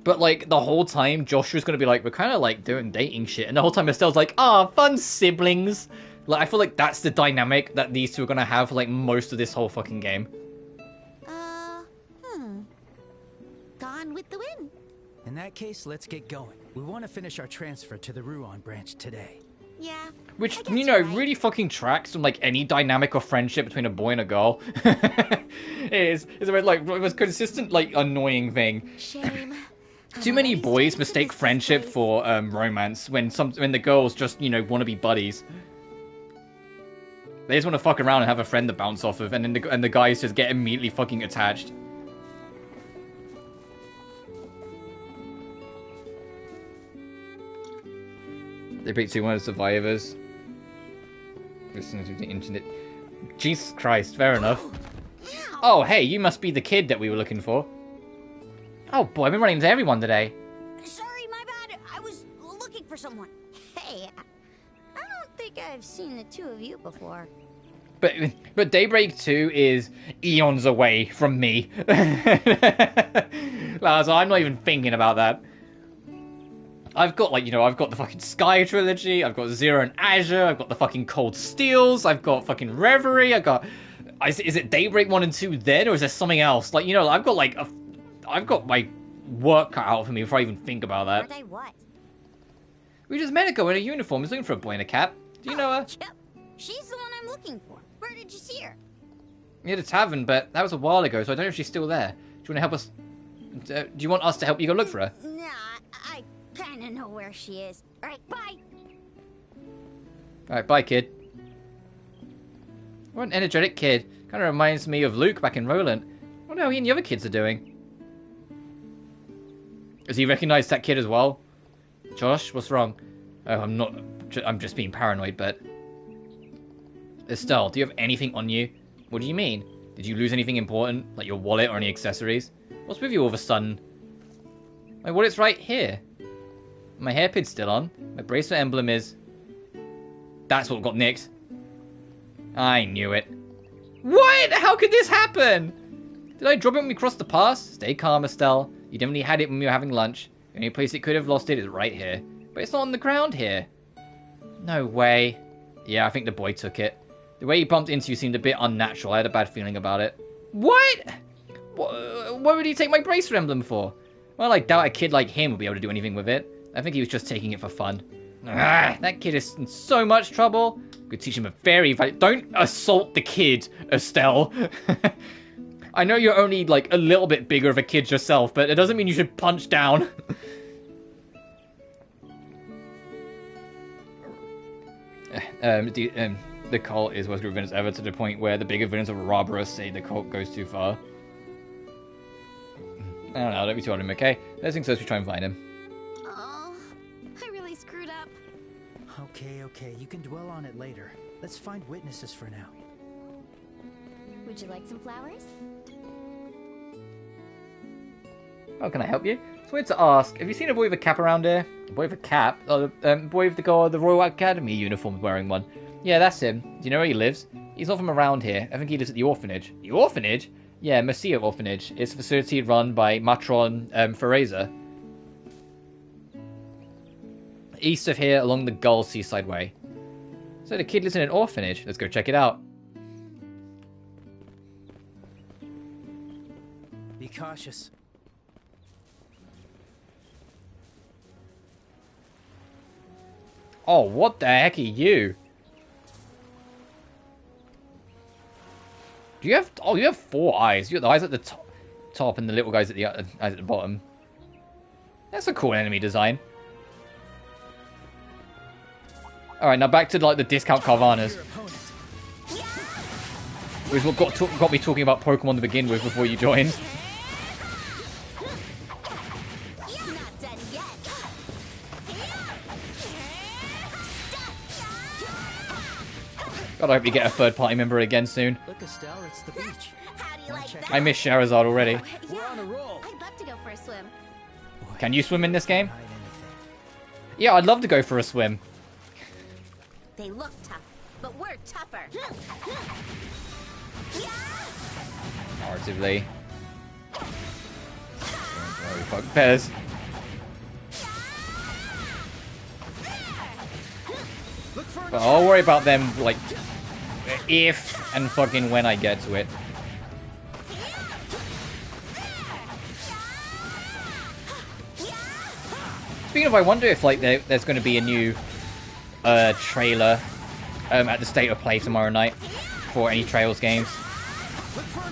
But like the whole time Joshua's gonna be like, we're kind of like doing dating shit, and the whole time Estelle's like, fun siblings. Like I feel like that's the dynamic that these two are gonna have for like most of this whole fucking game. Gone with the wind. In that case, let's get going. We want to finish our transfer to the Ruan branch today. Yeah. Which, you know, really fucking tracks from like any dynamic of friendship between a boy and a girl. It's a most consistent, like, annoying thing. Shame. Too many boys mistake friendship for romance when the girls just, you know, want to be buddies. They just want to fuck around and have a friend to bounce off of, and then the guys just get immediately fucking attached. They picked one of the survivors. Listening to the internet. Jesus Christ, fair enough. Oh, hey, you must be the kid that we were looking for. Oh boy, I've been running into everyone today. Sorry, my bad. I was looking for someone. Hey, I don't think I've seen the two of you before. But Daybreak 2 is eons away from me. So I'm not even thinking about that. I've got, like, you know, I've got the fucking Sky trilogy, I've got Zero and Azure, I've got the fucking Cold Steels, I've got fucking Reverie, I've got... Is it Daybreak 1 and 2 then, or is there something else? Like, you know, I've got, like, I've got my work cut out for me before I even think about that. Are they what? We just met a girl in a uniform who's looking for a boy in a cap. Do you know her? Yep. She's the one I'm looking for. Where did you see her? Near the tavern, but that was a while ago, so I don't know if she's still there. Do you want to help us? Do you want us to help you go look for her? Nah, I kind of know where she is. All right, bye. All right, bye, kid. What an energetic kid. Kind of reminds me of Luke back in Roland. I wonder how he and the other kids are doing. Does he recognize that kid as well? Josh, what's wrong? Oh, I'm just being paranoid, but... Estelle, do you have anything on you? What do you mean? Did you lose anything important? Like your wallet or any accessories? What's with you all of a sudden? My wallet's right here. My hairpin's still on. My bracelet emblem is... That's what got nicked. I knew it. What? How could this happen? Did I drop it when we crossed the pass? Stay calm, Estelle. You definitely had it when we were having lunch. The only place it could have lost it is right here. But it's not on the ground here. No way. Yeah, I think the boy took it. The way he bumped into you seemed a bit unnatural. I had a bad feeling about it. What? What would he take my bracelet emblem for? Well, I doubt a kid like him would be able to do anything with it. I think he was just taking it for fun. That kid is in so much trouble. Could teach him a very... Don't assault the kid, Estelle. I know you're only, like, a little bit bigger of a kid yourself, but it doesn't mean you should punch down. The cult is worst group of villains ever, to the point where the bigger villains of Ouroboros say the cult goes too far. I don't know, don't be too hard on him, okay? Let's think so as we try and find him. Oh, I really screwed up. Okay, you can dwell on it later. Let's find witnesses for now. Would you like some flowers? How can I help you? So I wanted to ask, have you seen a boy with a cap around here? A boy with a cap? Oh, boy with the Royal Academy uniform wearing one. Yeah, that's him. Do you know where he lives? He's not from around here. I think he lives at the orphanage. The orphanage? Yeah, Mercia Orphanage. It's a facility run by Matron Fereza. East of here, along the Gull Seaside Way. So the kid lives in an orphanage. Let's go check it out. Be cautious. Oh, what the heck are you? Do you have... Oh, you have 4 eyes. You got the eyes at the top and the little guys at the eyes at the bottom. That's a cool enemy design. Alright, now back to like the discount Carvanas. Which is what got me talking about Pokemon to begin with before you joined. God, I hope you get a third-party member again soon. Look, Estelle, it's the beach. How do you like that? I miss Charizard already. We're on a roll. I'd love to go for a swim. Can you swim in this game? Yeah, I'd love to go for a swim. They look tough, but we're tougher. Narratively. Oh, fuck, Pez. But I'll worry about them, like, if and fucking when I get to it. Speaking of, I wonder if, like, there's going to be a new trailer at the State of Play tomorrow night for any Trails games.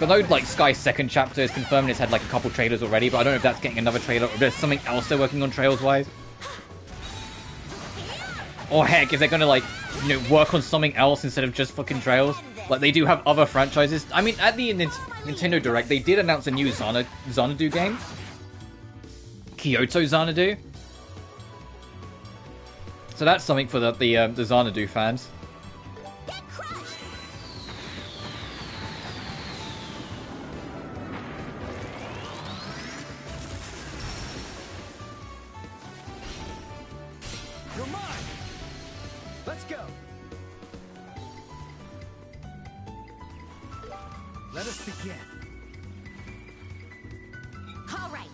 I know, like, Sky's second chapter is confirmed. It's had, like, a couple trailers already, but I don't know if that's getting another trailer or if there's something else they're working on Trails-wise. Or heck, if they're gonna, like, you know, work on something else instead of just fucking Trails. Like, they do have other franchises. I mean, at the Nintendo Direct, they did announce a new Xanadu game. Kyoto Xanadu. So that's something for the Xanadu fans. You're mine! Let's go! Let us begin. All right.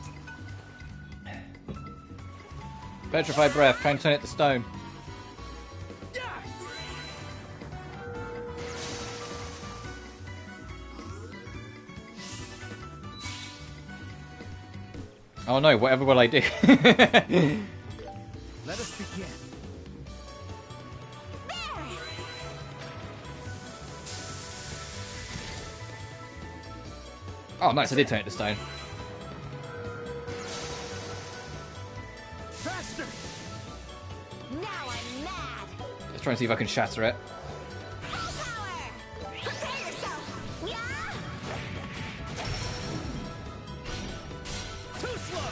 Petrified breath, try and turn it to stone. Oh no, whatever will I do? Let us begin. Oh, nice! I did turn it to stone. Faster! Now I'm mad. Let's try and see if I can shatter it. Full power. Prepare yourself. Yeah. Too slow!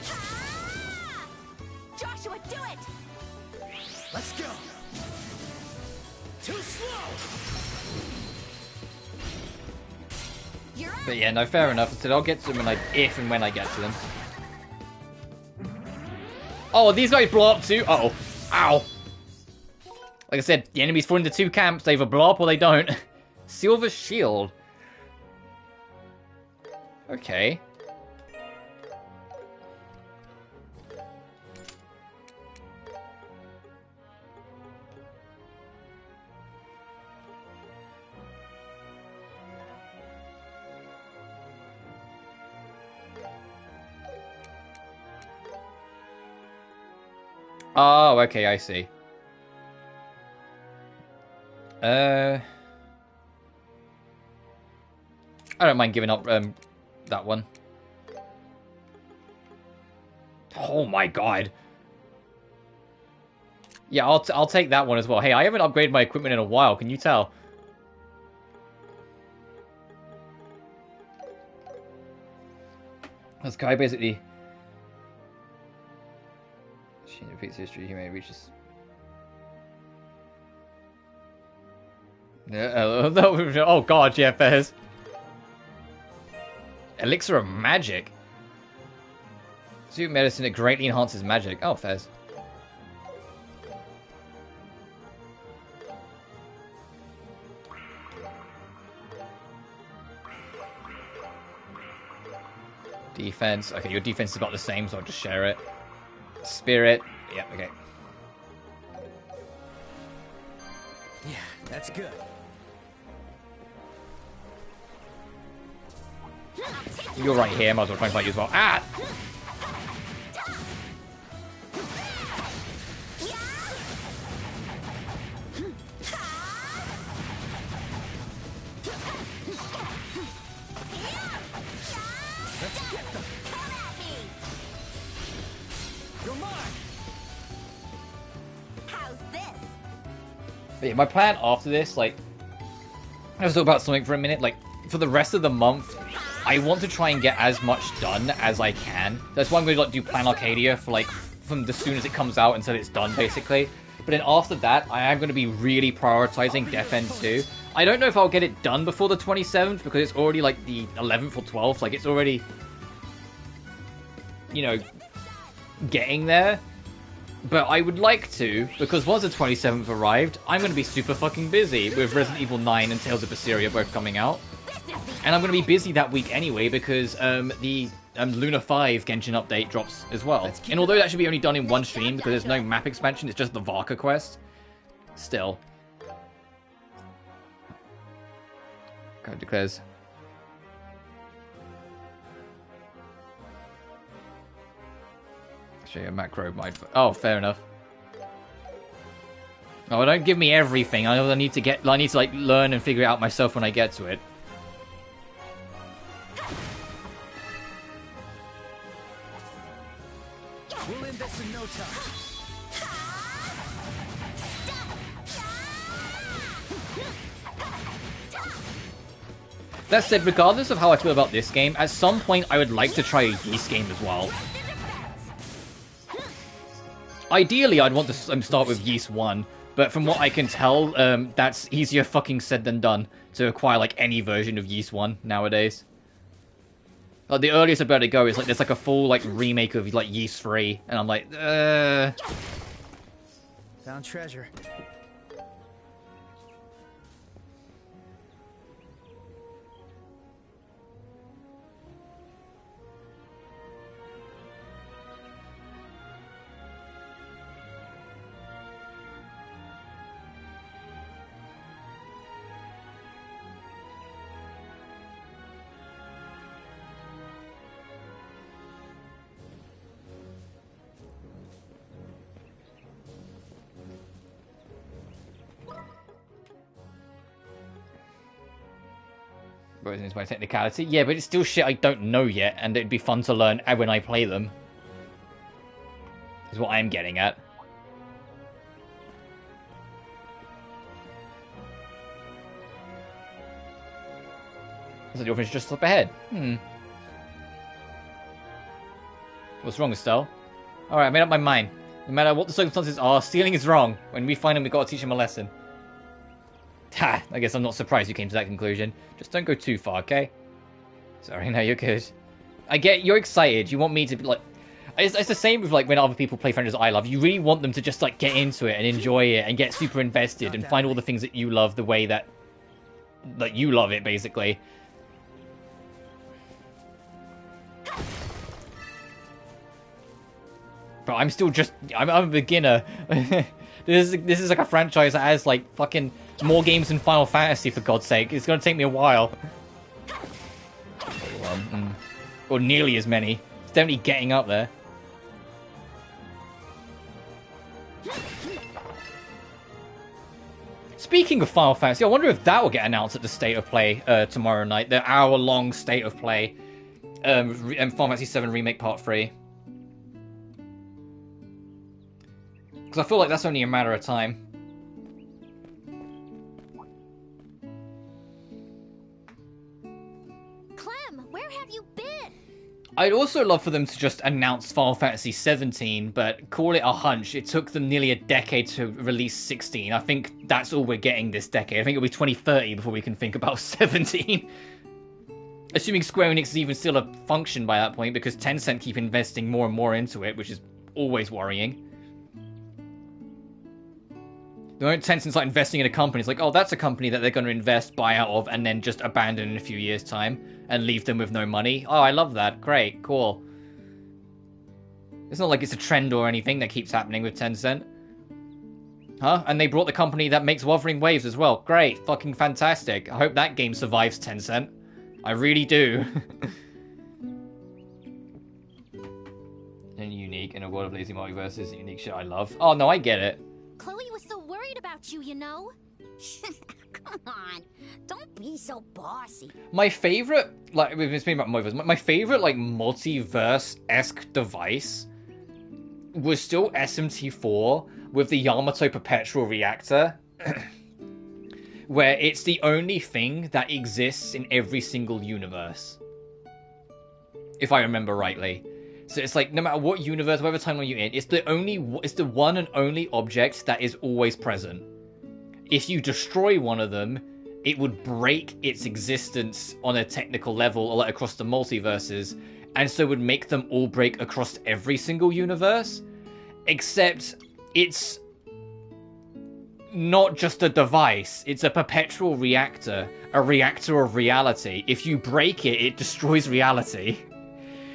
Ah! Joshua, do it. Let's go! Too slow! You're up. But yeah, no, fair enough. I said I'll get to them if and when I get to them. Oh, these guys blow up too? Uh-oh. Ow. Like I said, the enemies fall into two camps. They either blow up or they don't. Silver shield. Okay. Oh, okay, I see. I don't mind giving up that one. Oh my god. Yeah, I'll take that one as well. Hey, I haven't upgraded my equipment in a while, can you tell? This guy basically... She repeats history, he may reach this... Oh god, yeah, Fez. Elixir of magic. Suit medicine, it greatly enhances magic. Oh, Fez. Defense. Okay, your defense is about the same, so I'll just share it. Spirit. Yeah, okay. Yeah, that's good. You're right here, might as well try and fight you as well. Ah! You're mine! How's this? But yeah, my plan after this, like... Let's talk about something for a minute. Like, for the rest of the month, I want to try and get as much done as I can. That's why I'm going to like do Plan Arcadia for like from as soon as it comes out until it's done, basically. But then after that, I am going to be really prioritizing Death End 2. I don't know if I'll get it done before the 27th because it's already like the 11th or 12th. Like it's already, you know, getting there. But I would like to, because once the 27th arrived, I'm going to be super fucking busy with Resident Evil 9 and Tales of Berseria both coming out. And I'm going to be busy that week anyway, because the Luna 5 Genshin update drops as well. And although that should be only done in one stream, because there's no map expansion, it's just the Varka quest. Still. God declares. Show you a macro might. Oh, fair enough. Oh, don't give me everything. I need to like learn and figure it out myself when I get to it. We'll end this in no time. That said, regardless of how I feel about this game, at some point I would like to try a Yeast game as well. Ideally, I'd want to start with Yeast 1, but from what I can tell, that's easier fucking said than done to acquire like any version of Yeast 1 nowadays. Like the earliest I'm about to go is like there's like a full like remake of like Yeast 3, and I'm like, Found treasure. But it's my technicality. Yeah, but it's still shit I don't know yet, and it'd be fun to learn when I play them. Is what I'm getting at. So the orphanage just up ahead. What's wrong, Estelle? Alright, I made up my mind. No matter what the circumstances are, stealing is wrong. When we find him, we've got to teach him a lesson. Ha! I guess I'm not surprised you came to that conclusion. Just don't go too far, okay? Sorry, no, you're good. I get you're excited. You want me to be like... It's the same with like when other people play franchises I love. You really want them to just like get into it and enjoy it and get super invested and find all the things that you love the way that you love it, basically. But I'm still just... I'm a beginner. This is like a franchise that has like fucking more games than Final Fantasy, for God's sake. It's gonna take me a while. Or nearly as many. It's definitely getting up there. Speaking of Final Fantasy, I wonder if that will get announced at the State of Play tomorrow night. The hour-long State of Play. Final Fantasy VII Remake Part 3. Because I feel like that's only a matter of time. Clem, where have you been? I'd also love for them to just announce Final Fantasy 17, but call it a hunch. It took them nearly a decade to release 16. I think that's all we're getting this decade. I think it'll be 2030 before we can think about 17. Assuming Square Enix is even still a function by that point, because Tencent keep investing more and more into it, which is always worrying. The moment Tencent's like investing in a company, it's like, oh, that's a company that they're going to invest, buy out of, and then just abandon in a few years' time and leave them with no money. Oh, I love that. Great, cool. It's not like it's a trend or anything that keeps happening with Tencent. Huh? And they brought the company that makes Wuthering Waves as well. Great, fucking fantastic. I hope that game survives Tencent. I really do. And unique in a world of lazy multiverses, unique shit I love. Oh, no, I get it. Chloe was so worried about you, you know? Come on, don't be so bossy. My favorite, like, we've been speaking about multiverse, my favorite, like, multiverse-esque device was still SMT4 with the Yamato Perpetual Reactor, where it's the only thing that exists in every single universe. If I remember rightly. So it's like, no matter what universe, whatever timeline you're in, it's the one and only object that is always present. If you destroy one of them, it would break its existence on a technical level, or like across the multiverses, and so would make them all break across every single universe. Except it's not just a device, it's a perpetual reactor, a reactor of reality. If you break it, it destroys reality.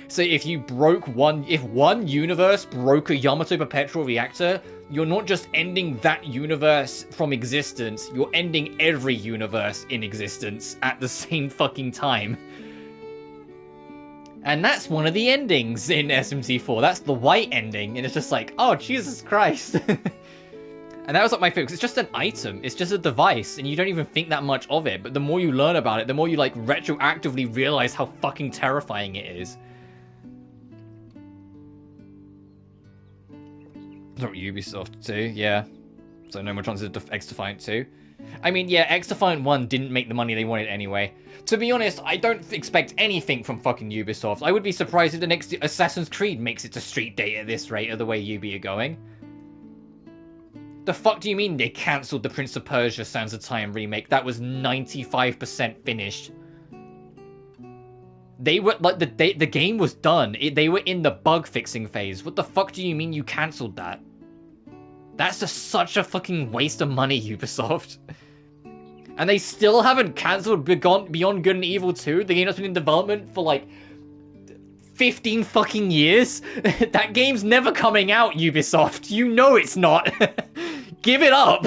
So if one universe broke a Yamato Perpetual Reactor, you're not just ending that universe from existence, you're ending every universe in existence at the same fucking time. And that's one of the endings in SMT4. That's the white ending, and it's just like, oh, Jesus Christ. And that was like my favorite, because it's just an item, it's just a device, and you don't even think that much of it, but the more you learn about it, the more you like retroactively realize how fucking terrifying it is. Not Ubisoft 2, yeah. So no more chances of X-Defiant 2. I mean, yeah, X-Defiant 1 didn't make the money they wanted anyway. To be honest, I don't expect anything from fucking Ubisoft. I would be surprised if the next Assassin's Creed makes it to Street Date at this rate, of the way Ubi are going. The fuck do you mean they cancelled the Prince of Persia Sands of Time remake? That was 95% finished. They were, like, the game was done. They were in the bug fixing phase. What the fuck do you mean you cancelled that? That's just such a fucking waste of money, Ubisoft. And they still haven't cancelled Beyond Good and Evil 2, the game that's been in development for, like, 15 fucking years? That game's never coming out, Ubisoft. You know it's not. Give it up.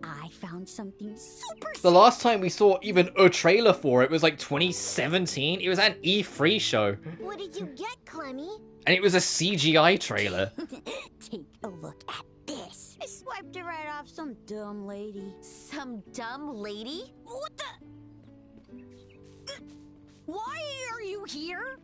I found something super The last time we saw even a trailer for it was like 2017. It was at an E3 show. What did you get, Clemmy? And it was a CGI trailer. Take a look at this. I swiped it right off Some dumb lady. Some dumb lady? What the? Why are you here?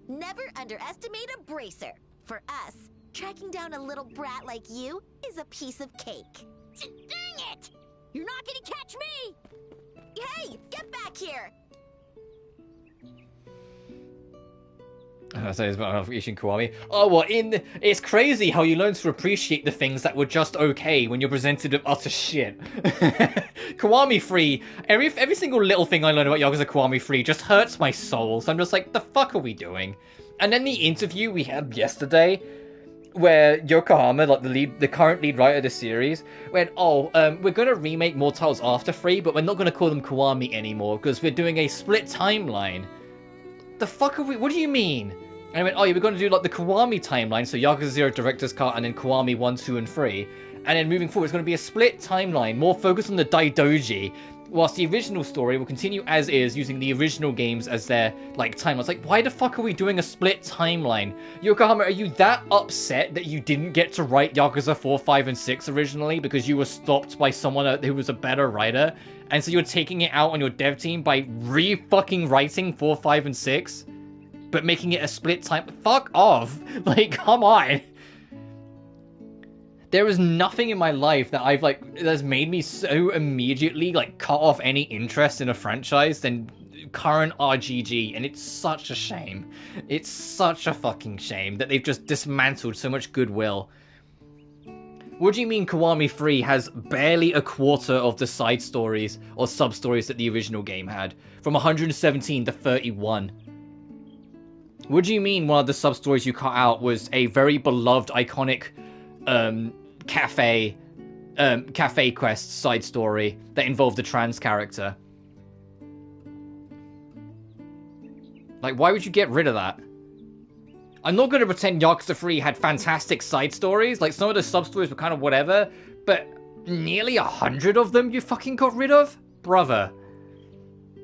Never underestimate a bracer. For us, tracking down a little brat like you is a piece of cake. Dang it! You're not gonna catch me! Hey, get back here! So it's about eating Kiwami. Oh, well, it's crazy how you learn to appreciate the things that were just okay when you're presented with utter shit. Kiwami free. Every single little thing I learned about Yakuza Kiwami free just hurts my soul. So I'm just like, the fuck are we doing? And then the interview we had yesterday, where Yokohama, like the current lead writer of the series, went, we're gonna remake more titles after 3, but we're not gonna call them Kiwami anymore because we're doing a split timeline. The fuck are we? What do you mean? And I went, we're going to do like the Kiwami timeline, so Yakuza 0 Director's Cut, and then Kiwami 1, 2, and 3. And then moving forward, it's going to be a split timeline, more focused on the Daidoji, whilst the original story will continue as is, using the original games as their, like, timelines. Like, why the fuck are we doing a split timeline? Yokohama, are you that upset that you didn't get to write Yakuza 4, 5, and 6 originally because you were stopped by someone who was a better writer? And so you're taking it out on your dev team by re-fucking writing 4, 5, and 6? But making it a split time? Fuck off! Like, come on! There is nothing in my life that that's made me so immediately, like, cut off any interest in a franchise than current RGG, and it's such a shame. It's such a fucking shame that they've just dismantled so much goodwill. What do you mean Kiwami 3 has barely a quarter of the side stories or sub-stories that the original game had? From 117 to 31. What do you mean one of the sub-stories you cut out was a very beloved, iconic cafe quest side story that involved a trans character? Like, why would you get rid of that? I'm not going to pretend Yakuza 3 had fantastic side stories. Like, some of the sub-stories were kind of whatever, but nearly 100 of them you fucking got rid of? Brother.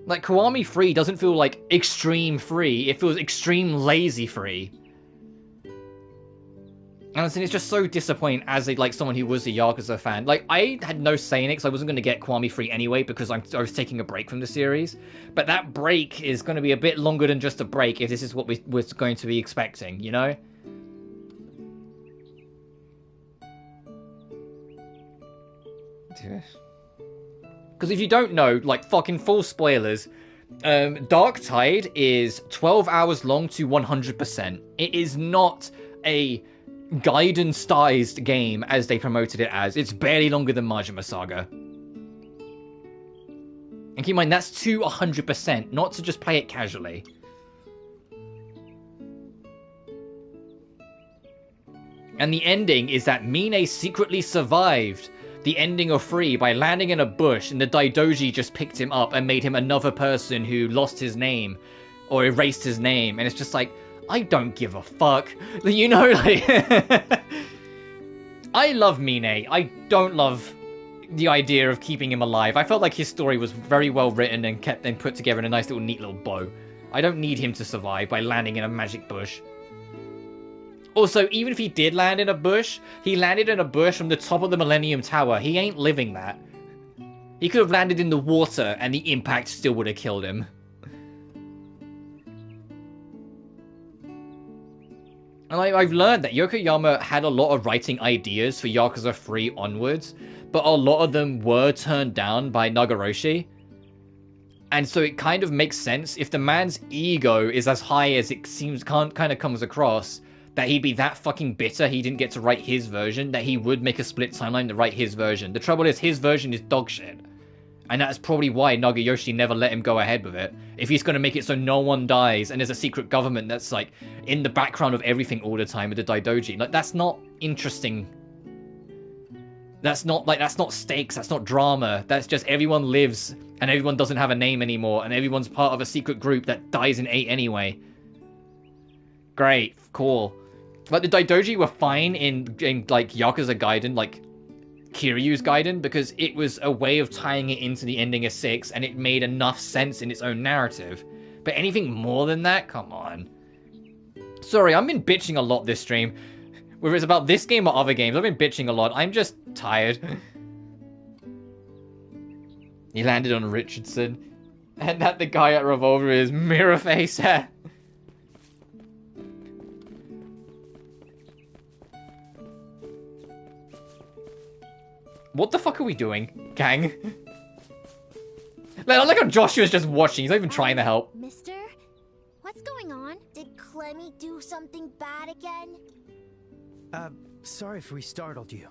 Like, Kiwami 3 doesn't feel like extreme free. It feels extreme lazy free. And it's just so disappointing as someone who was a Yakuza fan. Like, I had no say in it because I wasn't going to get Kiwami 3 anyway because I was taking a break from the series. But that break is going to be a bit longer than just a break if this is what we're going to be expecting, you know? Because if you don't know, like, fucking full spoilers, Dark Tide is 12 hours long to 100%. It is not a Gaiden-sized game as they promoted it as. It's barely longer than Majima Saga. And keep in mind, that's to 100%, not to just play it casually. And the ending is that Mine secretly survived the ending of 3 by landing in a bush, and the Daidoji just picked him up and made him another person who lost his name, or erased his name, and it's just like, I don't give a fuck. You know, like... I love Mine. I don't love the idea of keeping him alive. I felt like his story was very well written and kept and put together in a nice little neat little bow. I don't need him to survive by landing in a magic bush. Also, even if he did land in a bush, he landed in a bush from the top of the Millennium Tower. He ain't living that. He could have landed in the water and the impact still would have killed him. And I've learned that Yokoyama had a lot of writing ideas for Yakuza 3 onwards, but a lot of them were turned down by Nagaroshi. And so it kind of makes sense if the man's ego is as high as it seems kind of comes across, that he'd be that fucking bitter he didn't get to write his version, that he would make a split timeline to write his version. The trouble is, his version is dog shit. And that's probably why Nagayoshi never let him go ahead with it. If he's going to make it so no one dies, and there's a secret government that's, like, in the background of everything all the time with the Daidoji. Like, that's not interesting. That's not stakes, that's not drama. That's just everyone lives, and everyone doesn't have a name anymore, and everyone's part of a secret group that dies in 8 anyway. Great, cool. Like, the Daidoji were fine in like, Yakuza Gaiden, like, Kiryu's Gaiden, because it was a way of tying it into the ending of 6, and it made enough sense in its own narrative. But anything more than that? Come on. Sorry, I've been bitching a lot this stream. Whether it's about this game or other games, I've been bitching a lot. I'm just tired. He landed on Richardson. And that the guy at Revolver is mirror face. What the fuck are we doing, gang? Like how Joshua's just watching. He's not even trying to help. Mister? What's going on? Did Clemmy do something bad again? Sorry if we startled you.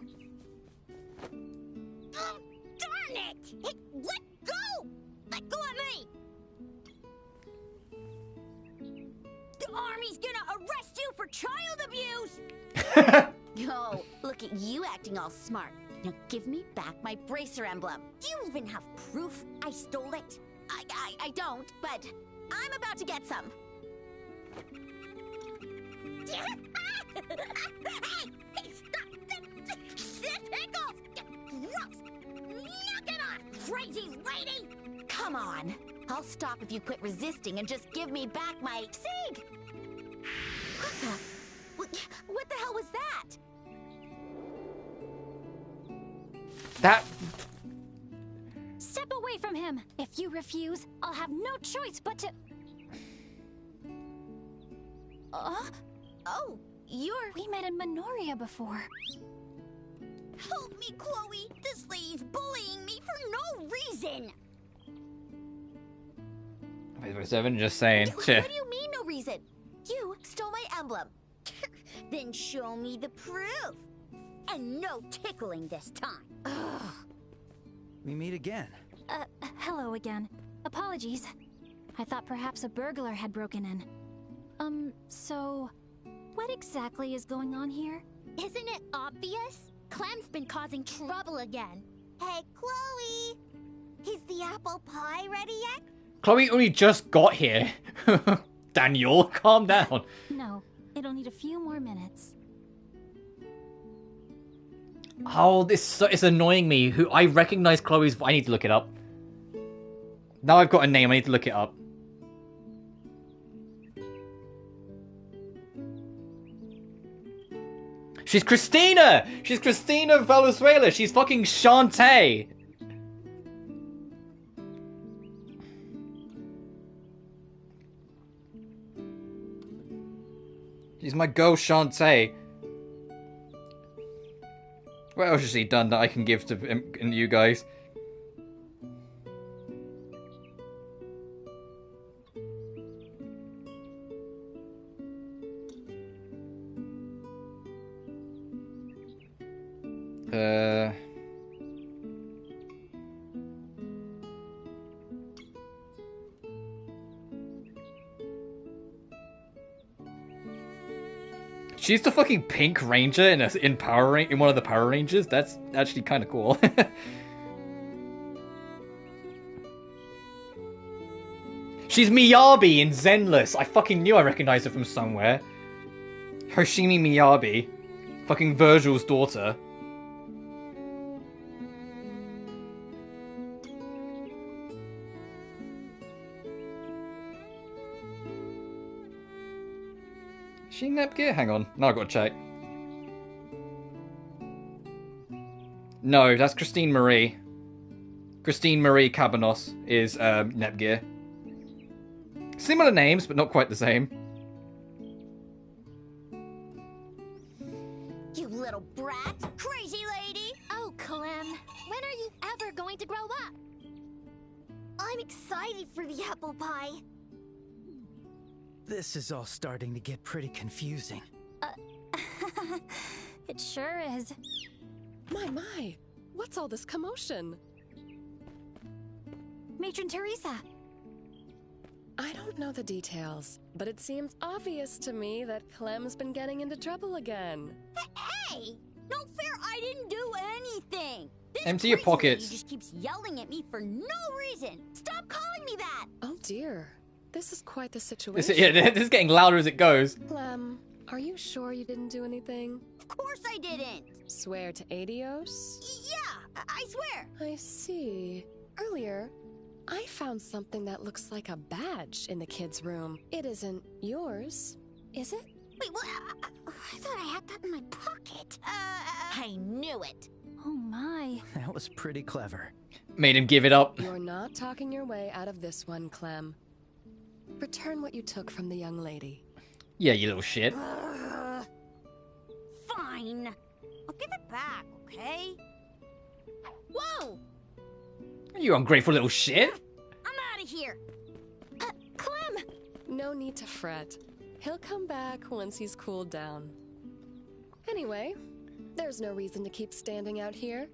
Oh, darn it! Hey, let go! Let go of me! The army's gonna arrest you for child abuse! Yo, look at you acting all smart. Now give me back my bracer emblem. Do you even have proof I stole it? I don't, but I'm about to get some. Hey, stop! Tickles! Gross! Knock it off, crazy lady! Come on. I'll stop if you quit resisting and just give me back my SIG! What the hell was that? That... Step away from him! If you refuse, I'll have no choice but to... Oh, you're... We met in Minoria before. Help me, Chloe! This lady's bullying me for no reason! Wait, 7, just saying. What do you mean, no reason? You stole my emblem. Then show me the proof. And no tickling this time. We meet again. Hello again. Apologies. I thought perhaps a burglar had broken in. So... what exactly is going on here? Isn't it obvious? Clem's been causing trouble again. Hey, Chloe! Is the apple pie ready yet? Chloe only just got here. Daniel, calm down. No, it'll need a few more minutes. Oh, it's annoying me. I recognize Chloe's... I need to look it up. Now I've got a name, I need to look it up. She's Christina! She's Christina Valenzuela! She's fucking Shantae! She's my girl Shantae. What else has she done that I can give to you guys? She's the fucking Pink Ranger in one of the Power Rangers. That's actually kind of cool. She's Miyabi in Zenless. I fucking knew I recognized her from somewhere. Hoshimi Miyabi, fucking Virgil's daughter. Is she Nepgear? Hang on. No, I've got to check. No, that's Christine Marie. Christine Marie Cabanos is Nepgear. Similar names, but not quite the same. You little brat! Crazy lady! Oh, Clem, when are you ever going to grow up? I'm excited for the apple pie. This is all starting to get pretty confusing. It sure is. My, what's all this commotion? Matron Teresa. I don't know the details, but it seems obvious to me that Clem's been getting into trouble again. Hey! No fair, I didn't do anything! This Empty your crazy pockets. lady just keeps yelling at me for no reason! Stop calling me that! Oh dear. This is quite the situation. This is getting louder as it goes. Clem, are you sure you didn't do anything? Of course I didn't! Swear to Adios? Yeah, I swear! I see. Earlier, I found something that looks like a badge in the kids' room. It isn't yours, is it? Wait, what? I thought I had that in my pocket. I knew it. Oh my. That was pretty clever. Made him give it up. You're not talking your way out of this one, Clem. Return what you took from the young lady. Yeah, you little shit. Fine. I'll give it back, okay? Whoa! You ungrateful little shit. I'm out of here. Clem! No need to fret. He'll come back once he's cooled down. Anyway, there's no reason to keep standing out here.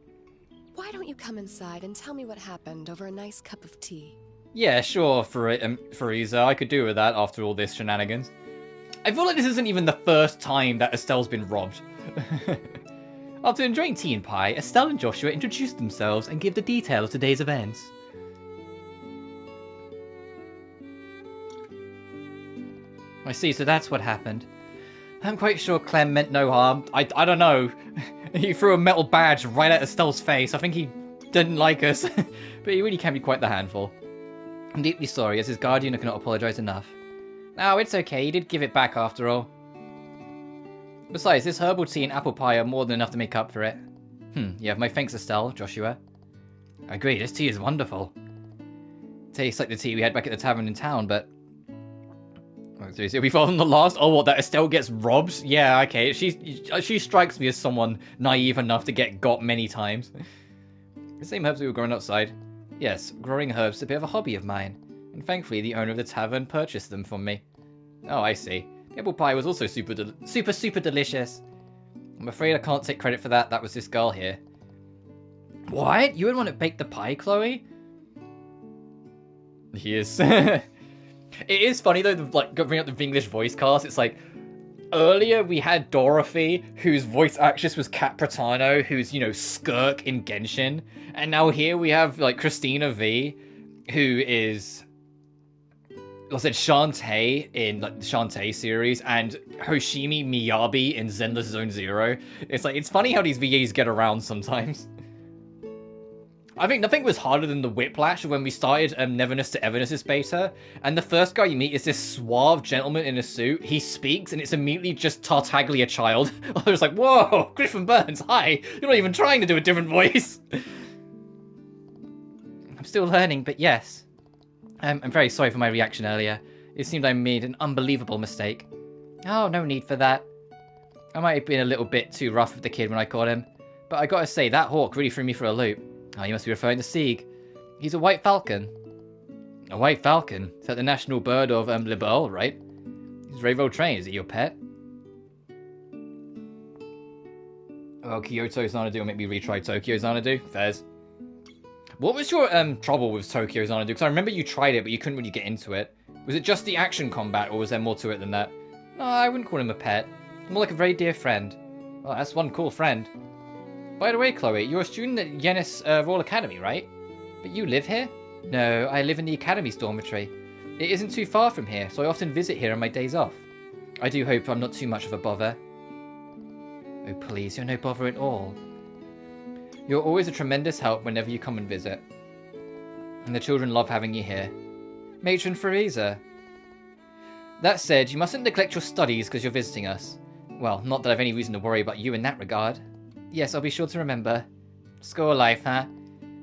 Why don't you come inside and tell me what happened over a nice cup of tea? Yeah, sure, Frieza. I could do with that after all this shenanigans. I feel like this isn't even the first time that Estelle's been robbed. After enjoying tea and pie, Estelle and Joshua introduced themselves and give the detail of today's events. I see, so that's what happened. I'm quite sure Clem meant no harm. I don't know. He threw a metal badge right at Estelle's face. I think he didn't like us. But he really can be quite the handful. I'm deeply sorry. As his guardian, I cannot apologise enough. No, it's okay. He did give it back after all. Besides, this herbal tea and apple pie are more than enough to make up for it. You have my thanks, Estelle, Joshua. I agree, this tea is wonderful. Tastes like the tea we had back at the tavern in town, but... Oh, seriously, we followed on the last? Oh, what, that Estelle gets robbed? Yeah, okay. She strikes me as someone naive enough to get got many times. The same herbs we were growing outside. Yes, growing herbs is a bit of a hobby of mine. And thankfully, the owner of the tavern purchased them from me. Oh, I see. The apple pie was also super delicious. I'm afraid I can't take credit for that. That was this girl here. What? You would want to bake the pie, Chloe? He is. It is funny though, like bring up the English voice cast. It's like earlier we had Dorothy, whose voice actress was Kat Pratano, who's, you know, Skirk in Genshin, and now here we have like Christina V, who is, like I said, Shantae in like the Shantae series, and Hoshimi Miyabi in Zenless Zone Zero. It's like, it's funny how these VAs get around sometimes. I think nothing was harder than the whiplash when we started Neverness to Everness' beta, and the first guy you meet is this suave gentleman in a suit. He speaks, and it's immediately just Tartaglia Child. I was like, whoa, Griffin Burns, hi! You're not even trying to do a different voice! I'm still learning, but yes. I'm very sorry for my reaction earlier. It seemed I made an unbelievable mistake. Oh, no need for that. I might have been a little bit too rough with the kid when I caught him, but I gotta say, that hawk really threw me for a loop. Oh, you must be referring to Sieg. He's a white falcon. A white falcon? Is that the national bird of Liberl, right? He's very well trained. Is he your pet? Oh, Kyoto Xanadu will make me retry Tokyo Xanadu. Fairs. What was your trouble with Tokyo Xanadu? Because I remember you tried it, but you couldn't really get into it. Was it just the action combat, or was there more to it than that? No, I wouldn't call him a pet. More like a very dear friend. Oh, that's one cool friend. By the way, Chloe, you're a student at Yenis Royal Academy, right? But you live here? No, I live in the Academy's dormitory. It isn't too far from here, so I often visit here on my days off. I do hope I'm not too much of a bother. Oh, please, you're no bother at all. You're always a tremendous help whenever you come and visit. And the children love having you here. Matron Frieza. That said, you mustn't neglect your studies because you're visiting us. Well, not that I've any reason to worry about you in that regard. Yes, I'll be sure to remember. School life, huh?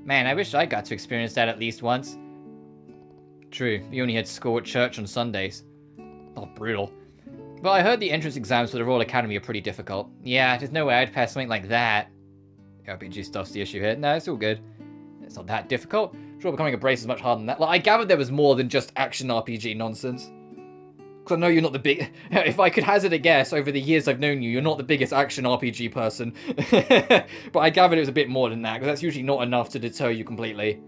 Man, I wish I got to experience that at least once. True, we only had school at church on Sundays. Oh, brutal. But I heard the entrance exams for the Royal Academy are pretty difficult. Yeah, there's no way I'd pass something like that. RPG stuff's the issue here. No, it's all good. It's not that difficult. Sure, becoming a brace is much harder than that. Like, I gathered there was more than just action RPG nonsense. Because I know you're not the big... If I could hazard a guess, over the years I've known you, you're not the biggest action RPG person. But I gathered it was a bit more than that, because that's usually not enough to deter you completely.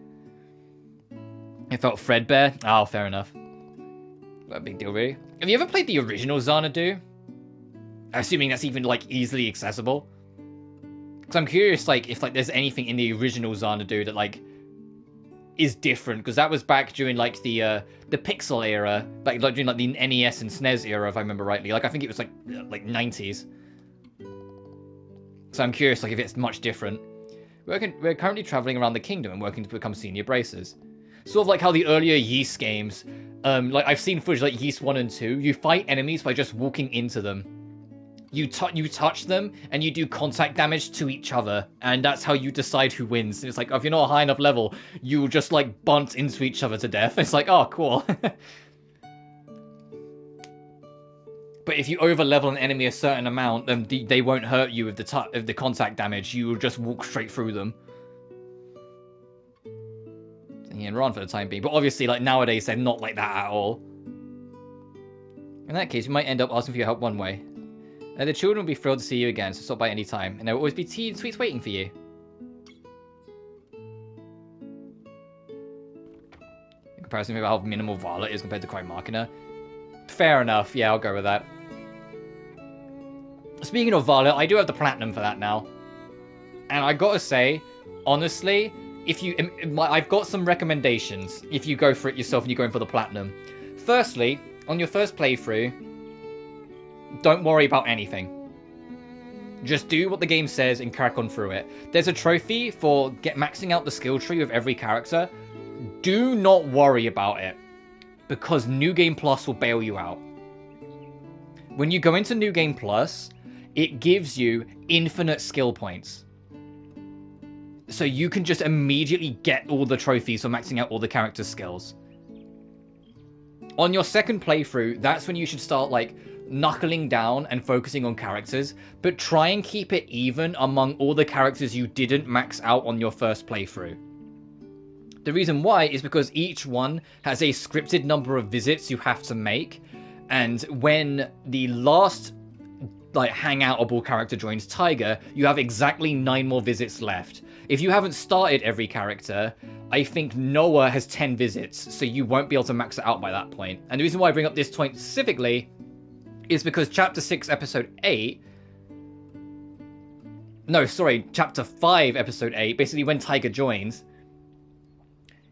It felt threadbare? Oh, fair enough. Not a big deal, really. Have you ever played the original Xanadu? Assuming that's even, like, easily accessible. Because I'm curious, like, if, like, there's anything in the original Xanadu that, like, is different, because that was back during like the pixel era, like during like the NES and SNES era, if I remember rightly. Like I think it was like 90s. So I'm curious, like if it's much different. We're currently traveling around the kingdom and working to become senior bracers. Sort of like how the earlier Yeast games, like I've seen footage like Yeast 1 and 2, you fight enemies by just walking into them. You touch them, and you do contact damage to each other, and that's how you decide who wins. It's like, if you're not a high enough level, you just, like, bunt into each other to death. It's like, oh, cool. But if you over-level an enemy a certain amount, then they won't hurt you with the contact damage. You will just walk straight through them. And run for the time being. But obviously, like, nowadays, they're not like that at all. In that case, you might end up asking for your help one way. The children will be thrilled to see you again, so stop by any time. And there will always be tea and sweets waiting for you. In comparison with how minimal Violet is compared to Cry Machina. Fair enough, yeah, I'll go with that. Speaking of Violet, I do have the Platinum for that now. And I gotta say, honestly, I've got some recommendations if you go for it yourself and you're going for the Platinum. Firstly, on your first playthrough, don't worry about anything. Just do what the game says and crack on through it. There's a trophy for maxing out the skill tree with every character. Do not worry about it, because New Game Plus will bail you out. When you go into New Game Plus, it gives you infinite skill points. So you can just immediately get all the trophies for maxing out all the character skills. On your second playthrough, that's when you should start, like, knuckling down and focusing on characters, but try and keep it even among all the characters you didn't max out on your first playthrough. The reason why is because each one has a scripted number of visits you have to make, and when the last, like, hangoutable character joins Tiger, you have exactly 9 more visits left. If you haven't started every character, I think Noah has 10 visits, so you won't be able to max it out by that point. And the reason why I bring up this point specifically is because Chapter 6, Episode 8... No, sorry, Chapter 5, Episode 8, basically when Tiger joins,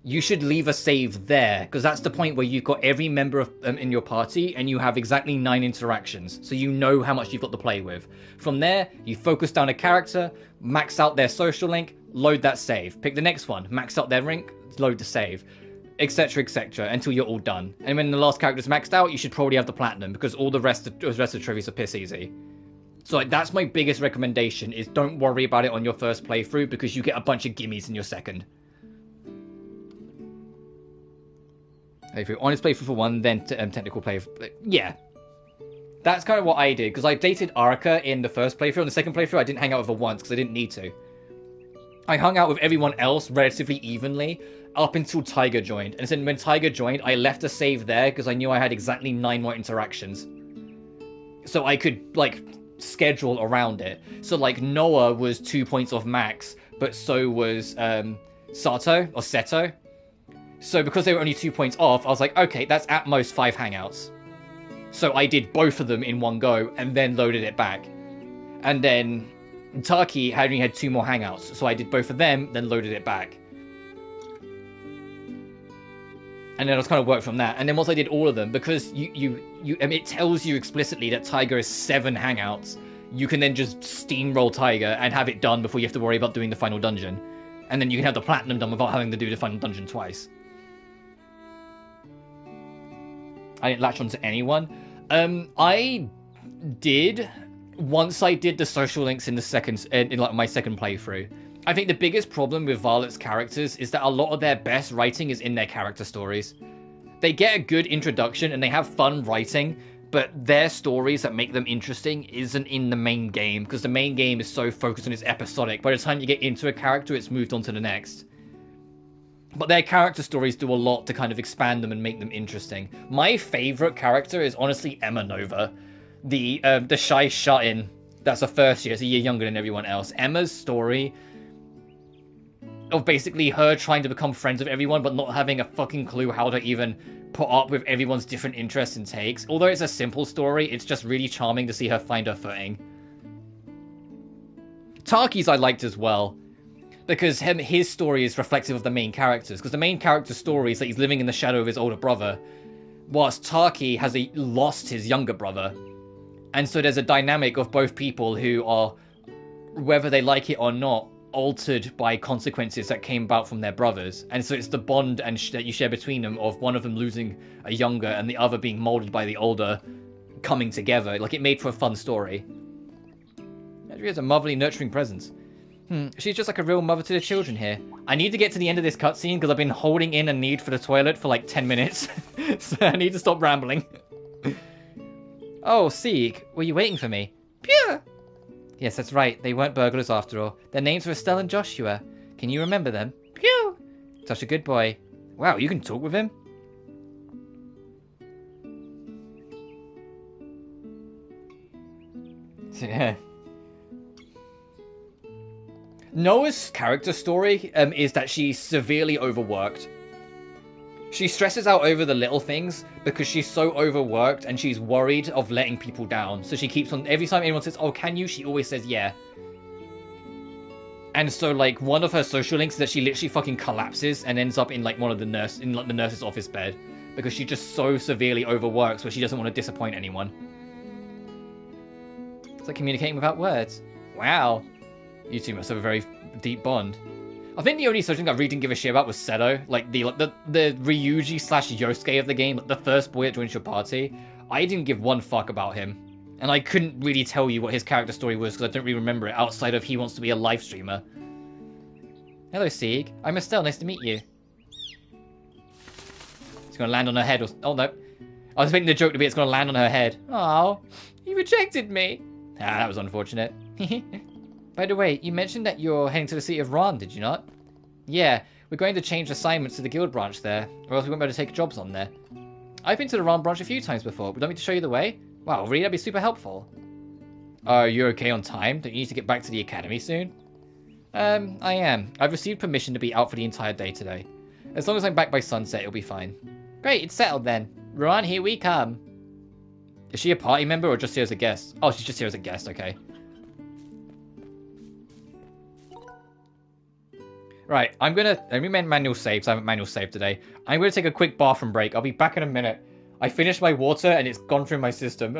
you should leave a save there, because that's the point where you've got every member of, in your party, and you have exactly 9 interactions, so you know how much you've got to play with. From there, you focus down a character, max out their social link, load that save. Pick the next one, max out their link, load the save. Etc, etc, until you're all done. And when the last character's maxed out, you should probably have the Platinum, because all the rest of the trophies are piss easy. So, like, that's my biggest recommendation, is don't worry about it on your first playthrough, because you get a bunch of gimmies in your second. If you're honest playthrough for one, then technical playthrough. Yeah. That's kind of what I did, because I dated Arca in the first playthrough. On the second playthrough, I didn't hang out with her once, because I didn't need to. I hung out with everyone else relatively evenly, up until Tiger joined. And then when Tiger joined, I left a save there because I knew I had exactly 9 more interactions. So I could, like, schedule around it. So, like, Noah was 2 points off max, but so was Seto. So because they were only 2 points off, I was like, okay, that's at most 5 hangouts. So I did both of them in one go, and then loaded it back. And then Taki only had 2 more hangouts, so I did both of them, then loaded it back. And then I was kind of worked from that. And then once I did all of them, because it tells you explicitly that Tiger is 7 hangouts, you can then just steamroll Tiger and have it done before you have to worry about doing the final dungeon. And then you can have the Platinum done without having to do the final dungeon twice. I didn't latch onto anyone. I did once I did the social links in the in like my second playthrough. I think the biggest problem with Violet's characters is that a lot of their best writing is in their character stories. They get a good introduction and they have fun writing, but their stories that make them interesting isn't in the main game, because the main game is so focused on its episodic. By the time you get into a character, it's moved on to the next. But their character stories do a lot to kind of expand them and make them interesting. My favorite character is honestly Emma Nova, the shy shut-in. That's a first year, it's a year younger than everyone else. Emma's story of basically her trying to become friends with everyone, but not having a fucking clue how to even put up with everyone's different interests and takes. Although it's a simple story, it's just really charming to see her find her footing. Taki's I liked as well, because his story is reflective of the main characters, because the main character's story is that he's living in the shadow of his older brother, whilst Taki has lost his younger brother. And so there's a dynamic of both people who are, whether they like it or not, altered by consequences that came about from their brothers, and so it's the bond and that you share between them of one of them losing a younger and the other being molded by the older coming together. Like, it made for a fun story. She has a motherly, nurturing presence. She's just like a real mother to the children here. I need to get to the end of this cutscene because I've been holding in a need for the toilet for like 10 minutes. So I need to stop rambling. Oh, Sieg, were you waiting for me? Pew! Yes, that's right. They weren't burglars after all. Their names were Estelle and Joshua. Can you remember them? Pew! Such a good boy. Wow, you can talk with him? Yeah. Noah's character story is that she's severely overworked. She stresses out over the little things because she's so overworked and she's worried of letting people down. So she keeps on, every time anyone says, oh, can you? She always says, yeah. And so, like, one of her social links is that she literally fucking collapses and ends up in, like, one of the the nurse's office bed because she just so severely overworks where she doesn't want to disappoint anyone. It's like communicating without words. Wow. You two must have a very deep bond. I think the only social thing I really didn't give a shit about was Seto. Like, the Ryuji / Yosuke of the game, like the first boy that joins your party. I didn't give one fuck about him. And I couldn't really tell you what his character story was because I don't really remember it outside of he wants to be a live streamer. Hello, Sieg. I'm Estelle. Nice to meet you. It's gonna land on her head or... Oh, no. I was thinking the joke to be it's gonna land on her head. Oh, he rejected me. Ah, that was unfortunate. By the way, you mentioned that you're heading to the city of Ran, did you not? Yeah, we're going to change assignments to the guild branch there, or else we won't be able to take jobs on there. I've been to the Ran branch a few times before. Would you like me to show you the way? Wow, really? That'd be super helpful. Are you okay on time? Don't you need to get back to the academy soon? I am. I've received permission to be out for the entire day today. As long as I'm back by sunset, it'll be fine. Great, it's settled then. Ran, here we come. Is she a party member or just here as a guest? Oh, she's just here as a guest, okay. Right, I'm gonna manual save, so I haven't manual saved today. I'm gonna take a quick bathroom break. I'll be back in a minute. I finished my water and it's gone through my system.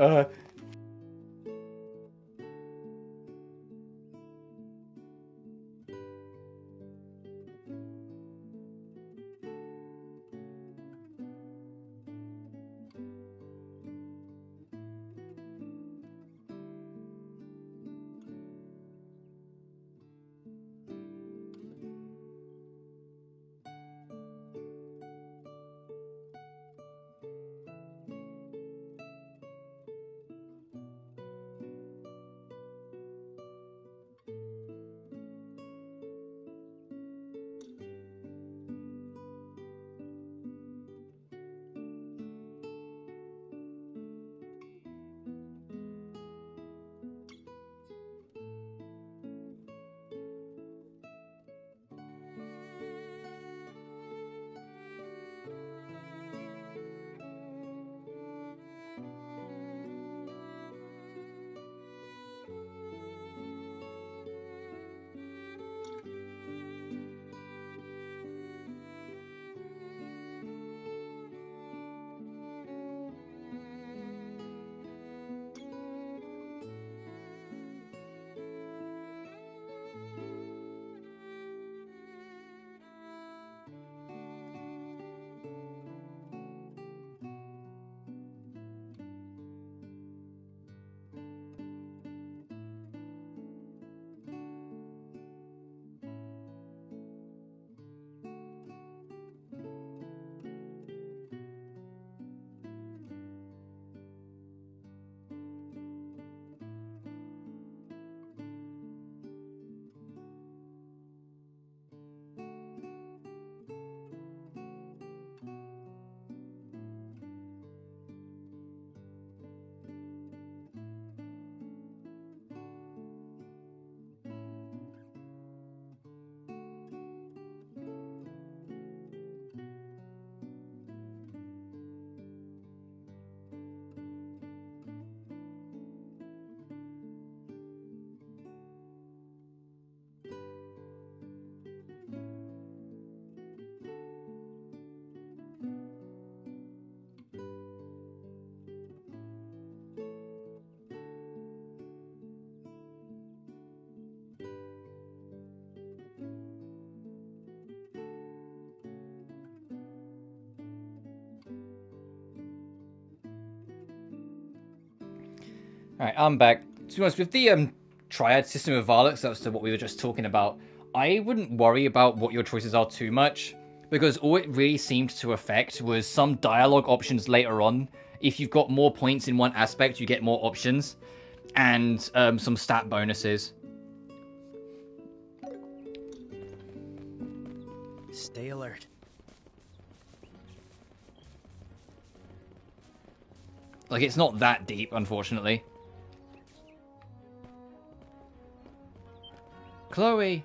Alright, I'm back. To be honest, with the triad system of Varlux, that's what we were just talking about, I wouldn't worry about what your choices are too much, because all it really seemed to affect was some dialogue options later on. If you've got more points in one aspect, you get more options, and some stat bonuses. Stay alert. Like, it's not that deep, unfortunately. Chloe!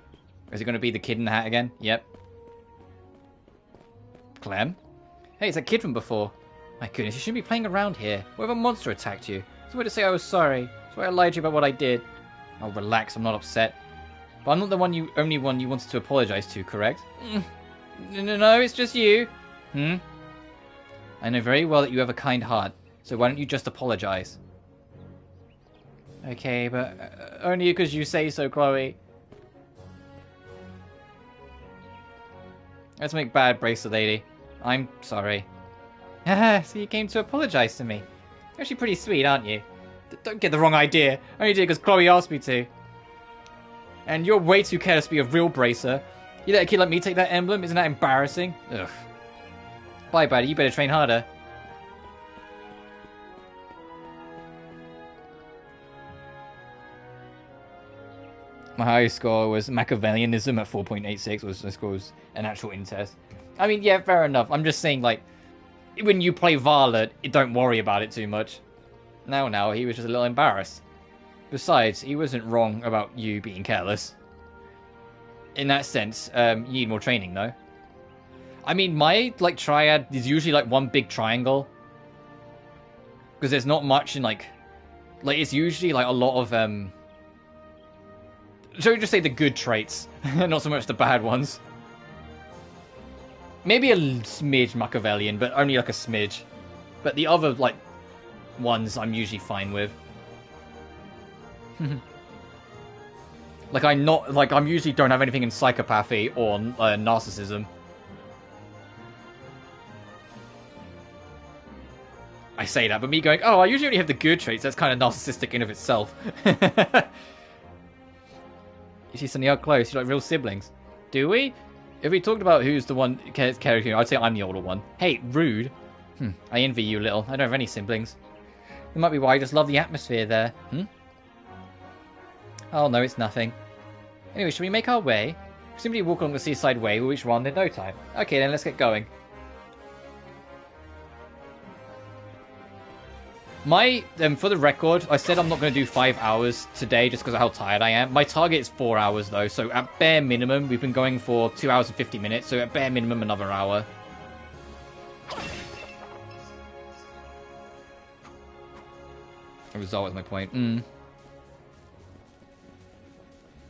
Is it going to be the kid in the hat again? Yep. Clem? Hey, it's that kid from before. My goodness, you shouldn't be playing around here. What if a monster attacked you? It's a way to say I was sorry. That's why I lied to you about what I did. Oh, relax, I'm not upset. But I'm not the only one you wanted to apologize to, correct? No, it's just you. I know very well that you have a kind heart, so why don't you just apologize? Okay, but only because you say so, Chloe. Let's make bad, bracelet lady. I'm sorry. So you came to apologize to me. You're actually pretty sweet, aren't you? Don't get the wrong idea. I only did it because Chloe asked me to. And you're way too careless to be a real bracer. You let a kid like me take that emblem? Isn't that embarrassing? Ugh. Bye, buddy. You better train harder. My highest score was Machiavellianism at 4.86. My score was an actual in-test. I mean, yeah, fair enough. I'm just saying, like, when you play Varlet, don't worry about it too much. Now, he was just a little embarrassed. Besides, he wasn't wrong about you being careless. In that sense, you need more training, though. I mean, my, like, triad is usually, like, one big triangle. Because there's not much in, like, it's usually, like, a lot of, shall we just say the good traits, not so much the bad ones. Maybe a smidge Machiavellian, but only like a smidge. But the other, like, ones I'm usually fine with. I'm usually don't have anything in psychopathy or narcissism. I say that, but me going, oh, I usually only have the good traits, that's kind of narcissistic in of itself. You see something out close, you're like real siblings. Do we? If we talked about who's the one character, I'd say I'm the older one. Hey, rude. I envy you a little. I don't have any siblings. That might be why I just love the atmosphere there. Oh no, it's nothing. Anyway, should we make our way? Simply walk along the seaside way, we'll reach Ron in no time. Okay then, let's get going. For the record, I said I'm not going to do 5 hours today just because of how tired I am. My target is 4 hours though, so at bare minimum, we've been going for 2 hours and 50 minutes, so at bare minimum another hour. A result is my point.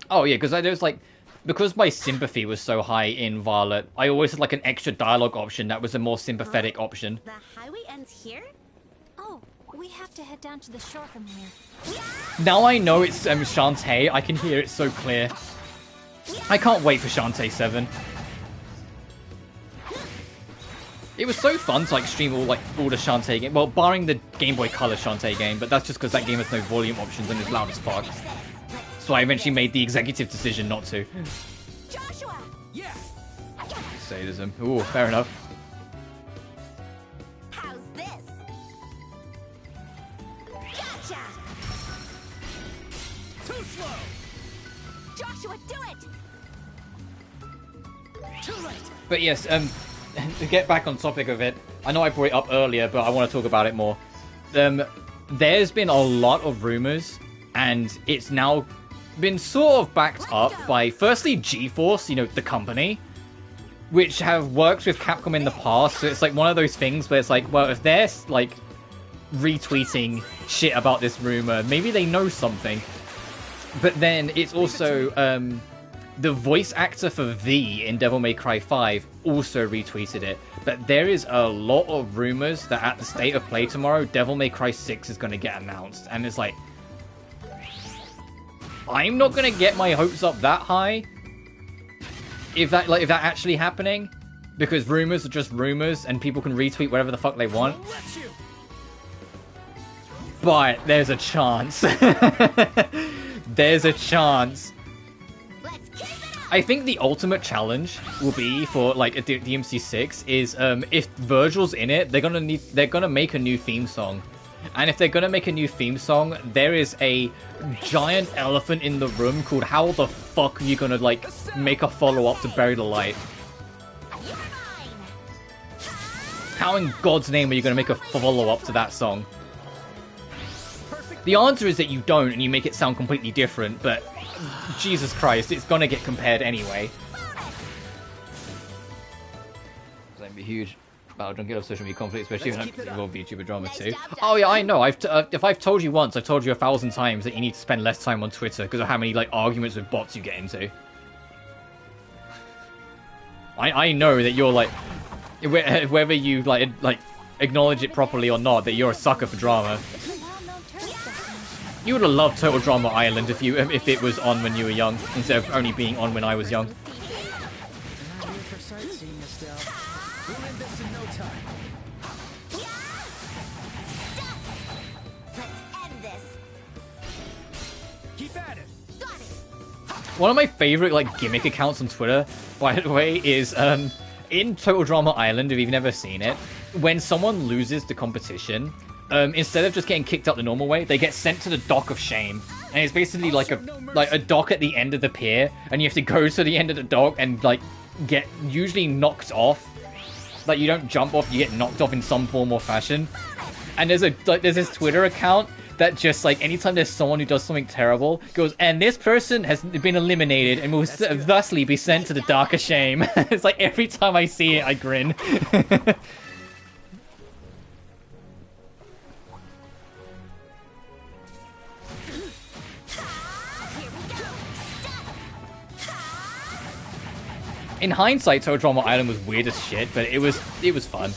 Oh yeah, because there's like, because my sympathy was so high in Varlet, I always had like an extra dialogue option that was a more sympathetic option. The highway ends here? Oh, we have to head down to the shore from here. Now I know it's Shantae, I can hear it so clear. I can't wait for Shantae 7. It was so fun to like stream all the Shantae game, well, barring the Game Boy Color Shantae game, but that's just because that game has no volume options and is loud as fuck. So I eventually made the executive decision not to. Joshua! Yeah! Sadism. Ooh, fair enough. How's this? Gotcha! Too slow! Joshua, do it! Too late! But yes, to get back on topic of it, I know I brought it up earlier, but I want to talk about it more. There's been a lot of rumors, and it's now been sort of backed up by, firstly, GeForce, you know, the company, which have worked with Capcom in the past, so it's like one of those things where it's like, well, if they're, like, retweeting shit about this rumor, maybe they know something. But then it's also, the voice actor for V in Devil May Cry 5 also retweeted it. But there is a lot of rumors that at the State of Play tomorrow, Devil May Cry 6 is going to get announced. And it's like, I'm not going to get my hopes up that high if that actually happening, because rumors are just rumors and people can retweet whatever the fuck they want. But there's a chance. There's a chance. I think the ultimate challenge will be for like a DMC6 is if Virgil's in it, they're gonna make a new theme song. And if they're gonna make a new theme song, there is a giant elephant in the room called how the fuck are you gonna like make a follow-up to Bury the Light? How in God's name are you gonna make a follow-up to that song? The answer is that you don't, and you make it sound completely different, but Jesus Christ, it's gonna get compared anyway. It's gonna be huge. About don't get off social media conflict, especially when I'm involved with YouTuber drama too. Oh yeah, I know. If I've told you once, I've told you 1,000 times that you need to spend less time on Twitter because of how many like arguments with bots you get into. I know that you're like, whether you like acknowledge it properly or not, that you're a sucker for drama. You would have loved Total Drama Island if it was on when you were young, instead of only being on when I was young. One of my favorite like gimmick accounts on Twitter, by the way, is in Total Drama Island. If you've never seen it, when someone loses the competition, instead of just getting kicked out the normal way, they get sent to the dock of shame, and it's basically like a dock at the end of the pier, and you have to go to the end of the dock and like get usually knocked off. Like you don't jump off, you get knocked off in some form or fashion. And there's this Twitter account that just like anytime there's someone who does something terrible, goes, and this person has been eliminated and will thusly be sent to the dark of shame. It's like every time I see it, I grin. In hindsight, Total Drama Island was weird as shit, but it was fun.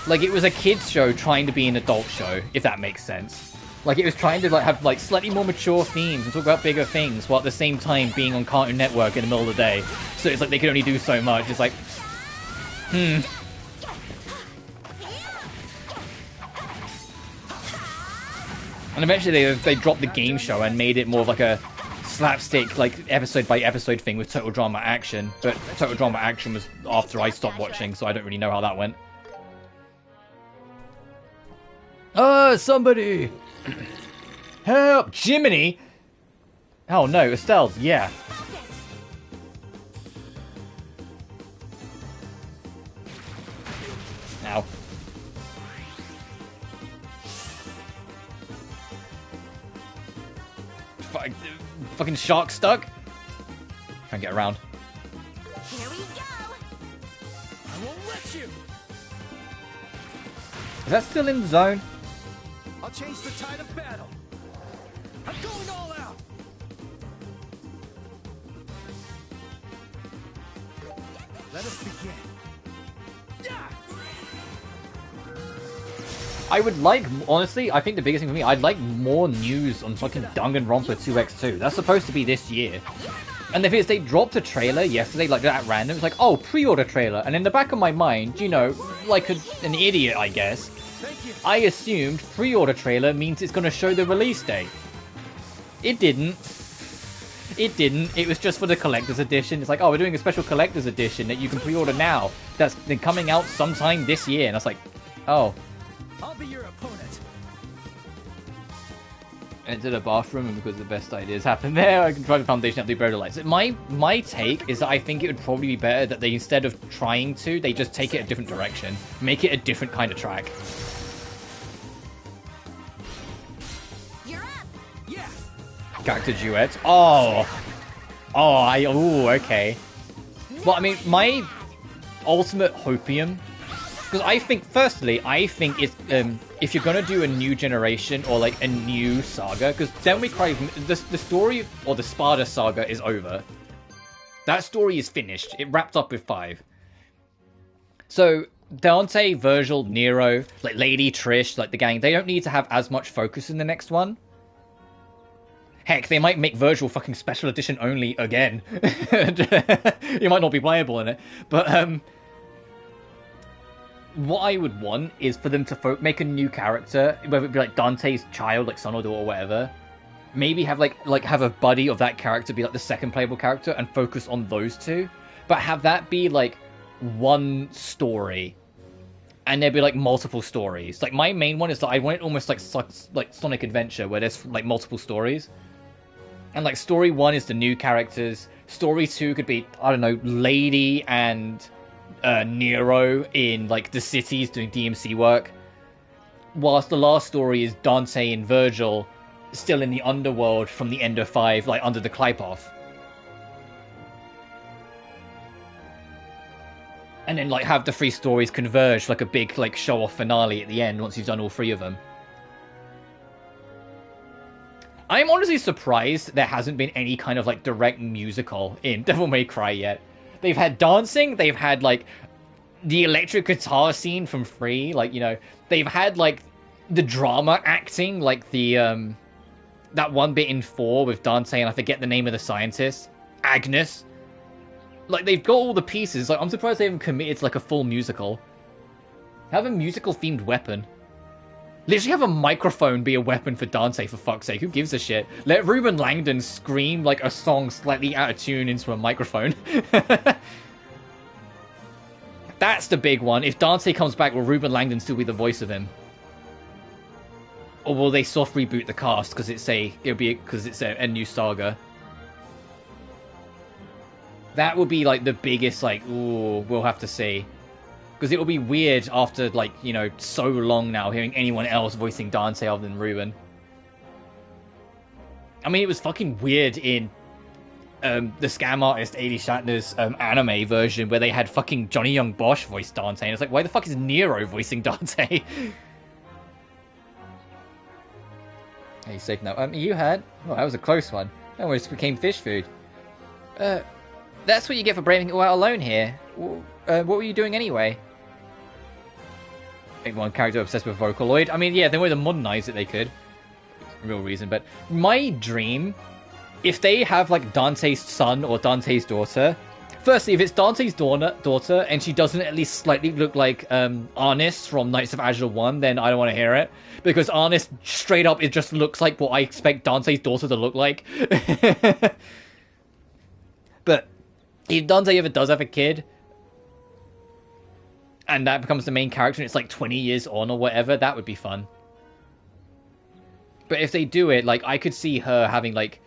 Like, it was a kid's show trying to be an adult show, if that makes sense. Like, it was trying to like have like slightly more mature themes and talk about bigger things, while at the same time being on Cartoon Network in the middle of the day. So it's like they could only do so much. It's like, And eventually they dropped the game show and made it more of like a slapstick, like episode by episode thing with Total Drama Action. But Total Drama Action was after I stopped watching, so I don't really know how that went. Somebody! Help! Jiminy! Oh no, Estelle, yeah. Ow. Fucking shark stuck? Try and get around. Here we go! I won't let you! Is that still in the zone? I'll change the tide of battle. I'm going all out. Let us begin. Yeah! I would like, honestly, I think the biggest thing for me, I'd like more news on fucking Danganronpa 2x2. That's supposed to be this year. And the thing is, they dropped a trailer yesterday, like at random. It's like, oh, pre-order trailer. And in the back of my mind, you know, like an idiot, I guess, I assumed pre-order trailer means it's going to show the release date. It didn't. It didn't. It was just for the collector's edition. It's like, oh, we're doing a special collector's edition that you can pre-order now. That's been coming out sometime this year. And I was like, oh. I'll be your opponent. Enter the bathroom, and because the best ideas happen there, I can try the foundation up the Bury the Light. So my take is that I think it would probably be better that they, instead of trying to, they just take it a different direction. Make it a different kind of track. You're up! Yeah! Character duet. Oh, okay. Well, I mean, my ultimate hopium, because I think, firstly, it's if you're gonna do a new generation or like a new saga, because then we cry the story or the Sparta saga is over. That story is finished. It wrapped up with 5. So Dante, Virgil, Nero, like Lady Trish, like the gang, they don't need to have as much focus in the next one. Heck, they might make Virgil fucking special edition only again. He might not be playable in it, but what I would want is for them to make a new character, whether it be like Dante's child, like son or daughter or whatever. Maybe have have a buddy of that character be like the second playable character and focus on those two, but have that be like one story, and there'd be like multiple stories. Like my main one is that I want it almost like Sonic Adventure, where there's like multiple stories, and like story 1 is the new characters. Story 2 could be, I don't know, Lady and Nero in like the cities doing DMC work, whilst the last story is Dante and Virgil still in the underworld from the end of 5, like under the Klipoff. And then like have the 3 stories converge like a big like show-off finale at the end once you've done all 3 of them. I'm honestly surprised there hasn't been any kind of like direct musical in Devil May Cry yet. They've had dancing, they've had like the electric guitar scene from 3, like, you know, they've had like the drama acting, like the that one bit in 4 with Dante and I forget the name of the scientist, Agnes. Like they've got all the pieces. Like I'm surprised they haven't committed to like a full musical. Have a musical themed weapon. Literally have a microphone be a weapon for Dante, for fuck's sake. Who gives a shit? Let Ruben Langdon scream like a song slightly out of tune into a microphone. That's the big one. If Dante comes back, will Ruben Langdon still be the voice of him? Or will they soft reboot the cast because it's a new saga? That would be like the biggest, like, ooh, we'll have to see. Because it will be weird after, like, you know, so long now hearing anyone else voicing Dante other than Ruben. I mean, it was fucking weird in the Scam Artist 80 Shatner's anime version where they had fucking Johnny Young Bosch voice Dante. And it's like, why the fuck is Nero voicing Dante? Hey, safe now. You had... Oh, that was a close one. That almost became fish food. That's what you get for braving it all out alone here. What were you doing anyway? I think one character obsessed with Vocaloid. I mean, yeah, they wanted to modernize it, they could. Real reason, but my dream, if they have, like, Dante's son or Dante's daughter... Firstly, if it's Dante's daughter and she doesn't at least slightly look like Arnis from Knights of Azure 1, then I don't want to hear it. Because Arnis, straight up, it just looks like what I expect Dante's daughter to look like. But if Dante ever does have a kid, and that becomes the main character, and it's like 20 years on or whatever, that would be fun. But if they do it, like, I could see her having, like,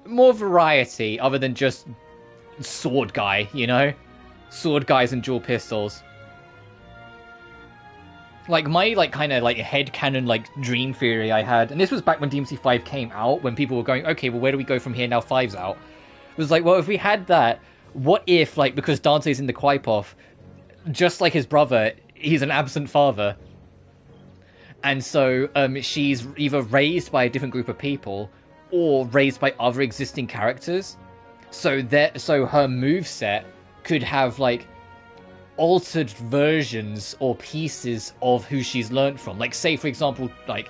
more variety other than just sword guy, you know? Sword guys and dual pistols. Like, my, like, kind of, like, headcanon, like, dream theory I had, and this was back when DMC5 came out, when people were going, okay, well, where do we go from here now 5's out? It was like, well, if we had that, what if, like, because Dante's in the Klipoff, just like his brother, he's an absent father. And so she's either raised by a different group of people or raised by other existing characters. So her moveset could have, like, altered versions or pieces of who she's learned from. Like, say, for example, like,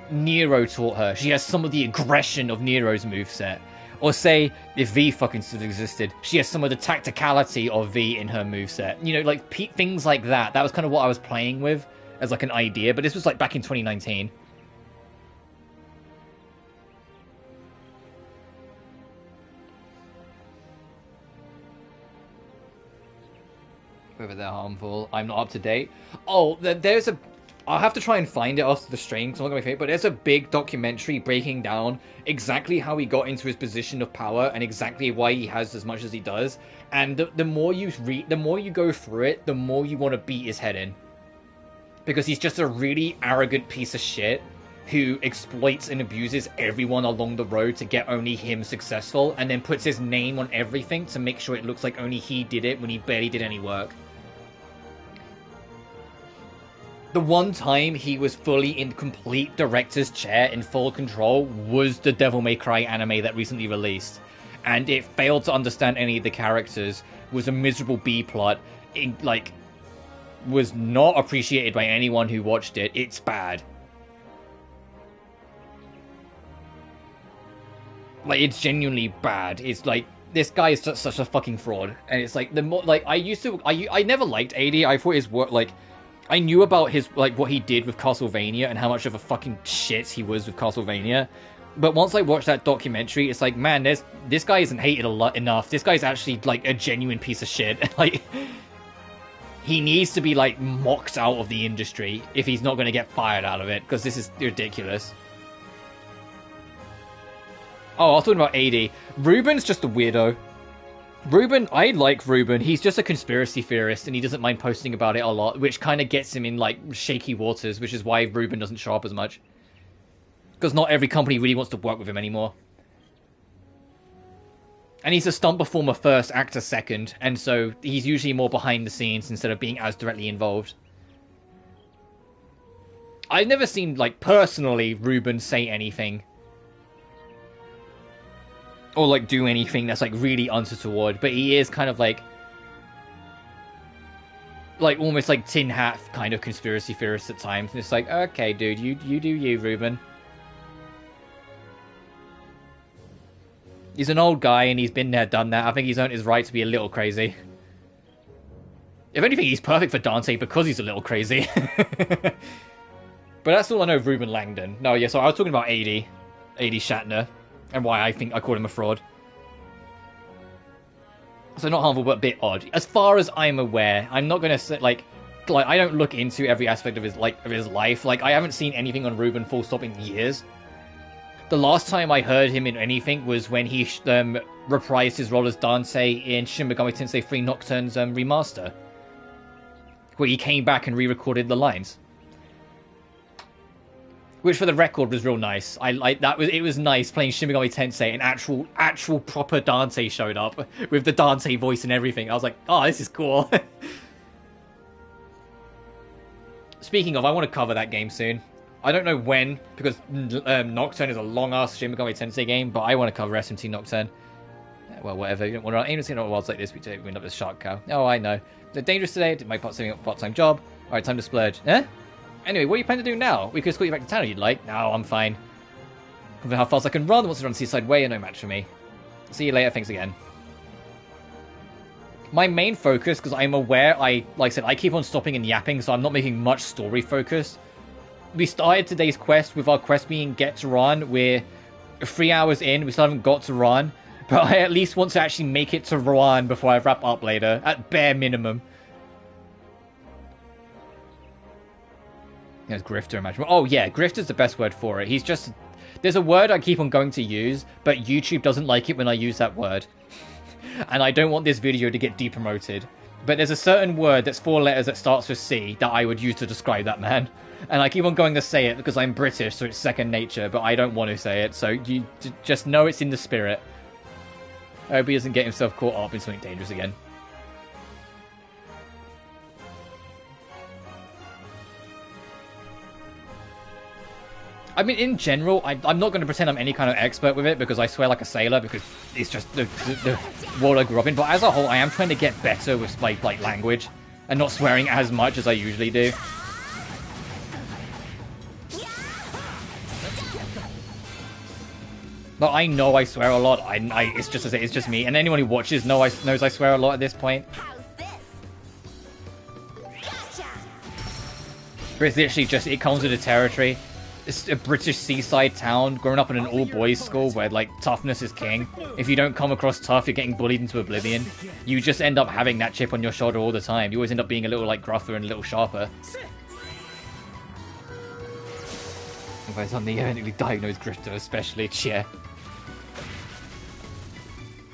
Nero taught her. She has some of the aggression of Nero's moveset. Or say, if V fucking still existed, she has some of the tacticality of V in her moveset. You know, like, things like that. That was kind of what I was playing with as, like, an idea. But this was, like, back in 2019. Whether they're harmful, I'm not up to date. Oh, there's a... I'll have to try and find it after the stream, because I'm not going to make it, but there's a big documentary breaking down exactly how he got into his position of power and exactly why he has as much as he does. And the more you read, the more you go through it, the more you want to beat his head in. Because he's just a really arrogant piece of shit who exploits and abuses everyone along the road to get only him successful, and then puts his name on everything to make sure it looks like only he did it when he barely did any work. The one time he was fully in complete director's chair in full control was the Devil May Cry anime that recently released. And it failed to understand any of the characters, was a miserable B-plot, it, like, was not appreciated by anyone who watched it. It's bad. Like, it's genuinely bad. It's like, this guy is such a fucking fraud. And it's like, the more, like, I never liked 80. I thought his work, like, I knew about his, like, what he did with Castlevania and how much of a fucking shit he was with Castlevania. But once I watched that documentary, it's like, man, this guy isn't hated a lot enough. This guy's actually, like, a genuine piece of shit. Like, he needs to be, like, mocked out of the industry if he's not going to get fired out of it, because this is ridiculous. Oh, I was talking about AD. Ruben's just a weirdo. Ruben, I like Ruben. He's just a conspiracy theorist, and he doesn't mind posting about it a lot, which kind of gets him in, like, shaky waters, which is why Ruben doesn't show up as much. Because not every company really wants to work with him anymore. And he's a stunt performer first, actor second, and so he's usually more behind the scenes instead of being as directly involved. I've never seen, like, personally, Ruben say anything. Or, like, do anything that's, like, really untoward, but he is kind of, like, almost, like, tin hat kind of conspiracy theorist at times. And it's like, okay, dude, you do you, Ruben. He's an old guy, and he's been there, done that. I think he's earned his right to be a little crazy. If anything, he's perfect for Dante because he's a little crazy. But that's all I know of Ruben Langdon. No, yeah, so I was talking about AD Shatner, and why I think I called him a fraud. So not harmful, but a bit odd. As far as I'm aware, I'm not gonna say, like I don't look into every aspect of his life. Like, I haven't seen anything on Ruben full stop in years. The last time I heard him in anything was when he reprised his role as Dante in Shin Megami Tensei 3 Nocturne's remaster, where he came back and re-recorded the lines, which for the record was real nice. I like that. It was nice playing Shin Megami Tensei, and actual proper Dante showed up with the Dante voice and everything. I was like, oh, this is cool. Speaking of, I want to cover that game soon. I don't know when, because Nocturne is a long-ass Shin Megami Tensei game, but I want to cover SMT Nocturne. Well, whatever. You don't want to aim to see worlds like this, we end up as Shark Cow. Oh, I know. They're dangerous today. Did my part-time job. Alright, time to splurge. Eh? Anyway, what do you plan to do now? We could escort you back to town if you'd like. No, I'm fine. Confident how fast I can run. Wants to run Seaside Way, no match for me. See you later. Thanks again. My main focus, because I'm aware, like I said, I keep on stopping and yapping, so I'm not making much story focus. We started today's quest with our quest being Get to Ran. We're 3 hours in, we still haven't got to Ran, but I at least want to actually make it to Ran before I wrap up later, at bare minimum. There's Grifter, imagine. Oh yeah, Grifter's the best word for it. He's just... There's a word I keep on going to use, but YouTube doesn't like it when I use that word. And I don't want this video to get depromoted. But there's a certain word that's 4 letters that starts with C that I would use to describe that man. And I keep on going to say it because I'm British, so it's second nature, but I don't want to say it, so you just know it's in the spirit. I hope he doesn't get himself caught up in something dangerous again. I mean, in general, I'm not going to pretend I'm any kind of expert with it, because I swear like a sailor, because it's just the world I grew up in. But as a whole, I am trying to get better with like language, and not swearing as much as I usually do. But I know I swear a lot. It's just me, and anyone who watches knows I swear a lot at this point. But it's literally just, it comes with the territory. It's a British seaside town, growing up in an all-boys school where, like, toughness is king. If you don't come across tough, you're getting bullied into oblivion. You just end up having that chip on your shoulder all the time. You always end up being a little, like, gruffer and a little sharper. If I suddenly eventually diagnosed Grifter, especially, yeah.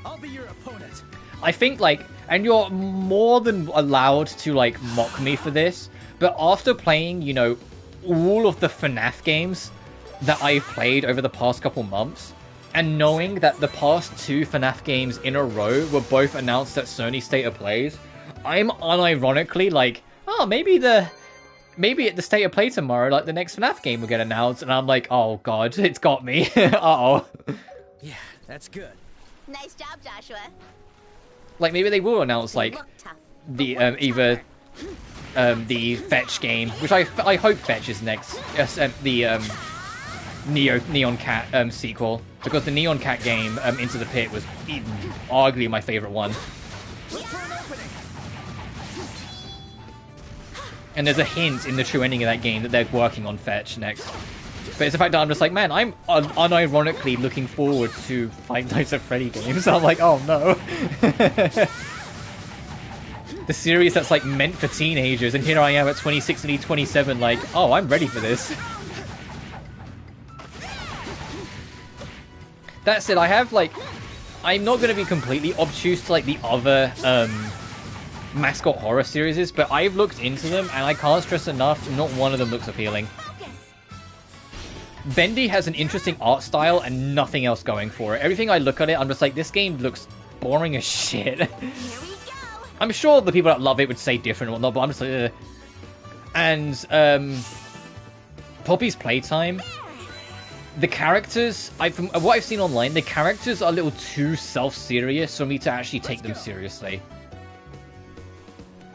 I'll be your opponent. I think, like, and you're more than allowed to, like, mock me for this, but after playing, you know, all of the FNAF games that I've played over the past couple months, and knowing that the past 2 FNAF games in a row were both announced at Sony State of Plays, I'm unironically like, oh, maybe at the State of Play tomorrow, like, the next FNAF game will get announced, and I'm like, oh god, it's got me. Uh-oh. Yeah, that's good. Nice job, Joshua. Like, maybe they will announce, like, the, either... the Fetch game, which I hope Fetch is next. The Neon Cat sequel, because the Neon Cat game, Into the Pit, was arguably my favorite one. And there's a hint in the true ending of that game that they're working on Fetch next. But it's the fact that I'm just like, man, I'm unironically looking forward to Five Nights at Freddy games. I'm like, oh no. The series that's like meant for teenagers, and here I am at 26 and 27 like, oh, I'm ready for this. That said, I have like, I'm not going to be completely obtuse to like the other mascot horror series, but I've looked into them and I can't stress enough, not one of them looks appealing. Bendy has an interesting art style and nothing else going for it. Everything I look at it, I'm just like, this game looks boring as shit. I'm sure the people that love it would say different and whatnot, but I'm just like, ugh. And Poppy's Playtime, the characters, from what I've seen online, the characters are a little too self-serious for me to actually take them seriously.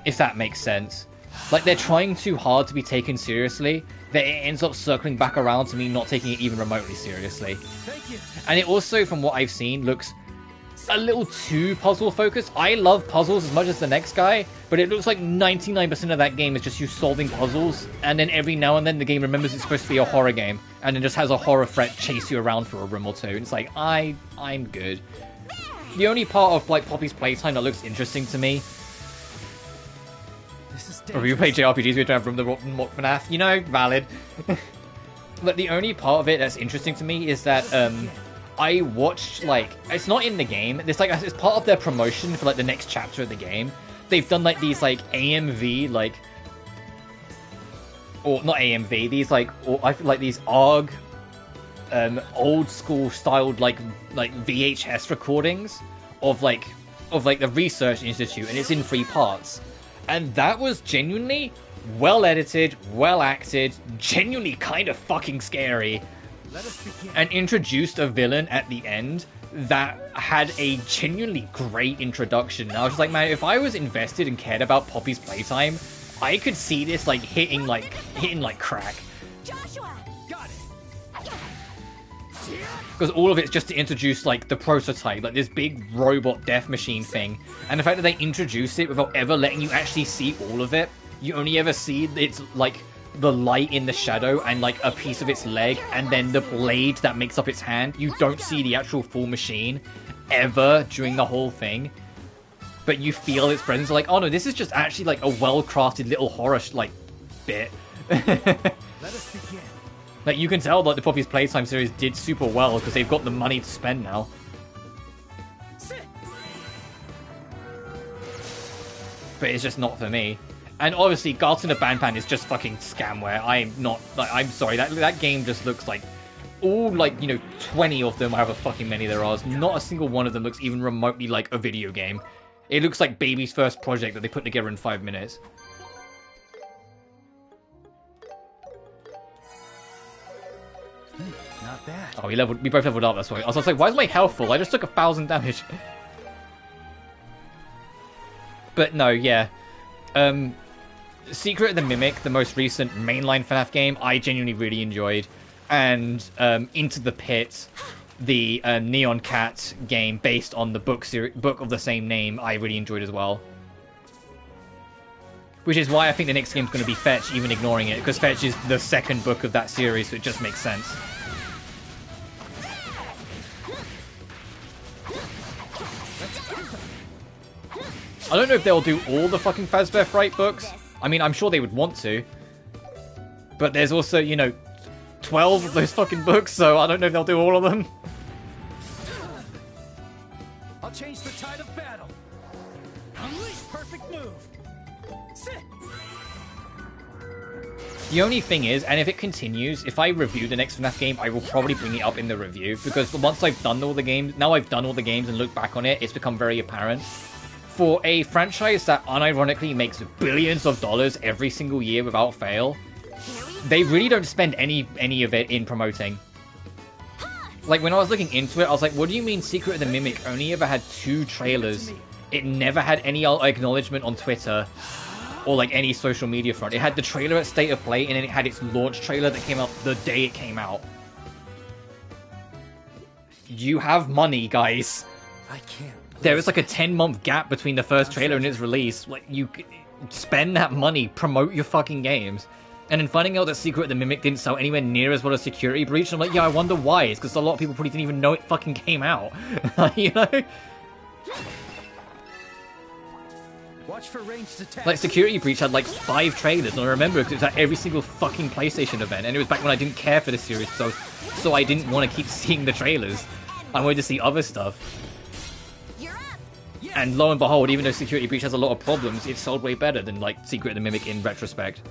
If that makes sense. Like, they're trying too hard to be taken seriously, that it ends up circling back around to me not taking it even remotely seriously. Thank you. And it also, from what I've seen, looks a little too puzzle-focused. I love puzzles as much as the next guy, but it looks like 99% of that game is just you solving puzzles, and then every now and then the game remembers it's supposed to be a horror game, and then just has a horror threat chase you around for a room or two. It's like, I'm good. The only part of, like, Poppy's Playtime that looks interesting to me... Or we play JRPGs, we don't have room to mock FNAF. You know, valid. But the only part of it that's interesting to me is that, I watched, like, it's not in the game, it's like, it's part of their promotion for, like, the next chapter of the game. They've done, like, these, like, AMV, like, or, not AMV, these, like, or, I feel like these ARG, old school styled, like VHS recordings of the Research Institute, and it's in 3 parts. And that was genuinely well edited, well acted, genuinely kind of fucking scary. And introduced a villain at the end that had a genuinely great introduction. And I was just like, man, if I was invested and cared about Poppy's Playtime, I could see this like hitting like crack. Joshua! Got it. Because all of it's just to introduce like the prototype, like this big robot death machine thing. And the fact that they introduce it without ever letting you actually see all of it, you only ever see it's like the light in the shadow and like a piece of its leg and then the blade that makes up its hand. You don't see the actual full machine ever during the whole thing, but you feel its presence. Like, oh no, this is just actually like a well-crafted little horror like bit. Let us begin. Like, you can tell that the Poppy's Playtime series did super well because they've got the money to spend now. But it's just not for me. And obviously, Garten of Banpan is just fucking scamware. I'm not, like, I'm sorry, that game just looks like all, like, you know, 20 of them, however fucking many there are. Not a single one of them looks even remotely like a video game. It looks like baby's first project that they put together in 5 minutes. Not bad. Oh, we both leveled up, that's why. I was like, why is my health full? I just took 1,000 damage. But no, yeah. Secret of the Mimic, the most recent mainline FNAF game, I genuinely really enjoyed. And Into the Pit, the Neon Cat game based on the book of the same name, I really enjoyed as well. Which is why I think the next game's going to be Fetch, even ignoring it, because Fetch is the second book of that series, so it just makes sense. I don't know if they'll do all the fucking Fazbear Fright books. I mean, I'm sure they would want to. But there's also, you know, 12 of those fucking books, so I don't know if they'll do all of them. I'll change the tide of battle. Unleash perfect move. Sit. The only thing is, and if it continues, if I review the next FNAF game, I will probably bring it up in the review, because once I've done all the games, now I've done all the games and looked back on it, it's become very apparent. For a franchise that unironically makes billions of dollars every single year without fail, they really don't spend any of it in promoting. Like, when I was looking into it, I was like, what do you mean Secret of the Mimic only ever had 2 trailers? It never had any acknowledgement on Twitter or like any social media front. It had the trailer at State of Play, and then it had its launch trailer that came out the day it came out. You have money, guys. I can't. There was like a 10-month gap between the first trailer and its release. Like, spend that money, promote your fucking games. And then finding out that Secret of the Mimic didn't sell anywhere near as well as Security Breach, I'm like, yeah, I wonder why. It's because a lot of people probably didn't even know it fucking came out. You know? Watch for ranged attacks. Like, Security Breach had like 5 trailers, and I remember because it was at every single fucking PlayStation event, and it was back when I didn't care for the series, so I didn't want to keep seeing the trailers. I wanted to see other stuff. And lo and behold, even though Security Breach has a lot of problems, it sold way better than like Secret of the Mimic in retrospect.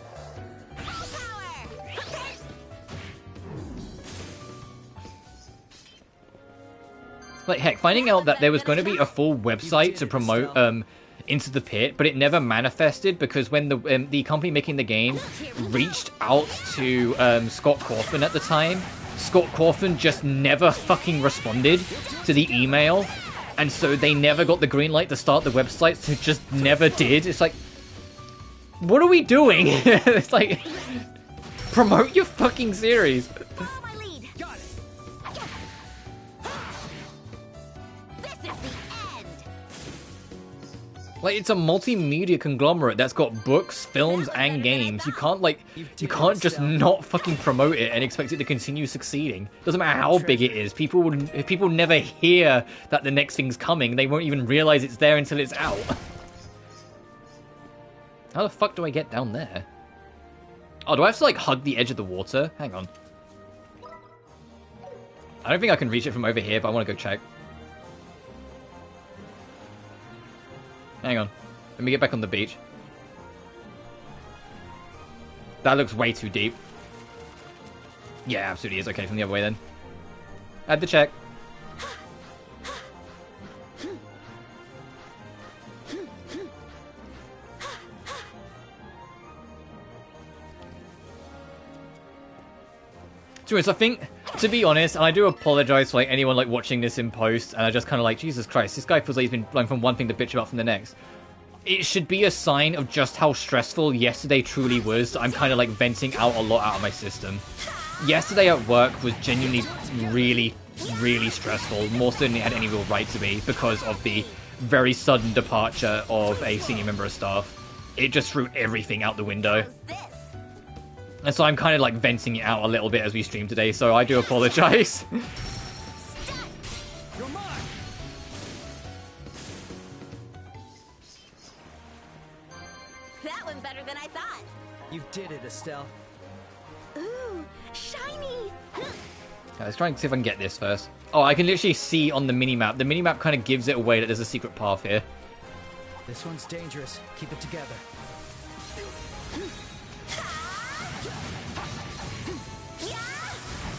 Like, heck, finding out that there was going to be a full website to promote Into the Pit, but it never manifested because when the company making the game reached out to Scott Cawthon at the time, Scott Cawthon just never fucking responded to the email, and so they never got the green light to start the website, so just never did. It's like, what are we doing? It's like, promote your fucking series. Like, it's a multimedia conglomerate that's got books, films, and games. You can't just not fucking promote it and expect it to continue succeeding. Doesn't matter how big it is. If people never hear that the next thing's coming, they won't even realize it's there until it's out. How the fuck do I get down there? Oh, do I have to, like, hug the edge of the water? Hang on. I don't think I can reach it from over here, but I want to go check. Hang on. Let me get back on the beach. That looks way too deep. Yeah, absolutely is. Okay, from the other way then. Add the check. So I think, to be honest, and I do apologize for like anyone like watching this in post, and I just kind of like, Jesus Christ, this guy feels like he's been going from one thing to bitch about from the next. It should be a sign of just how stressful yesterday truly was. I'm kind of like venting out a lot out of my system. Yesterday at work was genuinely really, really stressful, more so than it had any real right to be, because of the very sudden departure of a senior member of staff. It just threw everything out the window. And so I'm kind of like venting it out a little bit as we stream today, so I do apologize. That went better than I thought. You did it, Estelle. Ooh, shiny. Let's try and see if I can get this first. Oh, I can literally see on the minimap. The minimap kind of gives it away that there's a secret path here. This one's dangerous. Keep it together.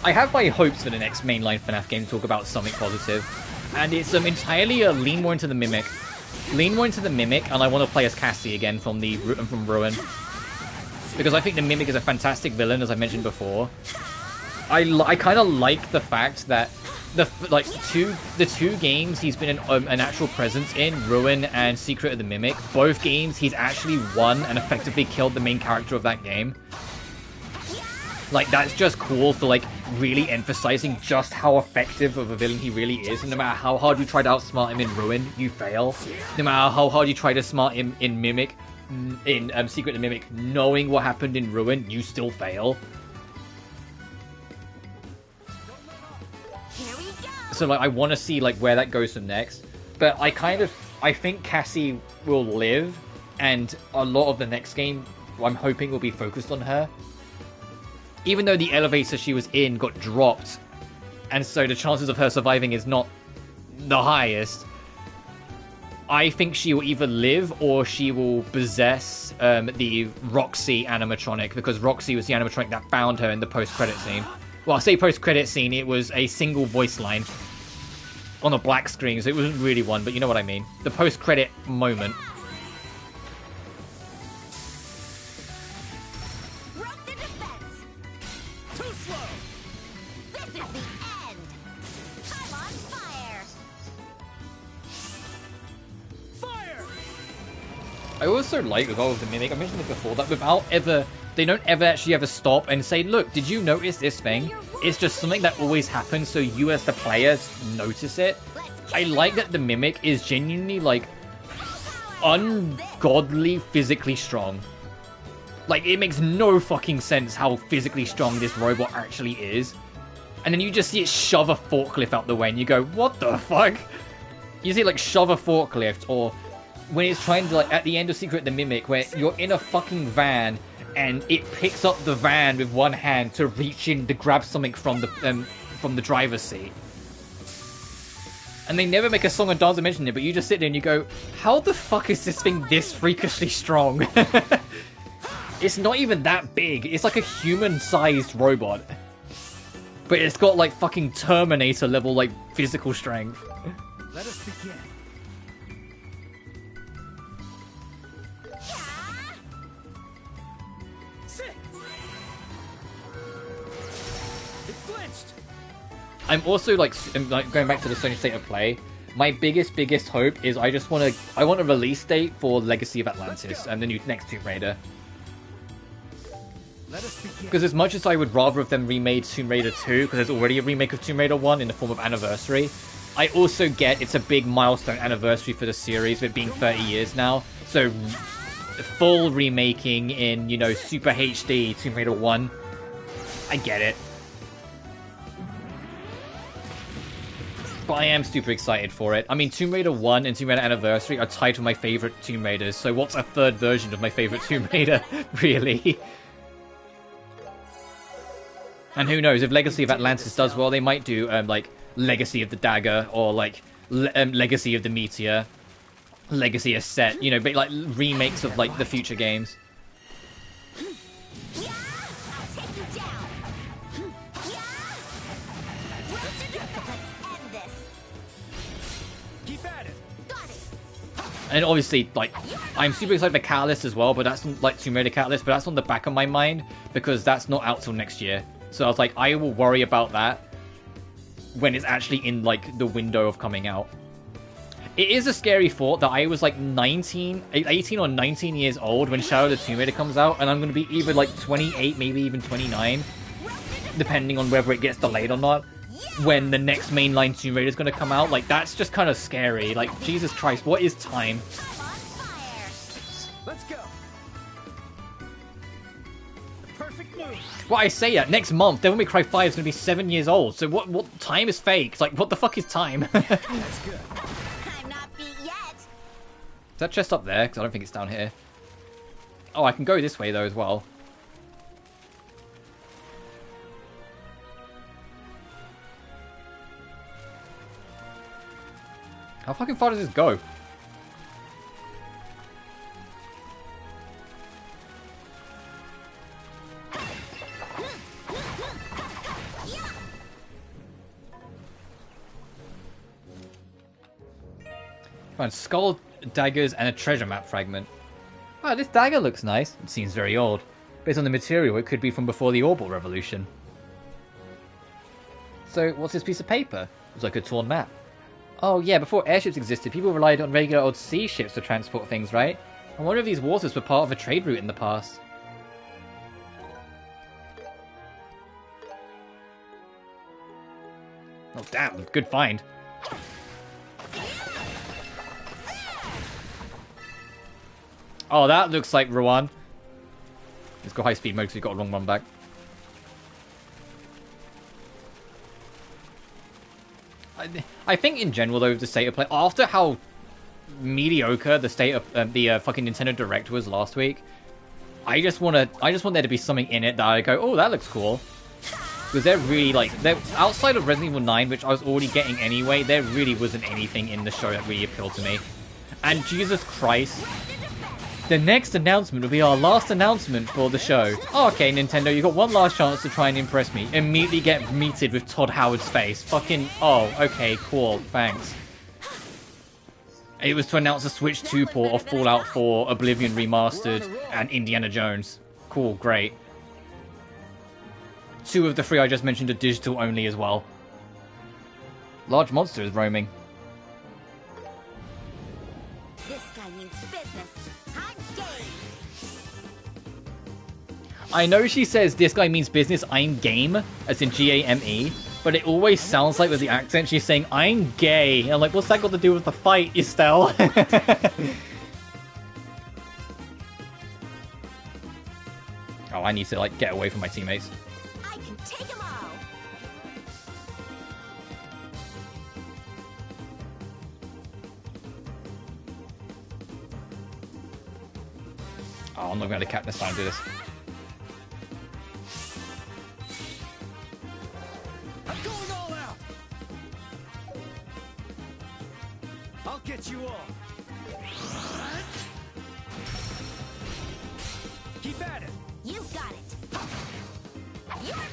I have my hopes for the next mainline FNAF game to talk about something positive, and it's entirely a lean more into the Mimic. Lean more into the Mimic, and I want to play as Cassie again from Ruin. Because I think the Mimic is a fantastic villain, as I mentioned before. I kind of like the fact that the two games he's been an actual presence in, Ruin and Secret of the Mimic, both games he's actually won and effectively killed the main character of that game. Like, that's just cool for, like, really emphasizing just how effective of a villain he really is. And no matter how hard you try to outsmart him in Ruin, you fail. No matter how hard you try to smart him in Mimic, in Secret of the Mimic, knowing what happened in Ruin, you still fail. Here we go. So, like, I want to see, like, where that goes from next. But I think Cassie will live, and a lot of the next game, I'm hoping, will be focused on her. Even though the elevator she was in got dropped, and so the chances of her surviving is not the highest, I think she will either live or she will possess the Roxy animatronic, because Roxy was the animatronic that found her in the post-credit scene. Well, I say post-credit scene, it was a single voice line on a black screen, so it wasn't really one, but you know what I mean. The post-credit moment. I also like, with all of the Mimic, I mentioned this before, that they don't ever stop and say, look, did you notice this thing? It's just something that always happens, so you as the player notice it. I like that the Mimic is genuinely, like, ungodly physically strong. Like, it makes no fucking sense how physically strong this robot actually is. And then you just see it shove a forklift out the way and you go, what the fuck? You see it, like, shove a forklift, or when it's trying to, like, at the end of Secret the Mimic, where you're in a fucking van and it picks up the van with one hand to reach in to grab something from the driver's seat. And they never make a song and dance to mention it, but you just sit there and you go, how the fuck is this thing this freakishly strong? It's not even that big. It's like a human-sized robot. But it's got, like, fucking Terminator level, like, physical strength. Let us begin. Sit. It flinched. I'm also, like, going back to the Sony State of Play. My biggest hope is I want a release date for Legacy of Atlantis and the new next Tomb Raider. Because as much as I would rather have them remade Tomb Raider 2, because there's already a remake of Tomb Raider 1 in the form of Anniversary, I also get it's a big milestone anniversary for the series, with it being 30 years now. So, full remaking in, you know, Super HD Tomb Raider 1. I get it. But I am super excited for it. I mean, Tomb Raider 1 and Tomb Raider Anniversary are tied to my favorite Tomb Raiders, so what's a third version of my favorite Tomb Raider, really? And who knows, if Legacy of Atlantis does well, they might do, like, Legacy of the Dagger, or, like, Legacy of the Meteor, Legacy of Set, you know, but, like, remakes of, like, the future games. And obviously, like, I'm super excited for Catalyst as well, but that's, like, Tomb Raider Catalyst, but that's on the back of my mind, because that's not out till next year. So I was like, I will worry about that when it's actually in, like, the window of coming out. It is a scary thought that I was, like, 18 or 19 years old when Shadow of the Tomb Raider comes out, and I'm going to be either, like, 28, maybe even 29, depending on whether it gets delayed or not, when the next mainline Tomb Raider is going to come out. Like, that's just kind of scary. Like, Jesus Christ, what is time? Let's go. Perfect move. Well, I say that next month, Devil May Cry 5 is going to be 7 years old. So what time is fake? It's like, what the fuck is time? That's good. I'm not beat yet. Is that chest up there? Because I don't think it's down here. Oh, I can go this way, though, as well. How fucking far does this go? Find skull, daggers, and a treasure map fragment. Oh, this dagger looks nice. It seems very old. Based on the material, it could be from before the Orbital Revolution. So, what's this piece of paper? It's like a torn map. Oh yeah, before airships existed, people relied on regular old sea ships to transport things, right? I wonder if these waters were part of a trade route in the past. Oh damn, good find. Oh, that looks like Rouen. It's got high speed mode because you've got a long run back. I think in general though, the state of play, after how mediocre the state of the fucking Nintendo Direct was last week, I just want there to be something in it that I go, oh, that looks cool. Because they're really they're outside of Resident Evil 9, which I was already getting anyway. There really wasn't anything in the show that really appealed to me. And Jesus Christ, the next announcement will be our last announcement for the show. Oh, okay, Nintendo, you got one last chance to try and impress me. Immediately get meted with Todd Howard's face. Fucking, oh, okay, cool, thanks. It was to announce a Switch 2 port of Fallout 4, Oblivion Remastered, and Indiana Jones. Cool, great. 2 of the 3 I just mentioned are digital only as well. Large monster is roaming. This guy means business. I'm game. I know she says this guy means business, I'm game, as in G-A-M-E, but it always sounds like with the accent she's saying, I'm gay. And I'm like, what's that got to do with the fight, Estelle? Oh, I need to, like, get away from my teammates. I can take them all. Oh, I'm not going to cap this time do this. I'm going all out. I'll get you all. Keep at it. You got it. You're mine.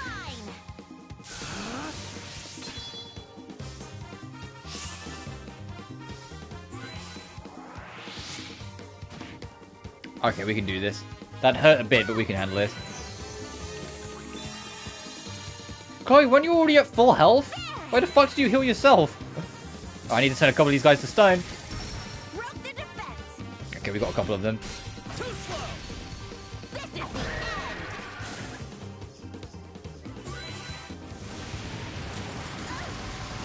Okay, we can do this. That hurt a bit, but we can handle this. Chloe, weren't you already at full health? Why the fuck did you heal yourself? Oh, I need to turn a couple of these guys to stone. Okay, we got a couple of them. Too slow. This is the end.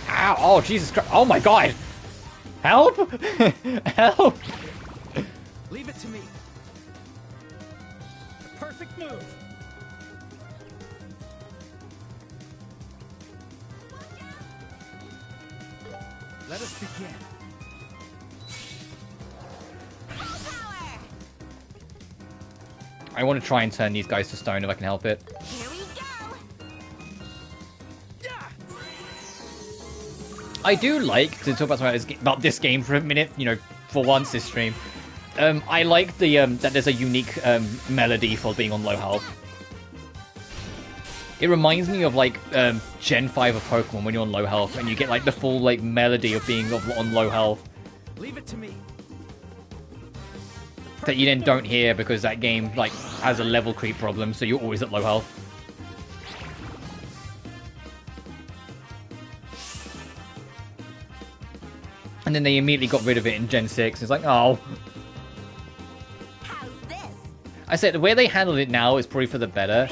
Ow! Oh, Jesus Christ! Oh my God! Help! Help! Leave it to me. The perfect move. Let us begin. I want to try and turn these guys to stone if I can help it. Here we go. I do like to talk about this game for a minute. You know, for once this stream, I like the that there's a unique melody for being on low health. It reminds me of like Gen 5 of Pokemon when you're on low health and you get like the full like melody of being on low health. Leave it to me. That you then don't hear because that game like has a level creep problem, so you're always at low health. And then they immediately got rid of it in Gen 6. It's like, oh. How's this? I said the way they handled it now is probably for the better.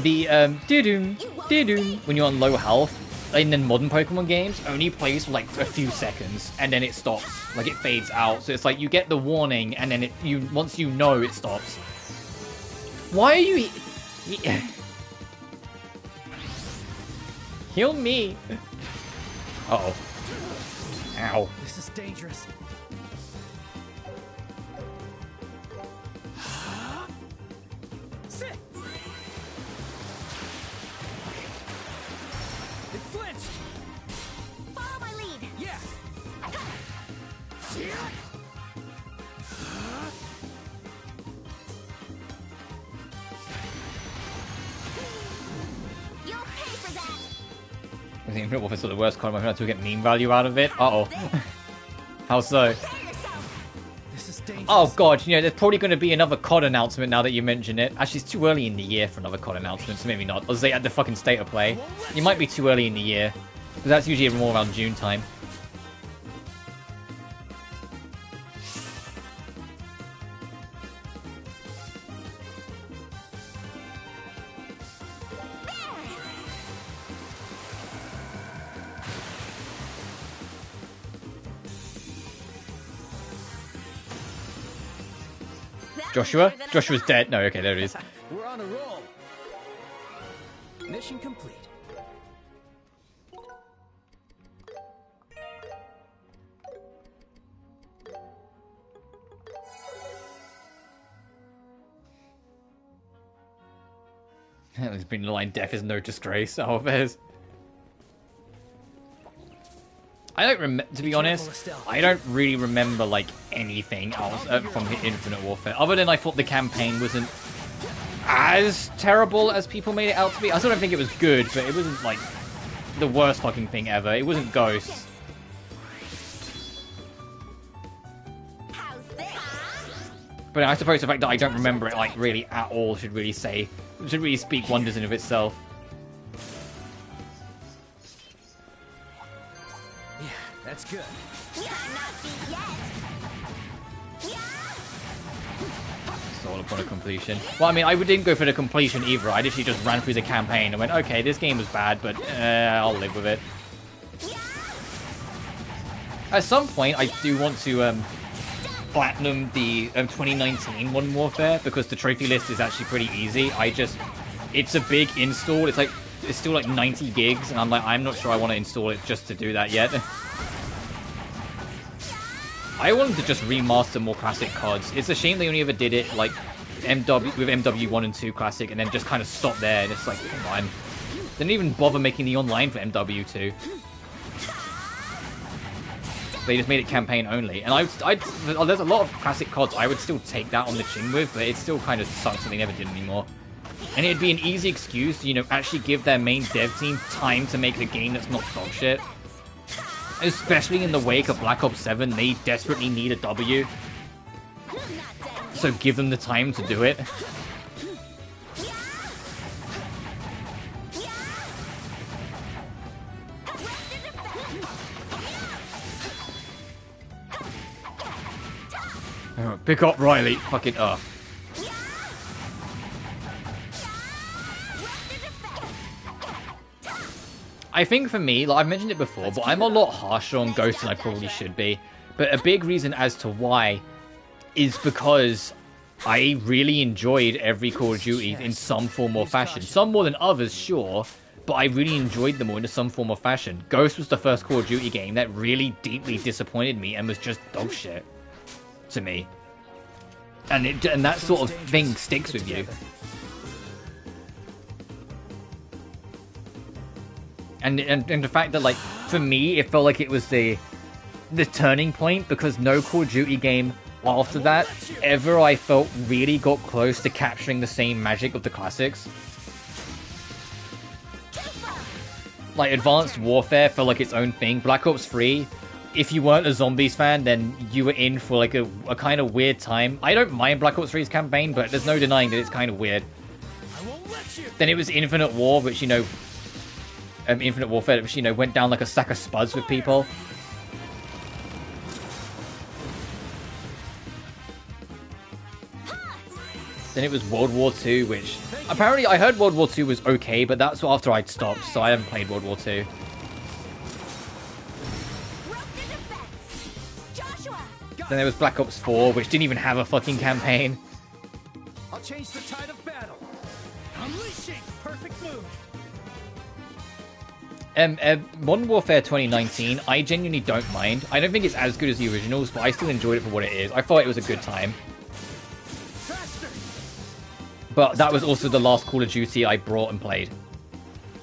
The doo-doom, doo-doom, when you're on low health in the modern Pokemon games only plays for like a few seconds and then it stops. Like it fades out. So it's like you get the warning and then once you know it stops. Why are you heal me? Uh-oh. Ow. This is dangerous. Sit. It flinched. Follow my lead. Yeah. You'll pay for that. I think Infinite Warfare is the worst card. I'm going to get meme value out of it. Uh-oh. How so? This is dangerous. Oh god, you know, there's probably going to be another COD announcement now that you mention it. Actually, it's too early in the year for another COD announcement, so maybe not. I'll say at the fucking state of play. You might be too early in the year. Because that's usually more around June time. Joshua? Joshua's dead. No, okay, there it is. We're on a roll. Mission complete. There's been the line, death is no disgrace. Oh, there's... I don't remember, to be honest, I don't really remember, like, anything else from Infinite Warfare. Other than I thought the campaign wasn't as terrible as people made it out to be. I still don't think it was good, but it wasn't, like, the worst fucking thing ever. It wasn't Ghosts. But I suppose the fact that I don't remember it, like, really at all should really speak wonders in of itself. Yeah, that's good. All upon a completion. Well, I mean, I didn't go for the completion either. I literally just ran through the campaign and went, okay, this game was bad, but I'll live with it. At some point, I do want to platinum the 2019 Modern Warfare because the trophy list is actually pretty easy. It's a big install. It's still like 90 gigs, and I'm not sure I want to install it just to do that yet. I wanted to just remaster more classic CODs. It's a shame they only ever did it like with MW1 and 2 classic, and then just kind of stopped there. And it's like, come on, they didn't even bother making the online for MW2. They just made it campaign only. And there's a lot of classic CODs I would still take that on the chin with, but it still kind of sucks that they never did anymore. And it'd be an easy excuse to, you know, actually give their main dev team time to make a game that's not dog shit. Especially in the wake of Black Ops 7, they desperately need a W. So give them the time to do it. Pick up Riley. Fucking up. I think for me, like I've mentioned it before, but I'm a lot harsher on Ghost than I probably should be. But a big reason as to why is because I really enjoyed every Call of Duty in some form or fashion. Some more than others, sure, but I really enjoyed them all in some form or fashion. Ghost was the first Call of Duty game that really deeply disappointed me and was just dog shit to me. And that sort of thing sticks with you. And the fact that, like, for me, it felt like it was the turning point, because no Call of Duty game after that ever I felt really got close to capturing the same magic of the classics. Like, Advanced Warfare felt like its own thing. Black Ops 3, if you weren't a Zombies fan, then you were in for, like, a kind of weird time. I don't mind Black Ops 3's campaign, but there's no denying that it's kind of weird. Then it was Infinite War, which, you know... Infinite Warfare, which, you know, went down like a sack of spuds with people. Then it was World War II, which... Apparently, I heard World War II was okay, but that's after I'd stopped, so I haven't played World War II. Then there was Black Ops 4, which didn't even have a fucking campaign. I'll change the tide of battle. Unleashing perfect move. Modern Warfare 2019, I genuinely don't mind. I don't think it's as good as the originals, but I still enjoyed it for what it is. I thought it was a good time. But that was also the last Call of Duty I brought and played.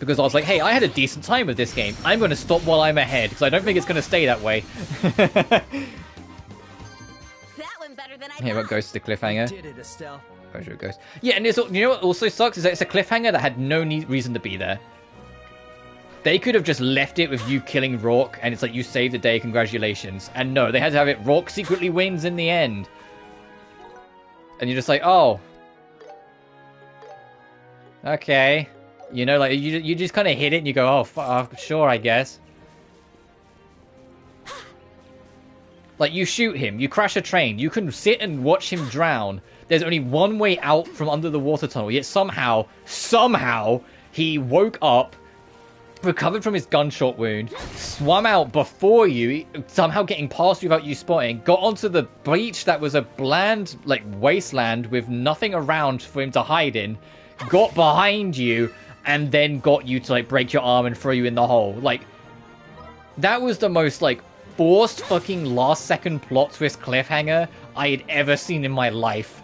Because I was like, hey, I had a decent time with this game. I'm going to stop while I'm ahead, because I don't think it's going to stay that way. That went better than I Here, what goes to the cliffhanger? Did it, Estelle. Where's it goes? Yeah, and it's, you know what also sucks is that it's a cliffhanger that had no reason to be there. They could have just left it with you killing Rourke, and it's like, you saved the day, congratulations. And no, they had to have it, Rourke secretly wins in the end. And you're just like, oh. Okay. You know, like, you just kind of hit it, and you go, oh, sure, I guess. Like, you shoot him, you crash a train, you can sit and watch him drown. There's only one way out from under the water tunnel, yet somehow, he woke up, recovered from his gunshot wound, swam out before you, somehow getting past you without you spotting, got onto the beach that was a bland, like, wasteland with nothing around for him to hide in, got behind you, and then got you to, like, break your arm and throw you in the hole. Like, that was the most, like, forced fucking last-second plot twist cliffhanger I had ever seen in my life.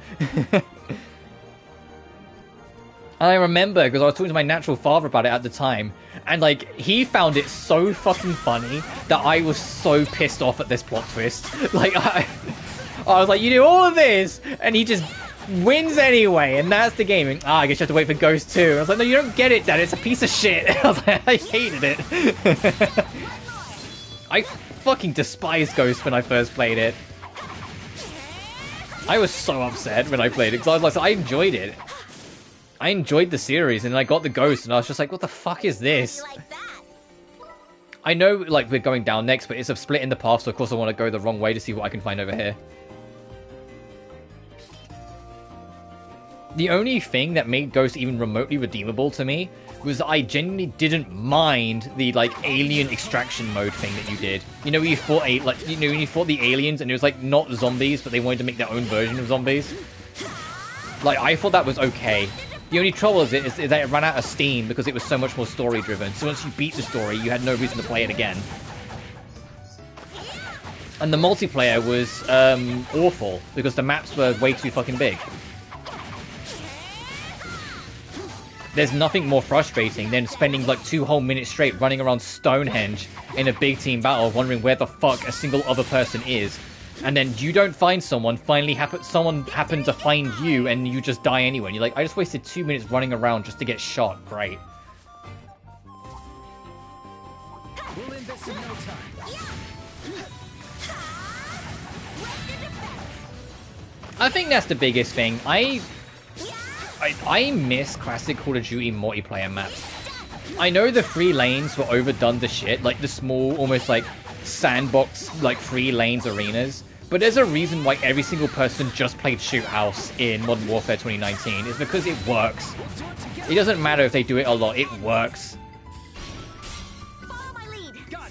And I remember, because I was talking to my natural father about it at the time, and, like, he found it so fucking funny that I was so pissed off at this plot twist. Like, I was like, you do all of this, and he just wins anyway, and that's the game. And, I guess you have to wait for Ghost 2. I was like, no, you don't get it, Dad, it's a piece of shit. I was like, I hated it. I fucking despised Ghost when I first played it. I was so upset when I played it, because I was like, I enjoyed it. I enjoyed the series, and I got the Ghost, and I was just like, what the fuck is this? I know, like, we're going down next, but it's a split in the path, so of course I want to go the wrong way to see what I can find over here. The only thing that made Ghost even remotely redeemable to me was that I genuinely didn't mind the like alien extraction mode thing that you did. You know, when you fought when you fought the aliens and it was like not zombies, but they wanted to make their own version of zombies. Like, I thought that was okay. The only trouble is that it ran out of steam because it was so much more story driven. So once you beat the story, you had no reason to play it again. And the multiplayer was awful because the maps were way too fucking big. There's nothing more frustrating than spending like 2 whole minutes straight running around Stonehenge in a big team battle wondering where the fuck a single other person is. And then you don't find someone, someone happened to find you and you just die anyway. And you're like, I just wasted 2 minutes running around just to get shot. Great. We'll end this in no time. I think that's the biggest thing. I miss classic Call of Duty multiplayer maps. I know the 3 lanes were overdone to shit, like the small, almost like sandbox, like 3 lanes arenas. But there's a reason why every single person just played Shoot House in Modern Warfare 2019. It's because it works. It doesn't matter if they do it a lot, it works.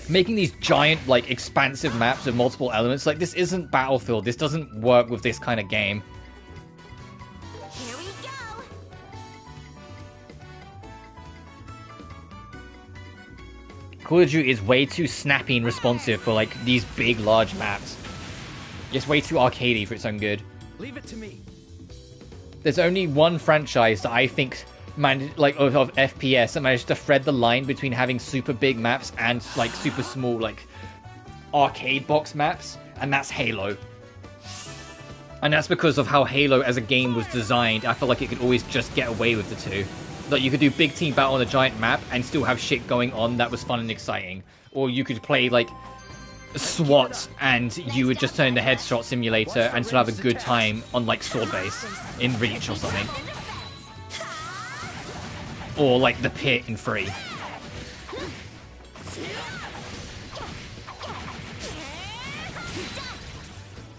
Making these giant, like, expansive maps with multiple elements, like, this isn't Battlefield. This doesn't work with this kind of game. Here we go. Call of Duty is way too snappy and responsive for, like, these big, large maps. It's way too arcadey for its own good. Leave it to me. There's only one franchise that I think of FPS that managed to thread the line between having super big maps and like super small like arcade box maps, and that's Halo. And that's because of how Halo as a game was designed. I feel like it could always just get away with the two. Like you could do big team battle on a giant map and still have shit going on that was fun and exciting. Or you could play like SWAT and you would just turn the headshot simulator and still have a good time on like Sword Base in Reach or something. Or like the Pit in 3.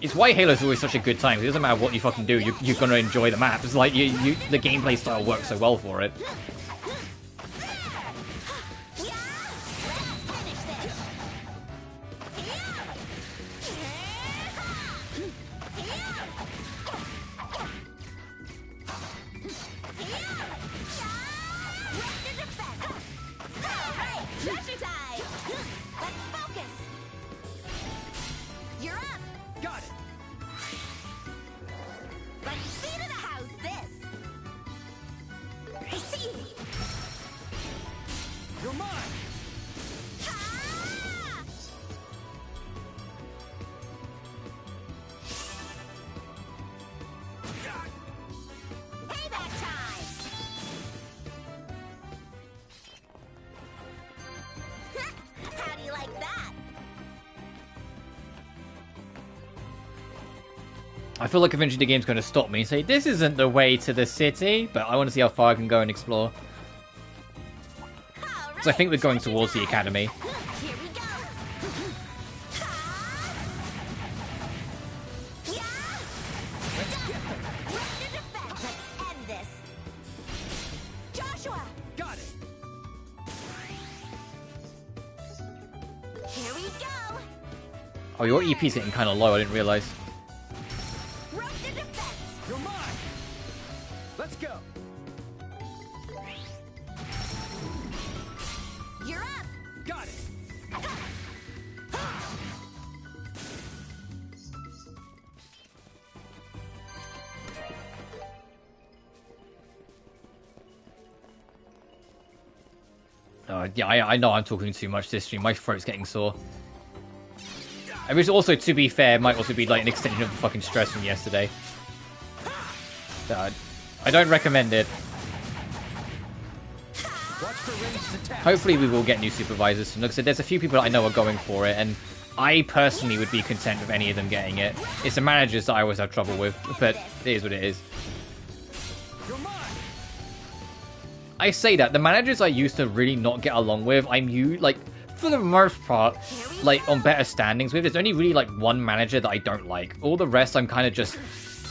It's why Halo's always such a good time. It doesn't matter what you fucking do, you're gonna enjoy the map. It's like the gameplay style works so well for it. I feel like eventually the game's going to stop me and say, this isn't the way to the city, but I want to see how far I can go and explore. So I think we're going towards the academy. Oh, your EP's getting kind of low, I didn't realize. Yeah, I know I'm talking too much this stream. My throat's getting sore. Which also, to be fair, might also be like an extension of the fucking stress from yesterday. I don't recommend it. Hopefully we will get new supervisors soon. Like I said, there's a few people that I know are going for it, and I personally would be content with any of them getting it. It's the managers that I always have trouble with, but it is what it is. I say that, the managers I used to really not get along with, like, for the most part, like, on better standings with. There's only really, like, one manager that I don't like. All the rest, I'm kind of just...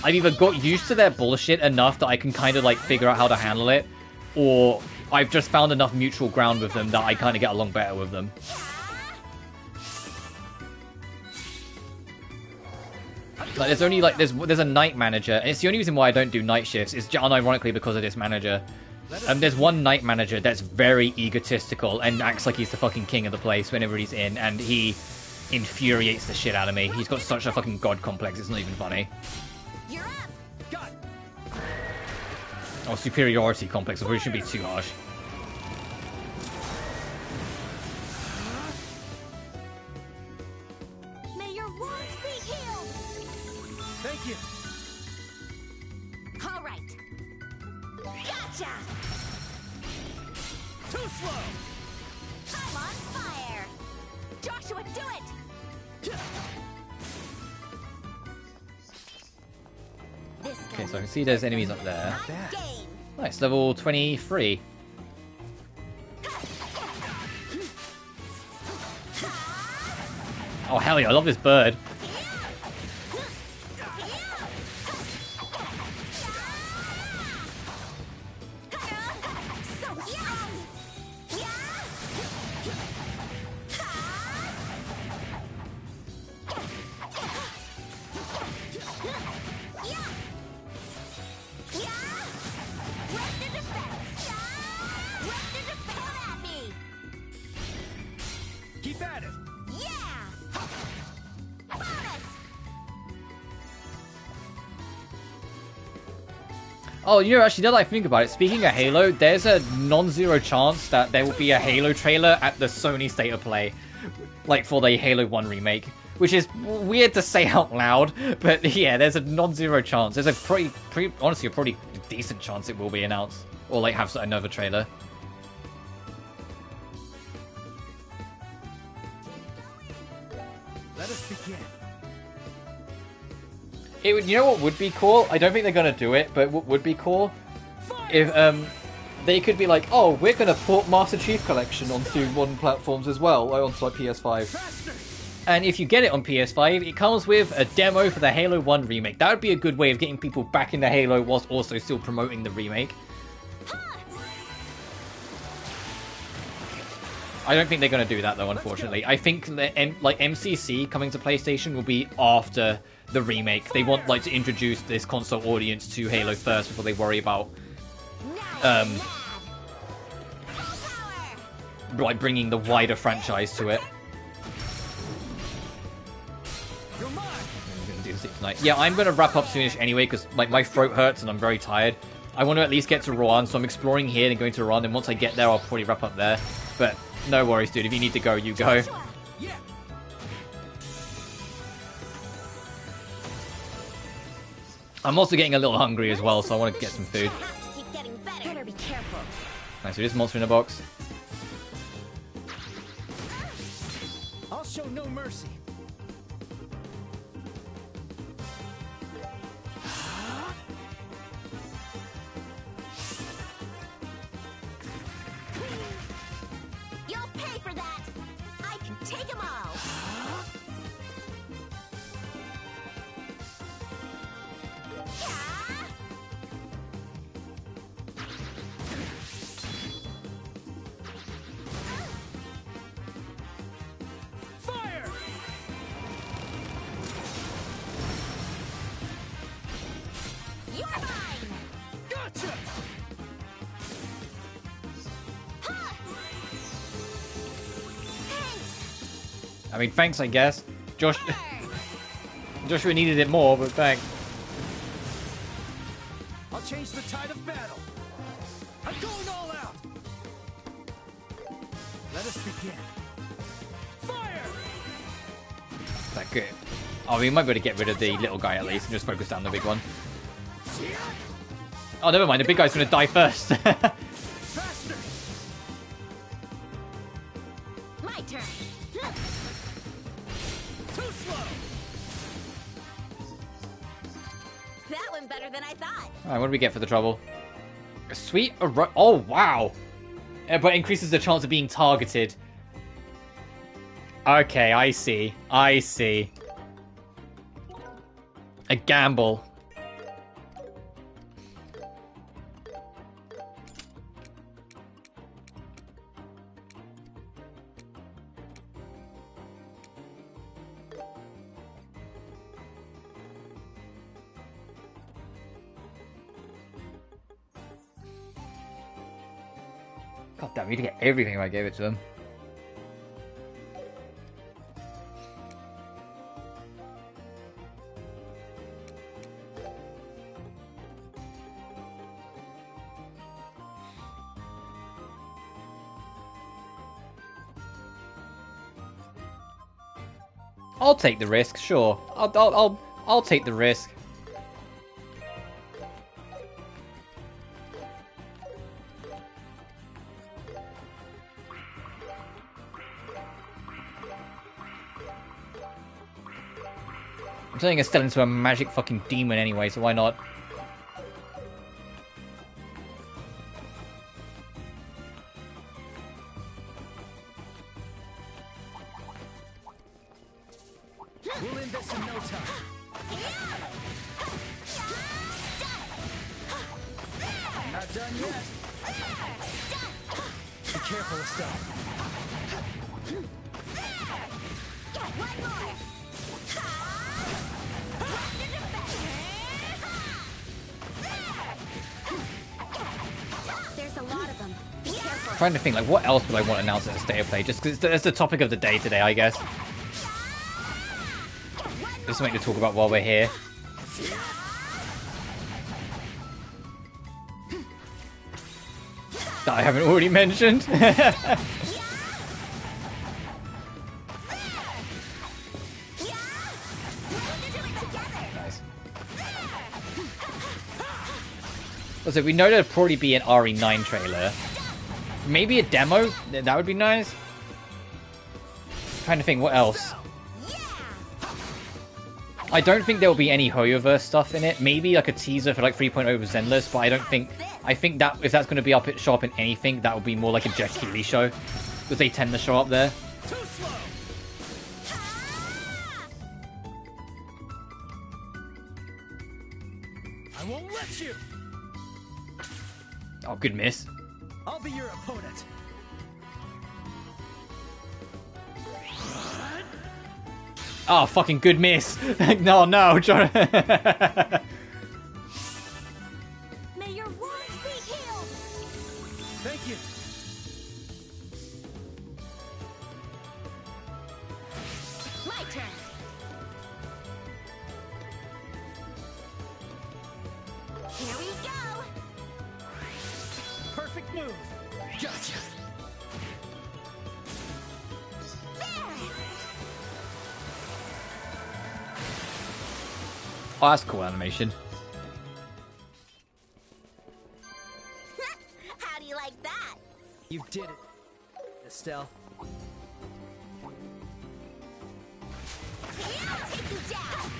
I've either got used to their bullshit enough that I can kind of like figure out how to handle it, or I've just found enough mutual ground with them that I kind of get along better with them. Like, there's only like there's a night manager, and it's the only reason why I don't do night shifts. Is unironically because of this manager. There's one night manager that's very egotistical and acts like he's the fucking king of the place whenever he's in, and he infuriates the shit out of me. He's got such a fucking god complex. It's not even funny. You're up. Got it. Or superiority complex. It shouldn't be too harsh. May your wounds be healed. Thank you. All right. Gotcha. Too slow. I'm on fire. Joshua, do it. This Okay, so I can see there's enemies up there. game. Nice, level 23. Oh hell yeah, I love this bird. Keep at it. Yeah! Bonus! Oh, you know, actually, now that I think about it, speaking of Halo, there's a non-zero chance that there will be a Halo trailer at the Sony State of Play, like for the Halo 1 remake, which is weird to say out loud, but yeah, there's a non-zero chance. There's a honestly, a pretty decent chance it will be announced, or like have another trailer. Let us begin. It would, you know what would be cool? I don't think they're gonna do it, but what would be cool if they could be like, oh, we're gonna port Master Chief Collection onto modern platforms as well, like onto like PS5. And if you get it on PS5, it comes with a demo for the Halo 1 remake. That would be a good way of getting people back into Halo whilst also still promoting the remake. I don't think they're going to do that though, unfortunately. I think that like MCC coming to PlayStation will be after the remake. They want like to introduce this console audience to Halo first before they worry about like bringing the wider franchise to it. You're mine. I'm gonna do this tonight. Yeah, I'm gonna wrap up soonish anyway because like my throat hurts and I'm very tired. I want to at least get to Rouen, so I'm exploring here and going to Rouen. And once I get there, I'll probably wrap up there. But no worries, dude. If you need to go, you go. Yeah. I'm also getting a little hungry as well, so I want to get some food. Keep getting better. Better be careful. Nice, so this monster in a box. I'll show no mercy. You'll pay for that. I can take them all. Fire! You're mine. Gotcha! Thanks. I mean, thanks, I guess. Joshua needed it more, but thanks. I'll change the tide of battle. I'm going all out. Let us begin. Fire! Is that good? Oh, we might be able to get rid of the little guy at least and just focus down the big one. Oh, never mind. The big guy's going to die first. Faster! My turn. Too slow! That went better than I thought. Alright, what do we get for the trouble? A sweet oh, wow! But increases the chance of being targeted. Okay, I see. I see. A gamble. God damn, you'd get everything if I gave it to him. I'll take the risk, sure. I'll take the risk. I'm turning Estelle into a magic fucking demon anyway, so why not? We'll end this in no time. Not done yet. Be careful, Estelle. One more. There's a lot of them. Be careful. I'm trying to think, like, what else would I want to announce at a state of play? Just because it's the topic of the day today, I guess. Just something to talk about while we're here. That I haven't already mentioned. Nice. Also, we know there'll probably be an RE9 trailer. Maybe a demo? That would be nice. Trying to think what else. I don't think there will be any Hoyoverse stuff in it. Maybe like a teaser for like 3.0 of Zenless, but I don't think... I think that if that's going to be show up in anything, that would be more like a Jeff Keighley show. Because they tend to show up there. Too slow. I won't let you. Oh, good miss. I'll be your opponent. Oh, fucking good miss. No, John. May your wounds be healed. Thank you. My turn. Here we go. Perfect move. Gotcha. Oh, that's cool animation. How do you like that? You did it, Estelle. I'll take you down.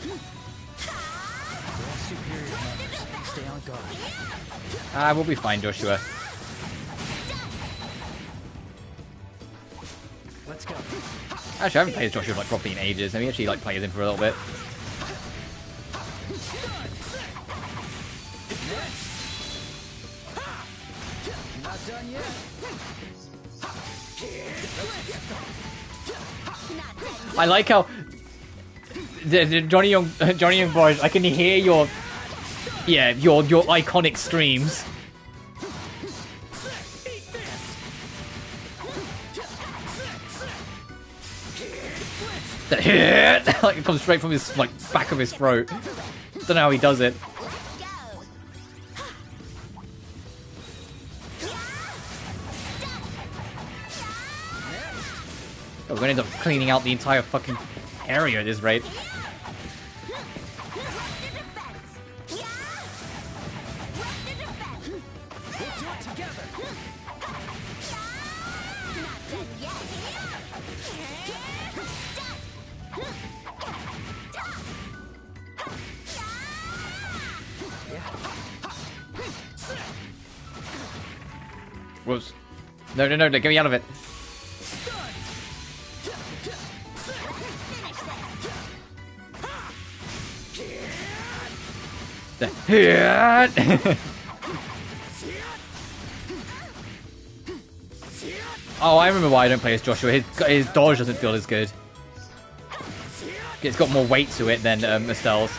We're all superior numbers. Stay on guard. We'll be fine, Joshua. Let's go. Actually, I haven't played as Joshua like properly in ages. Let me actually like play as him for a little bit. Not done yet. I like how the Johnny Young Boys. I can hear your iconic screams. Like it comes straight from his like back of his throat. Don't know how he does it. Oh, we're gonna end up cleaning out the entire fucking area at this rate. Whoops. No, get me out of it. Oh, I remember why I don't play as Joshua. His dodge doesn't feel as good. It's got more weight to it than Estelle's.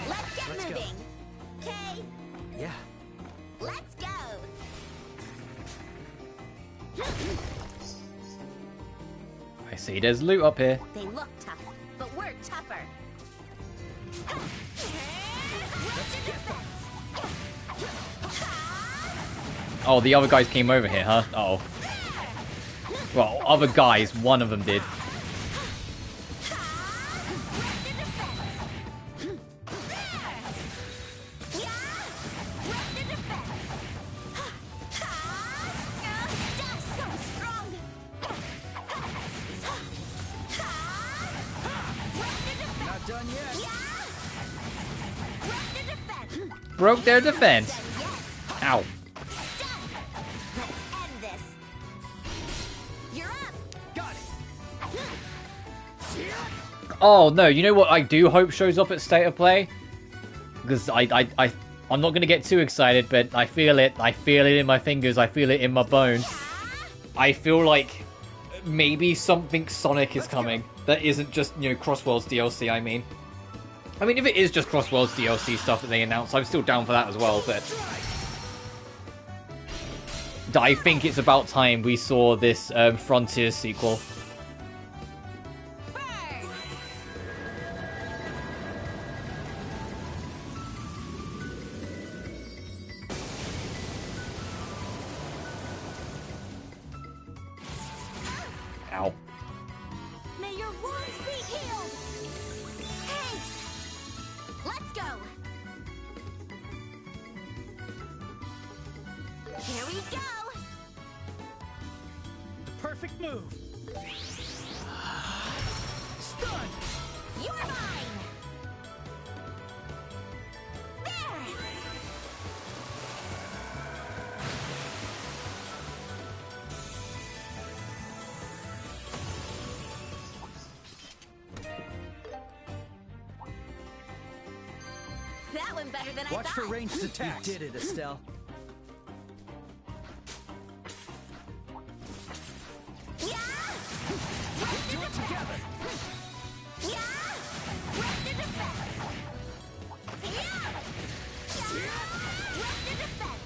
Let's get moving. Okay. See, there's loot up here. They look tough, but we're tougher. Oh, the other guys came over here, huh? Uh oh. Well, other guys, one of them did. Broke their defense. Ow. Oh no, you know what I do hope shows up at State of Play? Because I'm not going to get too excited, but I feel it. I feel it in my fingers. I feel it in my bones. I feel like maybe something Sonic is coming. That isn't just, you know, Crossworld's DLC, I mean, if it is just Crossworld's DLC stuff that they announced, I'm still down for that as well, but I think it's about time we saw this Frontier sequel. Ow. May your wounds be healed. Thanks. Let's go. Here we go. The perfect move. Stun. You're mine. There. That went better than I Watch thought. for ranged attacks. You did it, Estelle. Yeah. We'll do it together. Yeah. Right to defense. Yeah. Right to defense.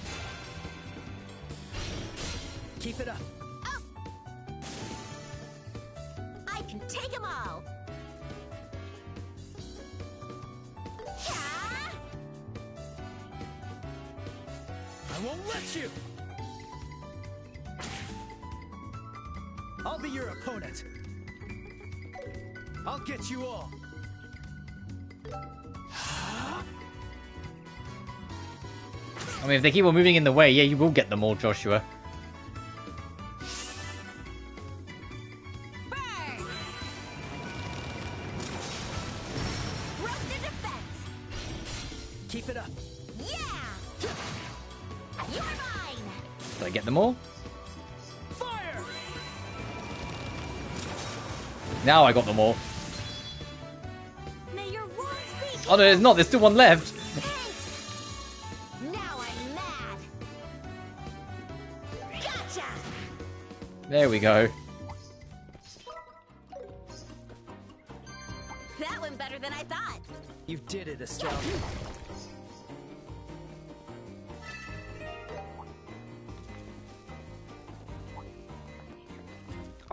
Keep it up. Up. I can take them all. Yeah. I won't let you. I'll be your opponent. I'll get you all. I mean, if they keep on moving in the way, yeah, you will get them all, Joshua. Burn. Right to defense. Keep it up. Yeah. You're mine. Did I get them all? Fire! Now I got them all. May your wounds be healed. Oh no, there's not. There's still one left. Thanks. Now I'm mad. Gotcha. There we go. That went better than I thought. You did it, Estelle.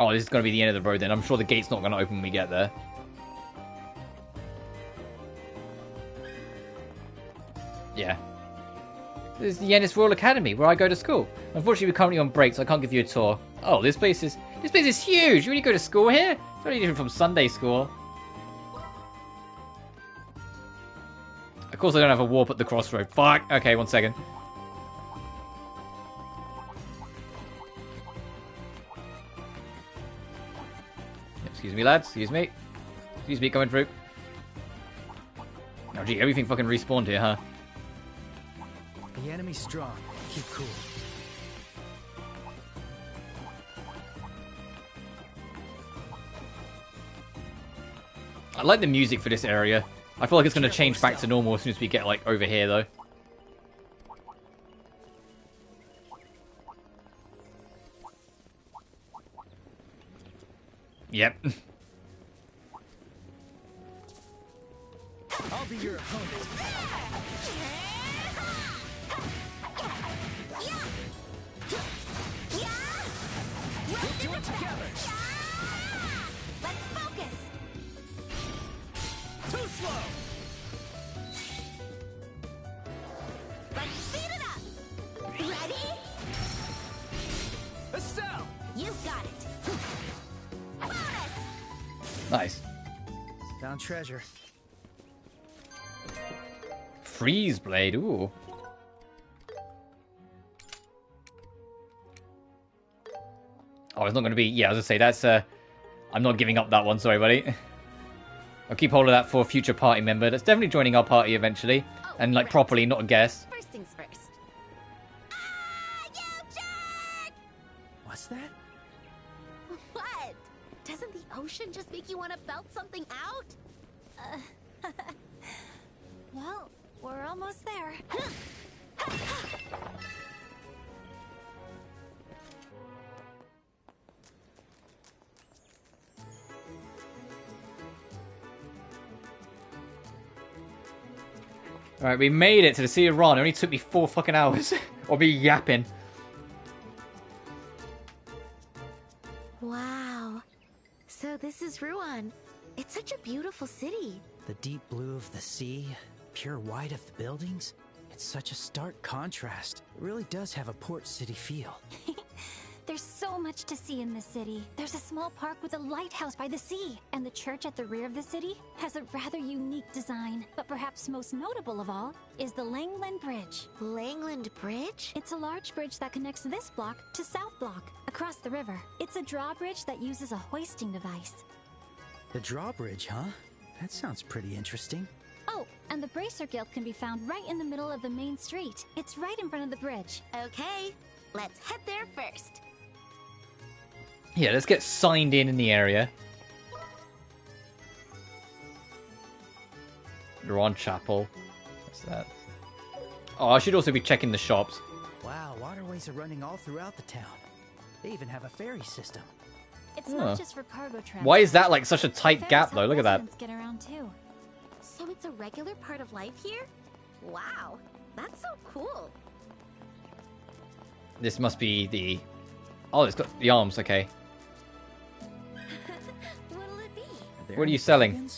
Oh, this is going to be the end of the road then. I'm sure the gate's not going to open when we get there. Yeah. This is the Ennis Royal Academy, where I go to school. Unfortunately, we're currently on break, so I can't give you a tour. Oh, this place is huge! You really go to school here? It's very different from Sunday school. Of course I don't have a warp at the crossroad. Fuck! Okay, 1 second. Excuse me, lads. Excuse me. Excuse me, coming through. Oh, gee, everything fucking respawned here, huh? The enemy's strong. Keep cool. I like the music for this area. I feel like it's going to change back to normal as soon as we get, like, over here, though. Yep. I'll be your opponent. Yeah. We'll do it together. Nice. Found treasure. Freeze blade, ooh. Oh, it's not going to be... Yeah, as I say, that's... I'm not giving up that one, sorry, buddy. I'll keep hold of that for a future party member. That's definitely joining our party eventually. Oh, And, like, right. properly, not a guest. First things first. Ah, you jerk! What's that? What? Doesn't the ocean just make you want to belt something out? Well, we're almost there. Alright, we made it to the Sea of Ron. It only took me 4 fucking hours. Or be yapping. Wow. So this is Ruan. It's such a beautiful city. The deep blue of the sea, pure white of the buildings. It's such a stark contrast. It really does have a port city feel. There's so much to see in this city. There's a small park with a lighthouse by the sea. And the church at the rear of the city has a rather unique design. But perhaps most notable of all is the Langland Bridge. Langland Bridge? It's a large bridge that connects this block to South Block, across the river. It's a drawbridge that uses a hoisting device. The drawbridge, huh? That sounds pretty interesting. Oh, and the Bracer Guild can be found right in the middle of the main street. It's right in front of the bridge. Okay, let's head there first. Yeah, let's get signed in the area. Ron Chapel. What's that? Oh, I should also be checking the shops. Wow, waterways are running all throughout the town. They even have a ferry system. It's not just for cargo transport. Why is that like such a tight gap though? Look at that. Get around too. So it's a regular part of life here? Wow, that's so cool. This must be the... Oh, it's got the arms, okay. What'll it be? What are you selling?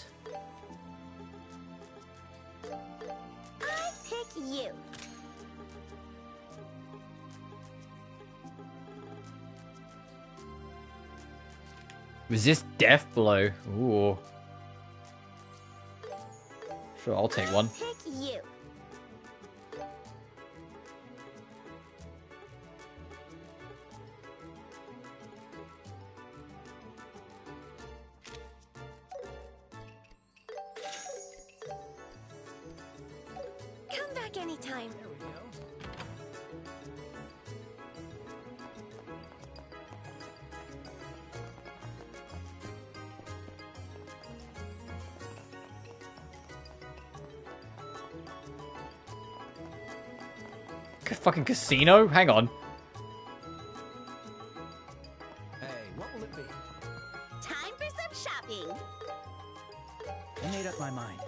I pick you. Resist death blow. Ooh. Sure, I'll take one. Pick you. Come back anytime. There we go. Fucking casino? Hang on. Hey, what will it be? Time for some shopping. I made up my mind.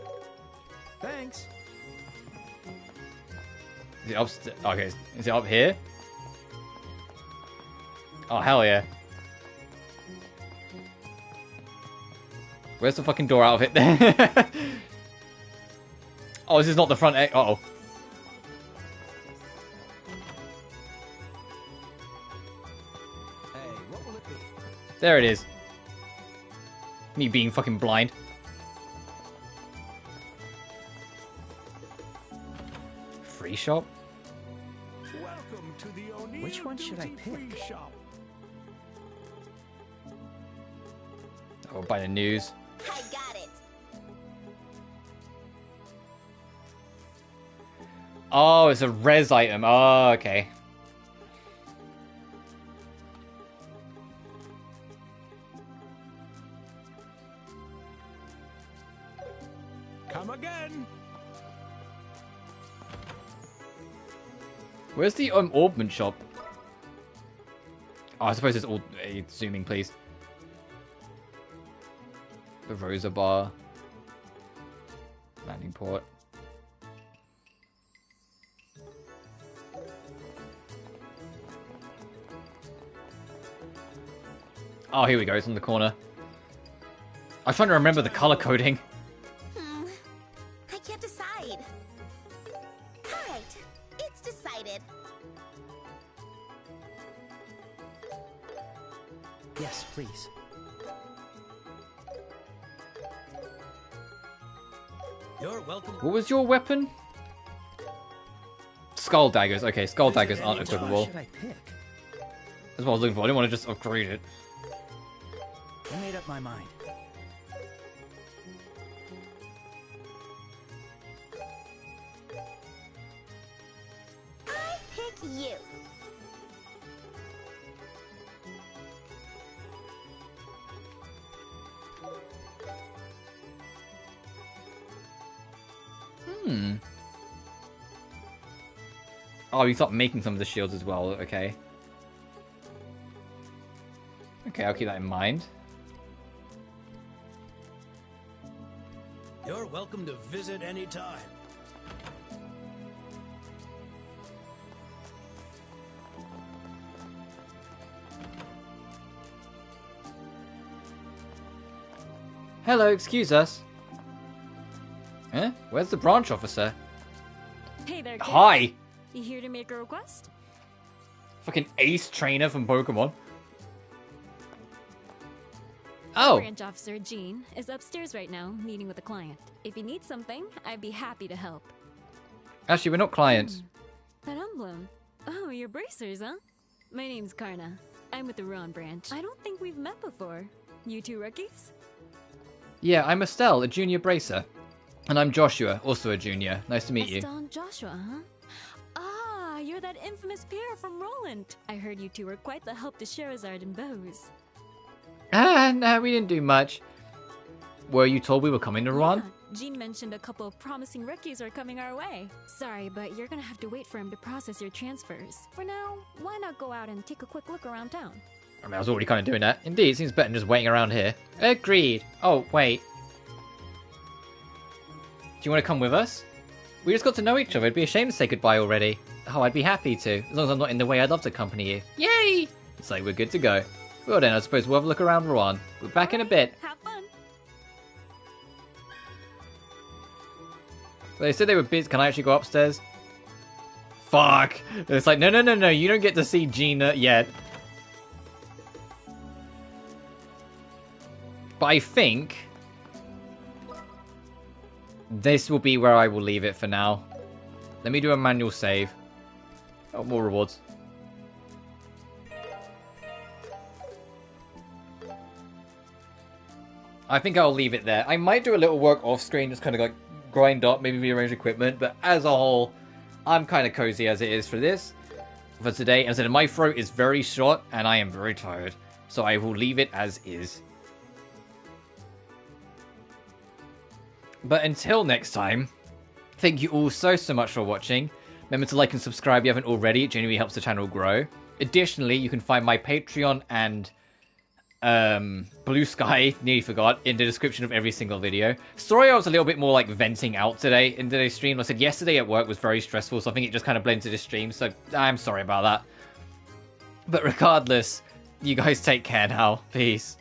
Thanks. Is it upstairs? Okay, is it up here? Oh, hell yeah. Where's the fucking door out of it? Oh, this is not the front. Uh-oh. Hey, what will it be? There it is. Me being fucking blind. Free shop? Welcome to the O'Neill Which one should I Duty-Free pick? Shop. Oh, by the news. I got it. Oh, it's a res item. Oh, okay. Come again. Where's the orbment shop? Oh, I suppose it's all zooming, please. The Rosa Bar. Landing port. Oh, here we go. It's on the corner. I was trying to remember the color coding. I can't decide. Alright, it's decided. Yes, please. You're welcome. What was your weapon? Skull daggers. Okay, skull daggers aren't equipable. Should I pick? That's what I was looking for. I didn't want to just upgrade it. I made up my mind. I pick you. Oh, you stopped making some of the shields as well. Okay. Okay, I'll keep that in mind. You're welcome to visit anytime. Hello, excuse us. Huh? Where's the branch officer? Hey there, kids. Hi! You here to make a request? Fucking ace trainer from Pokemon. Oh! Branch officer Jean is upstairs right now, meeting with a client. If you need something, I'd be happy to help. Actually, we're not clients. That emblem. Oh, you're bracers, huh? My name's Karna. I'm with the Ruan branch. I don't think we've met before. You two rookies? Yeah, I'm Estelle, a junior bracer. And I'm Joshua, also a junior. Nice to meet you. Estelle and Joshua, huh? Ah, you're that infamous pair from Roland. I heard you two were quite the help to Sherazard and Bose. Ah, no, we didn't do much. Were you told we were coming to Ruan? Yeah, Jean mentioned a couple of promising rookies are coming our way. Sorry, but you're gonna have to wait for him to process your transfers. For now, why not go out and take a quick look around town? I mean, I was already kind of doing that. Indeed, it seems better than just waiting around here. Agreed. Oh, wait. Do you want to come with us? We just got to know each other. It'd be a shame to say goodbye already. Oh, I'd be happy to. As long as I'm not in the way, I'd love to accompany you. Yay! It's like we're good to go. Well then, I suppose we'll have a look around Ruan. We're back in a bit. Have fun. Well, they said they were busy. Can I actually go upstairs? Fuck! It's like, no, you don't get to see Gina yet. But I think this will be where I will leave it for now. Let me do a manual save. Oh, more rewards. I think I'll leave it there. I might do a little work off screen, just kind of like grind up, maybe rearrange equipment, but as a whole, I'm kind of cozy as it is for this, for today. As I said, my throat is very short, and I am very tired, so I will leave it as is. But until next time, thank you all so much for watching. Remember to like and subscribe if you haven't already, it genuinely helps the channel grow. Additionally, you can find my Patreon and BlueSky, nearly forgot, in the description of every single video. Sorry I was a little bit more like venting out today in today's stream. Like I said, yesterday at work was very stressful, so I think it just kind of blended into this stream, so I'm sorry about that. But regardless, you guys take care now. Peace.